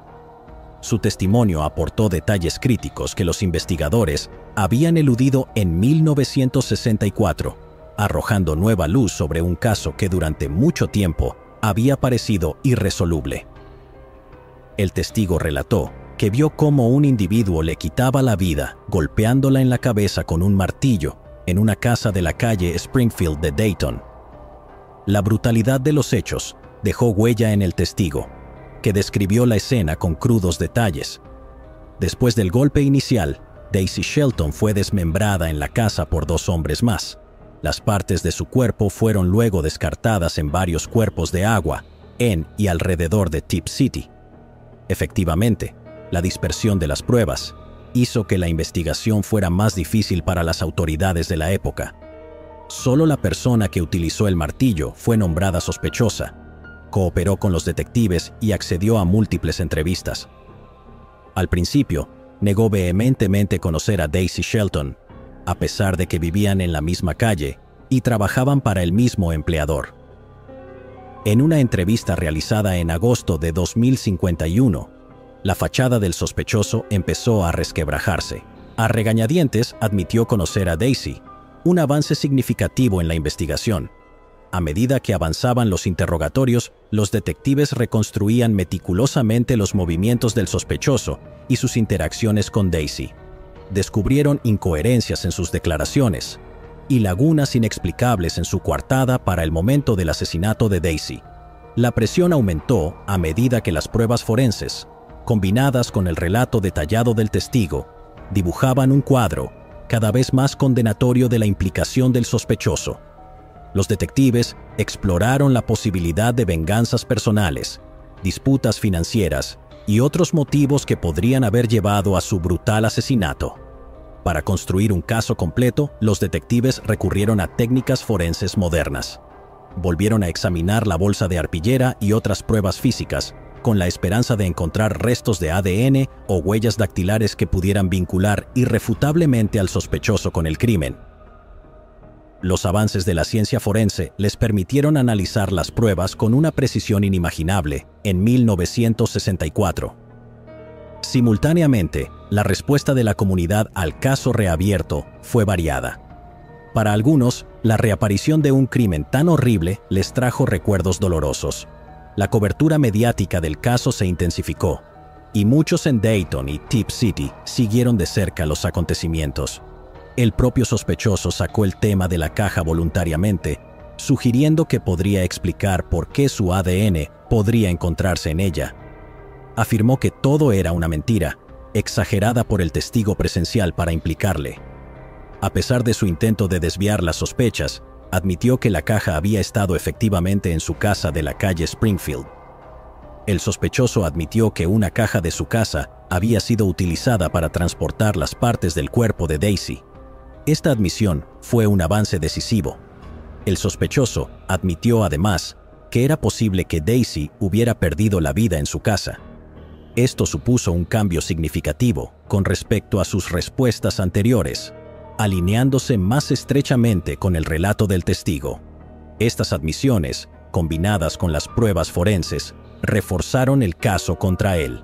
Speaker 1: Su testimonio aportó detalles críticos que los investigadores habían eludido en 1964, arrojando nueva luz sobre un caso que durante mucho tiempo había parecido irresoluble. El testigo relató que vio cómo un individuo le quitaba la vida golpeándola en la cabeza con un martillo en una casa de la calle Springfield de Dayton. La brutalidad de los hechos dejó huella en el testigo, que describió la escena con crudos detalles. Después del golpe inicial, Daisy Shelton fue desmembrada en la casa por 2 hombres más. Las partes de su cuerpo fueron luego descartadas en varios cuerpos de agua en y alrededor de Tipp City. Efectivamente, la dispersión de las pruebas hizo que la investigación fuera más difícil para las autoridades de la época. Solo la persona que utilizó el martillo fue nombrada sospechosa. Cooperó con los detectives y accedió a múltiples entrevistas. Al principio, negó vehementemente conocer a Daisy Shelton, a pesar de que vivían en la misma calle y trabajaban para el mismo empleador. En una entrevista realizada en agosto de 2051, la fachada del sospechoso empezó a resquebrajarse. A regañadientes admitió conocer a Daisy, un avance significativo en la investigación. A medida que avanzaban los interrogatorios, los detectives reconstruían meticulosamente los movimientos del sospechoso y sus interacciones con Daisy. Descubrieron incoherencias en sus declaraciones y lagunas inexplicables en su coartada para el momento del asesinato de Daisy. La presión aumentó a medida que las pruebas forenses, combinadas con el relato detallado del testigo, dibujaban un cuadro cada vez más condenatorio de la implicación del sospechoso. Los detectives exploraron la posibilidad de venganzas personales, disputas financieras y otros motivos que podrían haber llevado a su brutal asesinato. Para construir un caso completo, los detectives recurrieron a técnicas forenses modernas. Volvieron a examinar la bolsa de arpillera y otras pruebas físicas, con la esperanza de encontrar restos de ADN o huellas dactilares que pudieran vincular irrefutablemente al sospechoso con el crimen. Los avances de la ciencia forense les permitieron analizar las pruebas con una precisión inimaginable en 1964. Simultáneamente, la respuesta de la comunidad al caso reabierto fue variada. Para algunos, la reaparición de un crimen tan horrible les trajo recuerdos dolorosos. La cobertura mediática del caso se intensificó, y muchos en Dayton y Tip City siguieron de cerca los acontecimientos. El propio sospechoso sacó el tema de la caja voluntariamente, sugiriendo que podría explicar por qué su ADN podría encontrarse en ella. Afirmó que todo era una mentira, exagerada por el testigo presencial para implicarle. A pesar de su intento de desviar las sospechas, admitió que la caja había estado efectivamente en su casa de la calle Springfield. El sospechoso admitió que una caja de su casa había sido utilizada para transportar las partes del cuerpo de Daisy. Esta admisión fue un avance decisivo. El sospechoso admitió además que era posible que Daisy hubiera perdido la vida en su casa. Esto supuso un cambio significativo con respecto a sus respuestas anteriores, alineándose más estrechamente con el relato del testigo. Estas admisiones, combinadas con las pruebas forenses, reforzaron el caso contra él.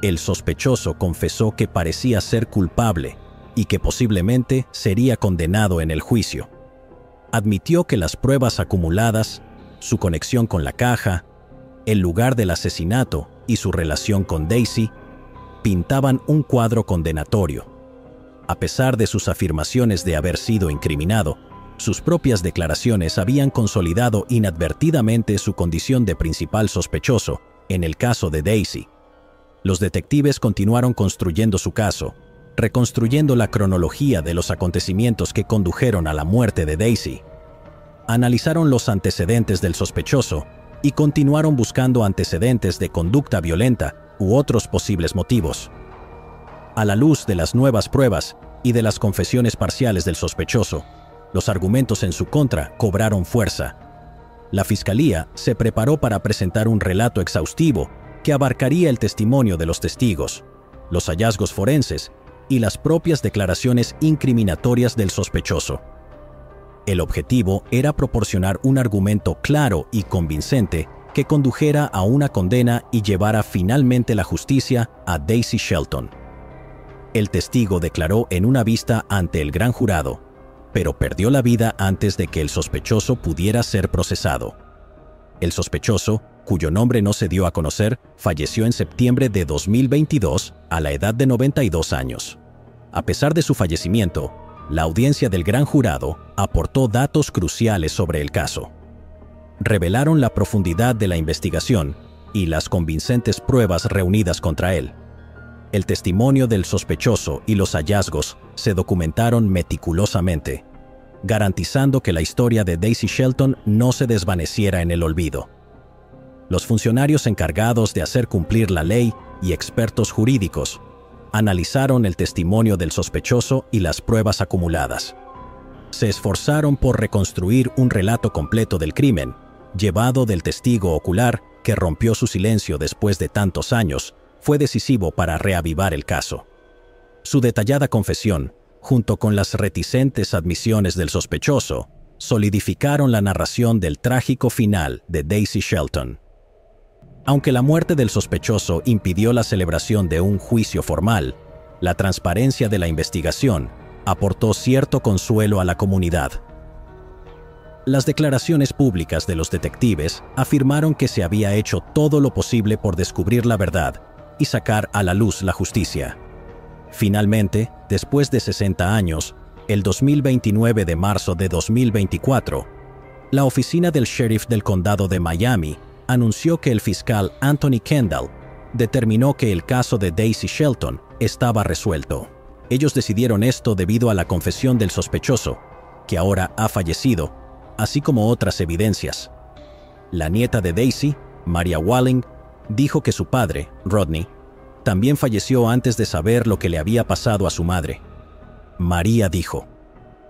Speaker 1: El sospechoso confesó que parecía ser culpable y que posiblemente sería condenado en el juicio. Admitió que las pruebas acumuladas, su conexión con la caja, el lugar del asesinato y su relación con Daisy, pintaban un cuadro condenatorio. A pesar de sus afirmaciones de haber sido incriminado, sus propias declaraciones habían consolidado inadvertidamente su condición de principal sospechoso en el caso de Daisy. Los detectives continuaron construyendo su caso, reconstruyendo la cronología de los acontecimientos que condujeron a la muerte de Daisy. Analizaron los antecedentes del sospechoso y continuaron buscando antecedentes de conducta violenta u otros posibles motivos. A la luz de las nuevas pruebas y de las confesiones parciales del sospechoso, los argumentos en su contra cobraron fuerza. La fiscalía se preparó para presentar un relato exhaustivo que abarcaría el testimonio de los testigos, los hallazgos forenses y las propias declaraciones incriminatorias del sospechoso. El objetivo era proporcionar un argumento claro y convincente que condujera a una condena y llevara finalmente la justicia a Daisy Shelton. El testigo declaró en una vista ante el gran jurado, pero perdió la vida antes de que el sospechoso pudiera ser procesado. El sospechoso, cuyo nombre no se dio a conocer, falleció en septiembre de 2022 a la edad de 92 años. A pesar de su fallecimiento, la audiencia del gran jurado aportó datos cruciales sobre el caso. Revelaron la profundidad de la investigación y las convincentes pruebas reunidas contra él. El testimonio del sospechoso y los hallazgos se documentaron meticulosamente, garantizando que la historia de Daisy Shelton no se desvaneciera en el olvido. Los funcionarios encargados de hacer cumplir la ley y expertos jurídicos analizaron el testimonio del sospechoso y las pruebas acumuladas. Se esforzaron por reconstruir un relato completo del crimen, llevado del testigo ocular que rompió su silencio después de tantos años. Fue decisivo para reavivar el caso. Su detallada confesión, junto con las reticentes admisiones del sospechoso, solidificaron la narración del trágico final de Daisy Shelton. Aunque la muerte del sospechoso impidió la celebración de un juicio formal, la transparencia de la investigación aportó cierto consuelo a la comunidad. Las declaraciones públicas de los detectives afirmaron que se había hecho todo lo posible por descubrir la verdad y sacar a la luz la justicia. Finalmente, después de 60 años, el 2029 de marzo de 2024, la oficina del sheriff del condado de Miami anunció que el fiscal Anthony Kendall determinó que el caso de Daisy Shelton estaba resuelto. Ellos decidieron esto debido a la confesión del sospechoso, que ahora ha fallecido, así como otras evidencias. La nieta de Daisy, Maria Walling, dijo que su padre, Rodney, también falleció antes de saber lo que le había pasado a su madre. María dijo: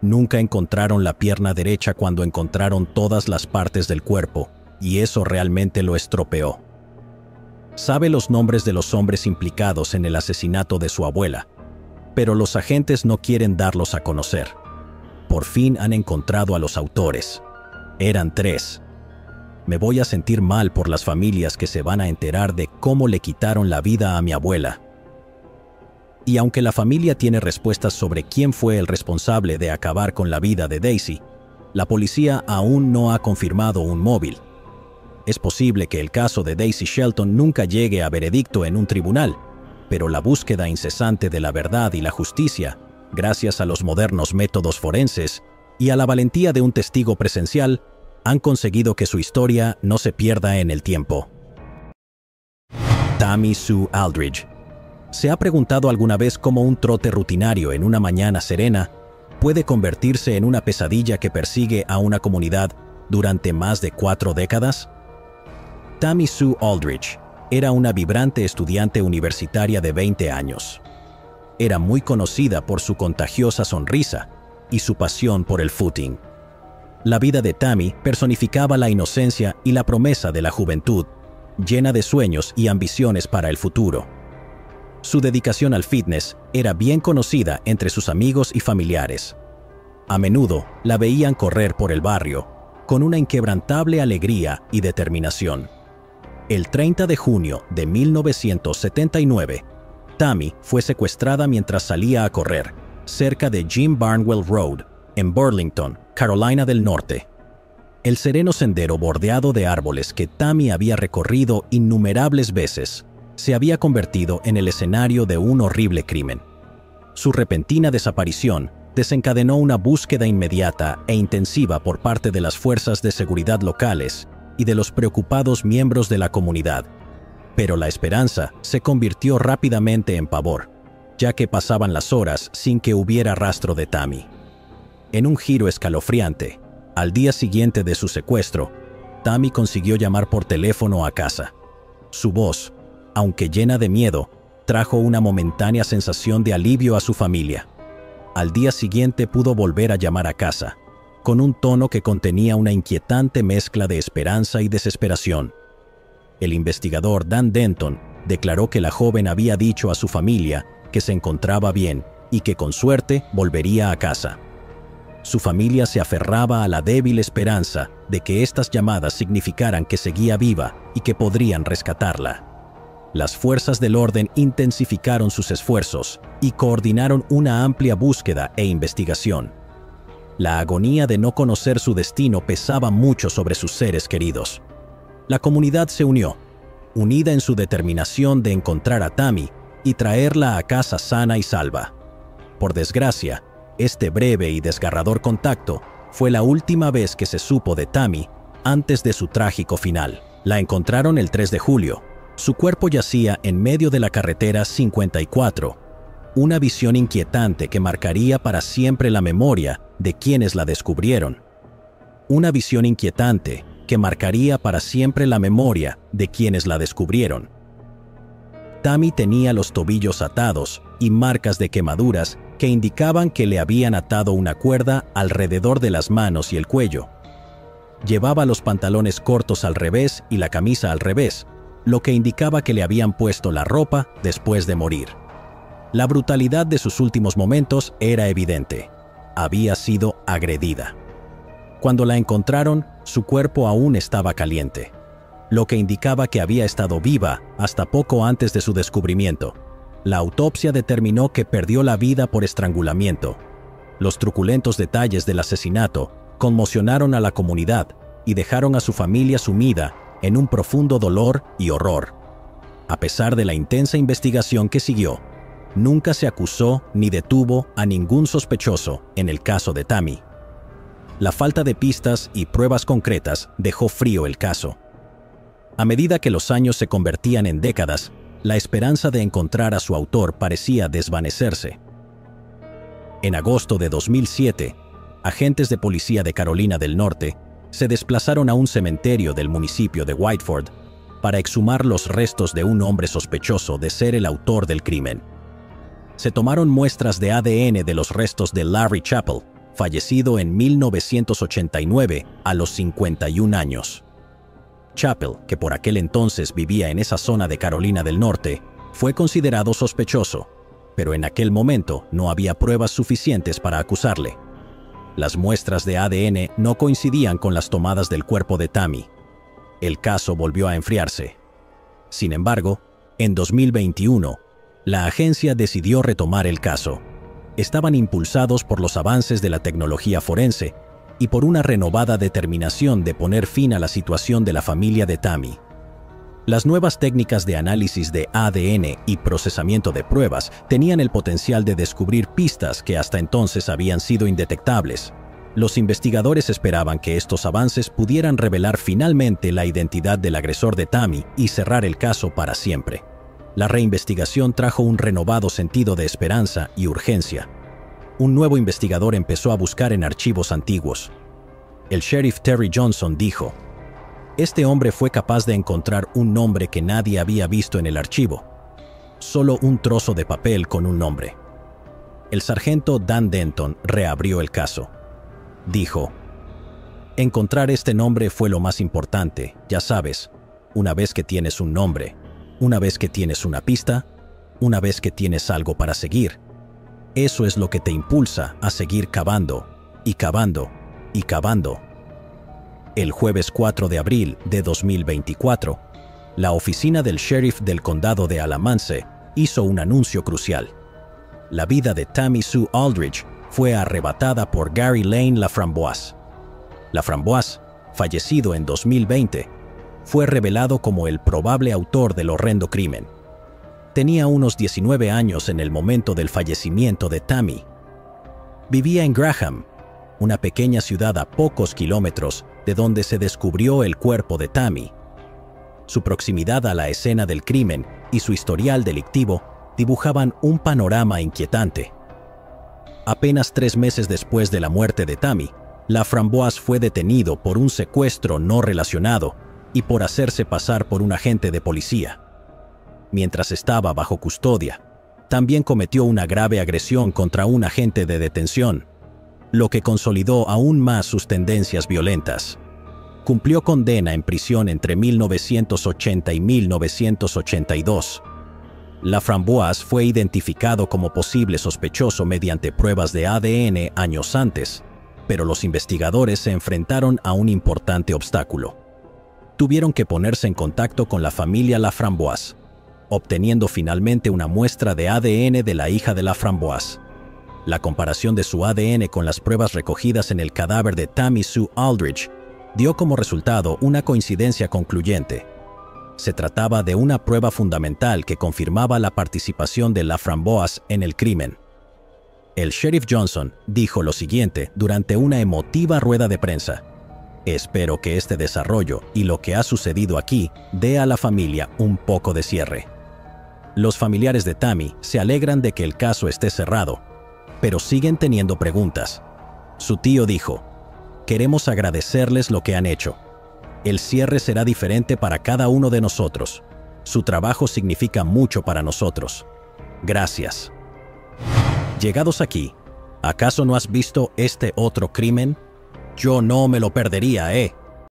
Speaker 1: "Nunca encontraron la pierna derecha cuando encontraron todas las partes del cuerpo, y eso realmente lo estropeó". Sabe los nombres de los hombres implicados en el asesinato de su abuela, pero los agentes no quieren darlos a conocer. Por fin han encontrado a los autores. Eran 3. Me voy a sentir mal por las familias que se van a enterar de cómo le quitaron la vida a mi abuela. Y aunque la familia tiene respuestas sobre quién fue el responsable de acabar con la vida de Daisy, la policía aún no ha confirmado un móvil. Es posible que el caso de Daisy Shelton nunca llegue a veredicto en un tribunal, pero la búsqueda incesante de la verdad y la justicia, gracias a los modernos métodos forenses y a la valentía de un testigo presencial, han conseguido que su historia no se pierda en el tiempo. Tammy Sue Aldridge. ¿Se ha preguntado alguna vez cómo un trote rutinario en una mañana serena puede convertirse en una pesadilla que persigue a una comunidad durante más de 4 décadas? Tammy Sue Aldridge era una vibrante estudiante universitaria de 20 años. Era muy conocida por su contagiosa sonrisa y su pasión por el footing. La vida de Tammy personificaba la inocencia y la promesa de la juventud, llena de sueños y ambiciones para el futuro. Su dedicación al fitness era bien conocida entre sus amigos y familiares. A menudo la veían correr por el barrio, con una inquebrantable alegría y determinación. El 30 de junio de 1979, Tammy fue secuestrada mientras salía a correr, cerca de Jim Barnwell Road, en Burlington, Carolina del Norte. El sereno sendero bordeado de árboles que Tammy había recorrido innumerables veces se había convertido en el escenario de un horrible crimen. Su repentina desaparición desencadenó una búsqueda inmediata e intensiva por parte de las fuerzas de seguridad locales y de los preocupados miembros de la comunidad. Pero la esperanza se convirtió rápidamente en pavor, ya que pasaban las horas sin que hubiera rastro de Tammy. En un giro escalofriante, al día siguiente de su secuestro, Tammy consiguió llamar por teléfono a casa. Su voz, aunque llena de miedo, trajo una momentánea sensación de alivio a su familia. Al día siguiente pudo volver a llamar a casa, con un tono que contenía una inquietante mezcla de esperanza y desesperación. El investigador Dan Denton declaró que la joven había dicho a su familia que se encontraba bien y que con suerte volvería a casa. Su familia se aferraba a la débil esperanza de que estas llamadas significaran que seguía viva y que podrían rescatarla. Las fuerzas del orden intensificaron sus esfuerzos y coordinaron una amplia búsqueda e investigación. La agonía de no conocer su destino pesaba mucho sobre sus seres queridos. La comunidad se unió, unida en su determinación de encontrar a Tammy y traerla a casa sana y salva. Por desgracia, este breve y desgarrador contacto fue la última vez que se supo de Tammy antes de su trágico final. La encontraron el 3 de julio. Su cuerpo yacía en medio de la carretera 54, una visión inquietante que marcaría para siempre la memoria de quienes la descubrieron. Una visión inquietante que marcaría para siempre la memoria de quienes la descubrieron. Tammy tenía los tobillos atados y marcas de quemaduras que indicaban que le habían atado una cuerda alrededor de las manos y el cuello. Llevaba los pantalones cortos al revés y la camisa al revés, lo que indicaba que le habían puesto la ropa después de morir. La brutalidad de sus últimos momentos era evidente. Había sido agredida. Cuando la encontraron, su cuerpo aún estaba caliente, lo que indicaba que había estado viva hasta poco antes de su descubrimiento. La autopsia determinó que perdió la vida por estrangulamiento. Los truculentos detalles del asesinato conmocionaron a la comunidad y dejaron a su familia sumida en un profundo dolor y horror. A pesar de la intensa investigación que siguió, nunca se acusó ni detuvo a ningún sospechoso en el caso de Tammy. La falta de pistas y pruebas concretas dejó frío el caso. A medida que los años se convertían en décadas, la esperanza de encontrar a su autor parecía desvanecerse. En agosto de 2007, agentes de policía de Carolina del Norte se desplazaron a un cementerio del municipio de Whiteford para exhumar los restos de un hombre sospechoso de ser el autor del crimen. Se tomaron muestras de ADN de los restos de Larry Chappell, fallecido en 1989 a los 51 años. Chappell, que por aquel entonces vivía en esa zona de Carolina del Norte, fue considerado sospechoso, pero en aquel momento no había pruebas suficientes para acusarle. Las muestras de ADN no coincidían con las tomadas del cuerpo de Tammy. El caso volvió a enfriarse. Sin embargo, en 2021, la agencia decidió retomar el caso. Estaban impulsados por los avances de la tecnología forense y por una renovada determinación de poner fin a la situación de la familia de Tammy. Las nuevas técnicas de análisis de ADN y procesamiento de pruebas tenían el potencial de descubrir pistas que hasta entonces habían sido indetectables. Los investigadores esperaban que estos avances pudieran revelar finalmente la identidad del agresor de Tammy y cerrar el caso para siempre. La reinvestigación trajo un renovado sentido de esperanza y urgencia. Un nuevo investigador empezó a buscar en archivos antiguos. El sheriff Terry Johnson dijo: "Este hombre fue capaz de encontrar un nombre que nadie había visto en el archivo. Solo un trozo de papel con un nombre". El sargento Dan Denton reabrió el caso. Dijo: "Encontrar este nombre fue lo más importante, ya sabes, una vez que tienes un nombre, una vez que tienes una pista, una vez que tienes algo para seguir. Eso es lo que te impulsa a seguir cavando, y cavando, y cavando". El jueves 4 de abril de 2024, la oficina del sheriff del condado de Alamance hizo un anuncio crucial. La vida de Tammy Sue Aldridge fue arrebatada por Gary Lane Laframboise. Laframboise, fallecido en 2020, fue revelado como el probable autor del horrendo crimen. Tenía unos 19 años en el momento del fallecimiento de Tammy. Vivía en Graham, una pequeña ciudad a pocos kilómetros de donde se descubrió el cuerpo de Tammy. Su proximidad a la escena del crimen y su historial delictivo dibujaban un panorama inquietante. Apenas 3 meses después de la muerte de Tammy, Laframboise fue detenido por un secuestro no relacionado y por hacerse pasar por un agente de policía. Mientras estaba bajo custodia, también cometió una grave agresión contra un agente de detención, lo que consolidó aún más sus tendencias violentas. Cumplió condena en prisión entre 1980 y 1982. Laframboise fue identificado como posible sospechoso mediante pruebas de ADN años antes, pero los investigadores se enfrentaron a un importante obstáculo. Tuvieron que ponerse en contacto con la familia Laframboise, obteniendo finalmente una muestra de ADN de la hija de Laframboise. La comparación de su ADN con las pruebas recogidas en el cadáver de Tammy Sue Aldridge dio como resultado una coincidencia concluyente. Se trataba de una prueba fundamental que confirmaba la participación de Laframboise en el crimen. El sheriff Johnson dijo lo siguiente durante una emotiva rueda de prensa: "Espero que este desarrollo y lo que ha sucedido aquí dé a la familia un poco de cierre. Los familiares de Tammy se alegran de que el caso esté cerrado, pero siguen teniendo preguntas". Su tío dijo: "Queremos agradecerles lo que han hecho. El cierre será diferente para cada uno de nosotros. Su trabajo significa mucho para nosotros. Gracias". Llegados aquí, ¿acaso no has visto este otro crimen? Yo no me lo perdería,